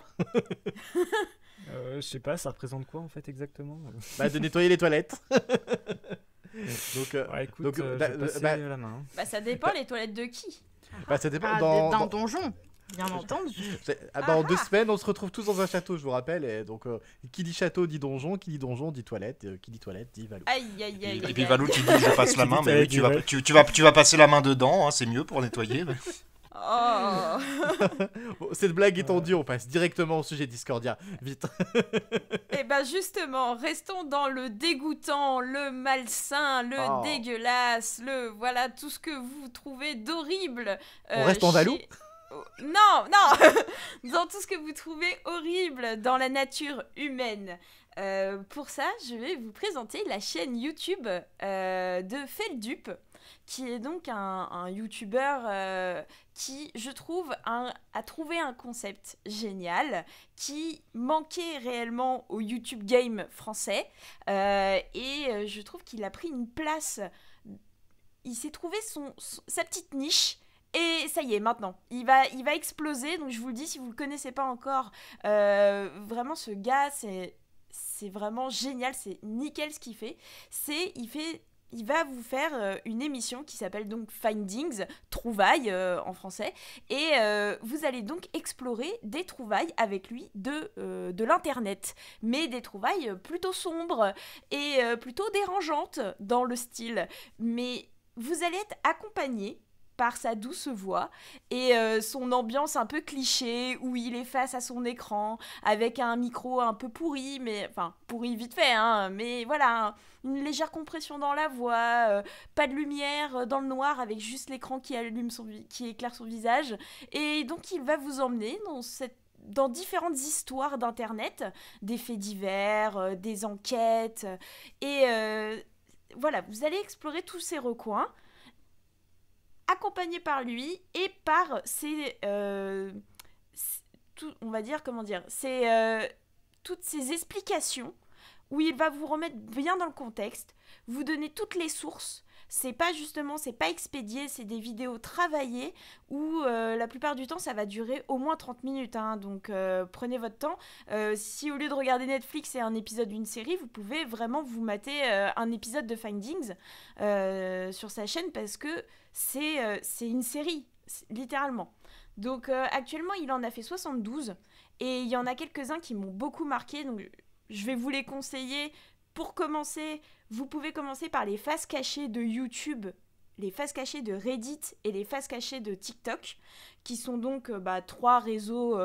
Je sais pas, ça représente quoi en fait exactement? Bah, de nettoyer les toilettes. Donc, Ouais, écoute, donc, je vais passer la main. Hein. Bah ça dépend les toilettes de qui. bah, ça dépend. Dans Donjon, bien entendu. Dans 2 semaines, on se retrouve tous dans un château, je vous rappelle. Et donc, qui dit château dit donjon, qui dit donjon dit toilette, qui dit toilette dit Valou. Aïe aïe aïe. Et puis Valou qui dit je passe la main, mais oui, Ouais. tu vas passer la main dedans, hein, c'est mieux pour nettoyer. Oh. Bon, cette blague étendue, on passe directement au sujet Discordia. Vite. Et ben justement, restons dans le dégoûtant, le malsain, le Oh. dégueulasse, le voilà tout ce que vous trouvez d'horrible. On reste en Valou ? Non, non, dans tout ce que vous trouvez horrible dans la nature humaine. Pour ça, je vais vous présenter la chaîne YouTube de Feldup, qui est donc un YouTuber qui, je trouve, a trouvé un concept génial qui manquait réellement au YouTube Game français. Et je trouve qu'il a pris une place. Il s'est trouvé sa petite niche. Et ça y est, maintenant, il va exploser. Donc je vous le dis, si vous ne le connaissez pas encore, vraiment ce gars, c'est vraiment génial, c'est nickel ce qu'il fait. Il va vous faire une émission qui s'appelle donc Findings, trouvailles en français, et vous allez donc explorer des trouvailles avec lui de l'internet, mais des trouvailles plutôt sombres et plutôt dérangeantes dans le style. Mais vous allez être accompagné par sa douce voix et son ambiance un peu cliché où il est face à son écran avec un micro un peu pourri, mais enfin pourri vite fait, hein, mais voilà, une légère compression dans la voix, pas de lumière dans le noir avec juste l'écran qui éclaire son visage, et donc il va vous emmener dans différentes histoires d'internet, des faits divers, des enquêtes, et voilà, vous allez explorer tous ces recoins accompagné par lui et par on va dire, comment dire, toutes ces explications où il va vous remettre bien dans le contexte, vous donner toutes les sources. C'est pas expédié, c'est des vidéos travaillées où la plupart du temps ça va durer au moins 30 minutes, hein, donc prenez votre temps. Si au lieu de regarder Netflix et un épisode d'une série, vous pouvez vraiment vous mater un épisode de Findings sur sa chaîne, parce que c'est une série, littéralement. Donc actuellement il en a fait 72 et il y en a quelques-uns qui m'ont beaucoup marqué, donc je vais vous les conseiller. Pour commencer, vous pouvez commencer par les faces cachées de YouTube, les faces cachées de Reddit et les faces cachées de TikTok, qui sont donc 3 réseaux,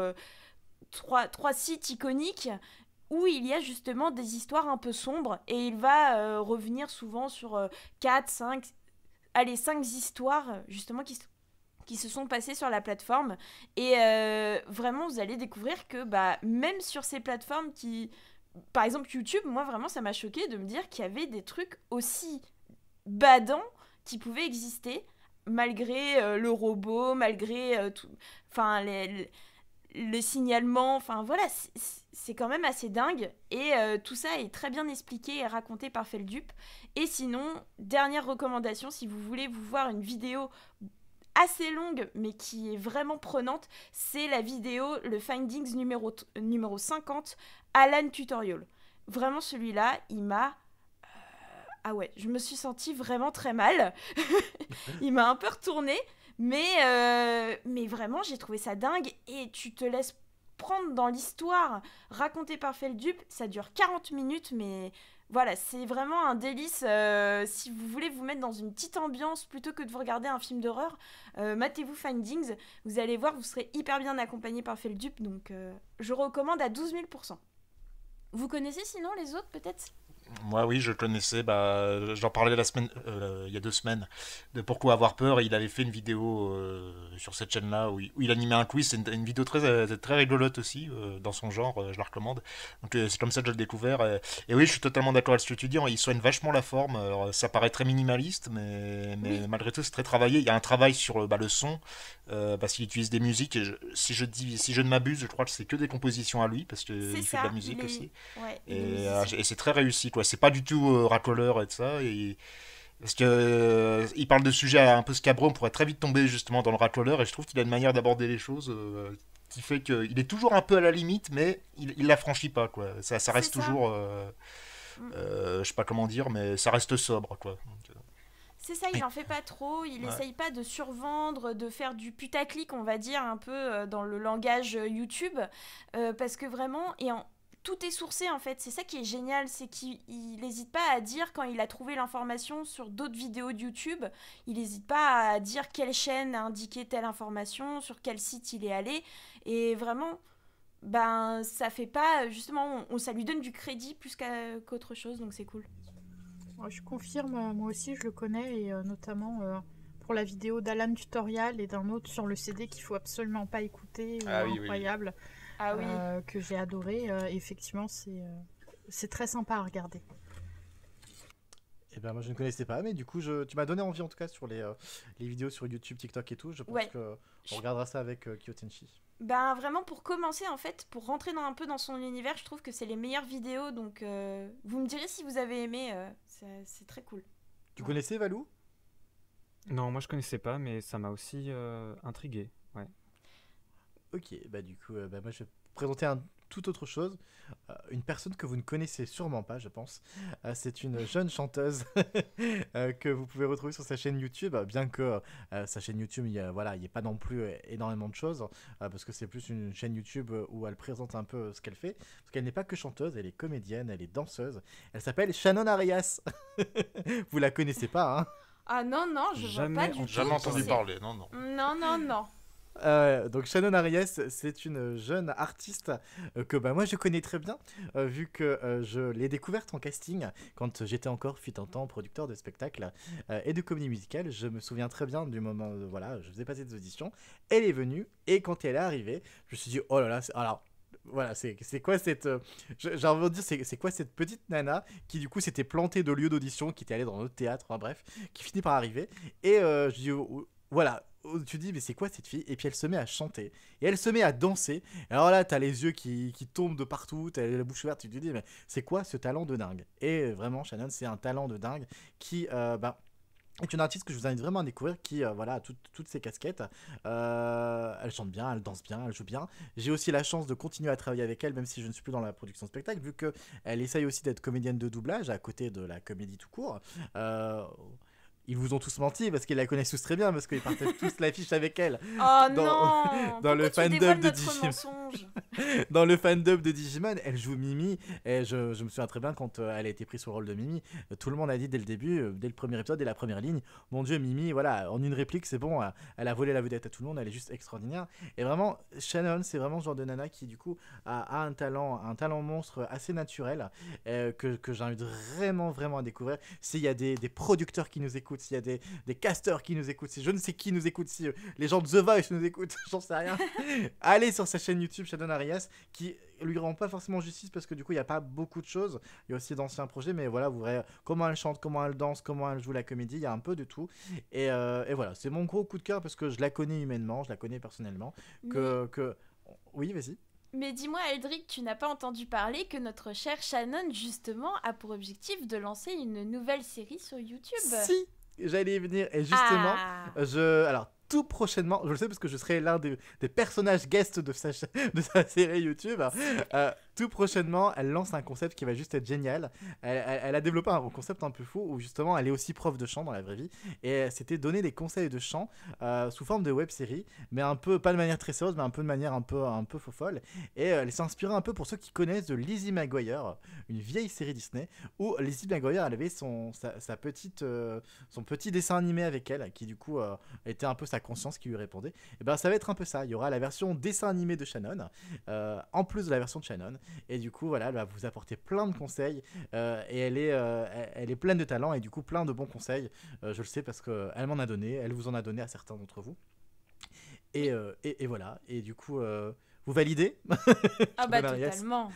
3 sites iconiques où il y a justement des histoires un peu sombres, et il va revenir souvent sur 5 histoires justement qui se sont passées sur la plateforme. Et vraiment, vous allez découvrir que même sur ces plateformes par exemple YouTube, moi vraiment ça m'a choqué de me dire qu'il y avait des trucs aussi badants qui pouvaient exister malgré le robot, malgré tout, enfin les signalements, enfin voilà, c'est quand même assez dingue, et tout ça est très bien expliqué et raconté par Feldup. Et sinon, dernière recommandation, si vous voulez vous voir une vidéo assez longue mais qui est vraiment prenante, c'est la vidéo, le Findings numéro 50, Alan Tutorial. Vraiment, celui-là, il m'a... Ah ouais, je me suis sentie vraiment très mal. Il m'a un peu retournée, mais vraiment, j'ai trouvé ça dingue, et tu te laisses prendre dans l'histoire racontée par Feldup. Ça dure 40 minutes, mais voilà, c'est vraiment un délice. Si vous voulez vous mettre dans une petite ambiance plutôt que de vous regarder un film d'horreur, matez-vous Findings. Vous allez voir, vous serez hyper bien accompagné par Feldup, donc je recommande à 12 000%. Vous connaissez sinon les autres peut-être ? Moi, oui, je le connaissais. J'en parlais il y a 2 semaines de Pourquoi avoir peur. Et il avait fait une vidéo sur cette chaîne-là où il animait un quiz. C'est une vidéo très rigolote aussi, dans son genre. Je la recommande. Donc, c'est comme ça que je l'ai découvert. Et oui, je suis totalement d'accord avec ce que tu dis. Il soigne vachement la forme. Alors, ça paraît très minimaliste, mais malgré tout, c'est très travaillé. Il y a un travail sur le son, parce qu'il utilise des musiques. Et si je ne m'abuse, je crois que c'est que des compositions à lui, parce qu'il fait de la musique aussi. Ouais, Et c'est très réussi, quoi. C'est pas du tout racoleur et tout ça. Parce que il parle de sujets un peu scabreux, on pourrait très vite tomber justement dans le racoleur. Et je trouve qu'il a une manière d'aborder les choses qui fait qu'il est toujours un peu à la limite, mais il la franchit pas, quoi. Ça reste toujours, je sais pas comment dire, mais ça reste sobre, quoi. Donc, c'est ça, il en fait pas trop, il essaye pas de survendre, de faire du putaclic, on va dire, un peu dans le langage YouTube, parce que vraiment, tout est sourcé en fait, c'est ça qui est génial, c'est qu'il n'hésite pas à dire quand il a trouvé l'information sur d'autres vidéos de YouTube, il n'hésite pas à dire quelle chaîne a indiqué telle information, sur quel site il est allé, et vraiment, ça fait pas, justement, ça lui donne du crédit plus qu'autre chose, donc c'est cool. Je confirme, moi aussi je le connais, et notamment pour la vidéo d'Alan Tutorial et d'un autre sur le CD qu'il faut absolument pas écouter, incroyable. Oui. Ah oui. Que j'ai adoré. Effectivement, c'est très sympa à regarder. Eh ben moi je ne connaissais pas, mais du coup tu m'as donné envie en tout cas sur les vidéos sur YouTube, TikTok et tout. Je pense qu'on regardera ça avec Kyotenshi. Vraiment pour commencer en fait, pour rentrer un peu dans son univers, je trouve que c'est les meilleures vidéos. Donc vous me direz si vous avez aimé, c'est très cool. Tu connaissais Valou ? Non, moi je connaissais pas, mais ça m'a aussi intrigué. Ouais. Ok, du coup, moi je vais présenter toute autre chose. Une personne que vous ne connaissez sûrement pas, je pense. C'est une jeune chanteuse que vous pouvez retrouver sur sa chaîne YouTube, bien que sa chaîne YouTube, il n'y ait pas non plus énormément de choses, parce que c'est plus une chaîne YouTube où elle présente un peu ce qu'elle fait. Parce qu'elle n'est pas que chanteuse, elle est comédienne, elle est danseuse. Elle s'appelle Shannon Arias. Vous la connaissez pas, hein ? Ah non, je vois pas du tout. Jamais entendu parler, non. Non. Donc Shannon Arias, c'est une jeune artiste que moi je connais très bien, vu que je l'ai découverte en casting quand j'étais encore fut un temps producteur de spectacles et de comédie musicale. Je me souviens très bien du moment, je faisais passer des auditions, elle est venue et quand elle est arrivée, je me suis dit oh là là, alors voilà, c'est quoi cette j'ai envie de dire c'est quoi cette petite nana qui du coup s'était plantée de lieu d'audition, qui était allée dans notre théâtre, bref, qui finit par arriver et je dis voilà, tu dis mais c'est quoi cette fille, et puis elle se met à chanter et elle se met à danser. Alors là t'as les yeux qui tombent de partout, t'as la bouche ouverte, tu te dis mais c'est quoi ce talent de dingue. Et vraiment Shannon, c'est un talent de dingue qui est une artiste que je vous invite vraiment à découvrir, qui a toutes ses casquettes. Elle chante bien, elle danse bien, elle joue bien. J'ai aussi la chance de continuer à travailler avec elle, même si je ne suis plus dans la production spectacle, vu qu'elle essaye aussi d'être comédienne de doublage à côté de la comédie tout court. Ils vous ont tous menti parce qu'ils la connaissent tous très bien, parce qu'ils partagent tous l'affiche avec elle. Oh non. Dans le fandom de Digimon. Mensonge. Dans le fandom de Digimon, elle joue Mimi. Et je me souviens très bien quand elle a été prise sur le rôle de Mimi. Tout le monde a dit dès le début, dès le premier épisode, dès la première ligne, mon Dieu, Mimi, voilà, en une réplique, c'est bon. Elle a volé la vedette à tout le monde. Elle est juste extraordinaire. Et vraiment, Shannon, c'est vraiment ce genre de nana qui, du coup, a un talent monstre assez naturel que j'invite vraiment, vraiment à découvrir. S'il y a des producteurs qui nous écoutent, s'il y a des casteurs qui nous écoutent, si je ne sais qui nous écoute, si les gens de The Voice nous écoutent, j'en sais rien. Allez sur sa chaîne YouTube, Shannon Arias, qui lui rend pas forcément justice parce que du coup il n'y a pas beaucoup de choses. Il y a aussi d'anciens projets, mais voilà, vous verrez comment elle chante, comment elle danse, comment elle joue la comédie, il y a un peu de tout. Et voilà, c'est mon gros coup de cœur parce que je la connais humainement, je la connais personnellement. Oui, vas-y. Mais dis-moi, Eldrick, tu n'as pas entendu parler que notre chère Shannon, justement, a pour objectif de lancer une nouvelle série sur YouTube ? Si, j'allais y venir. Et justement, alors tout prochainement, je le sais parce que je serai l'un des personnages guests de sa série YouTube. tout prochainement, elle lance un concept qui va juste être génial. Elle a développé un concept un peu fou où justement elle est aussi prof de chant dans la vraie vie et c'était donner des conseils de chant sous forme de web-série, mais un peu pas de manière très sérieuse, mais un peu de manière un peu folle. Et elle s'est inspirée un peu pour ceux qui connaissent de Lizzie McGuire, une vieille série Disney où Lizzie McGuire elle avait son petit dessin animé avec elle qui du coup était un peu sa conscience qui lui répondait. Et ben ça va être un peu ça. Il y aura la version dessin animé de Shannon en plus de la version de Shannon. Et du coup, voilà, elle va vous apporter plein de conseils. Et elle est pleine de talent et du coup, plein de bons conseils. Je le sais parce qu'elle m'en a donné. Elle vous en a donné à certains d'entre vous. Et voilà. Et du coup, vous validez? Ah bah totalement.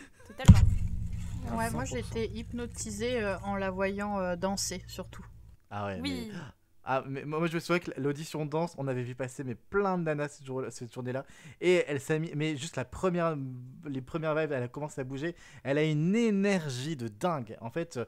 Ouais, moi j'étais hypnotisée en la voyant danser, surtout. Ah ouais. Oui. Mais moi je me souviens que l'audition danse, on avait vu passer mais plein de nanas cette journée-là. Et elle s'est mis, mais juste les premières vibes, elle a commencé à bouger. Elle a une énergie de dingue. En fait,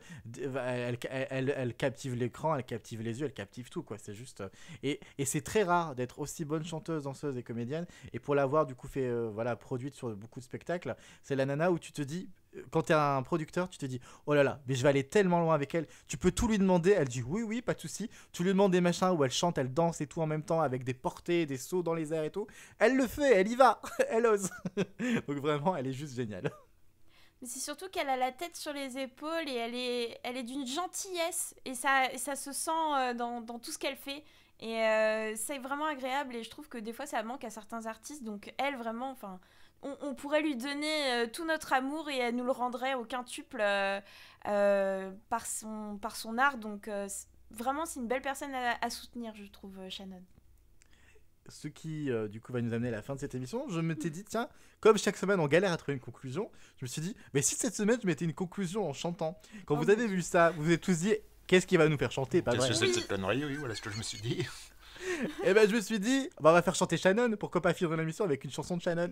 elle captive l'écran, elle captive les yeux, elle captive tout, quoi. C'est juste. Et c'est très rare d'être aussi bonne chanteuse, danseuse et comédienne. Et pour l'avoir du coup fait, produite sur beaucoup de spectacles, c'est la nana où tu te dis. Quand t'es un producteur, tu te dis oh là là, mais je vais aller tellement loin avec elle. Tu peux tout lui demander, elle dit oui, pas de souci. Tu lui demandes des machins où elle chante, elle danse et tout en même temps avec des portées, des sauts dans les airs et tout. Elle le fait, elle y va, elle ose. Donc vraiment, elle est juste géniale. Mais c'est surtout qu'elle a la tête sur les épaules et elle est d'une gentillesse et ça se sent dans tout ce qu'elle fait. Et c'est vraiment agréable et je trouve que des fois ça manque à certains artistes. Donc elle vraiment, enfin. On pourrait lui donner tout notre amour et elle nous le rendrait au quintuple par son art. Donc vraiment, c'est une belle personne à soutenir, je trouve, Shannon. Ce qui, du coup, va nous amener à la fin de cette émission. Je m'étais dit, tiens, comme chaque semaine on galère à trouver une conclusion, je me suis dit, mais si cette semaine je mettais une conclusion en chantant. Quand vous avez vu ça, vous vous êtes tous dit, qu'est-ce qui va nous faire chanter, pas vrai? Qu'est-ce que c'est que cette connerie? Oui, voilà ce que je me suis dit. Et ben je me suis dit, on va faire chanter Shannon, pourquoi pas finir l'émission avec une chanson de Shannon?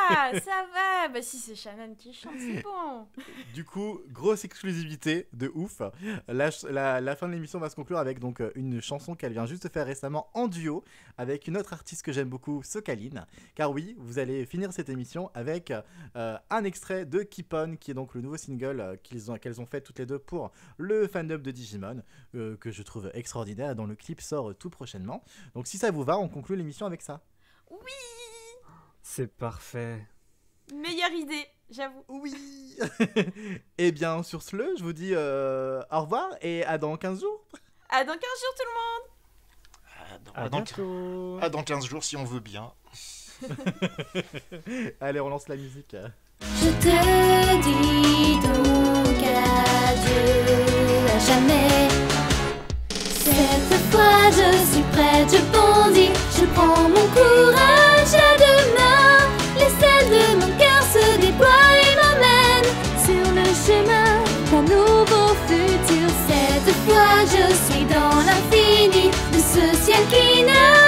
Ah, ça va. Bah si c'est Shannon qui chante, c'est bon. Du coup, grosse exclusivité de ouf. La fin de l'émission va se conclure avec donc une chanson qu'elle vient juste de faire récemment en duo avec une autre artiste que j'aime beaucoup, Socaline. Car oui, vous allez finir cette émission avec un extrait de Keep On, qui est donc le nouveau single qu'elles ont fait toutes les deux pour le fandom de Digimon, que je trouve extraordinaire, dont le clip sort tout prochainement. Donc si ça vous va, on conclut l'émission avec ça. Oui. C'est parfait. Meilleure idée, j'avoue. Oui. Et bien sur ce, je vous dis au revoir et à dans 15 jours. À dans 15 jours tout le monde. À dans 15 jours si on veut bien. Allez, on lance la musique. Je te dis donc adieu à jamais. Cette fois je suis prête, je bondis, je prends mon courage à deux mains. Les ailes de mon cœur se déploient et m'emmènent sur le chemin d'un nouveau futur. Cette fois je suis dans l'infini de ce ciel qui ne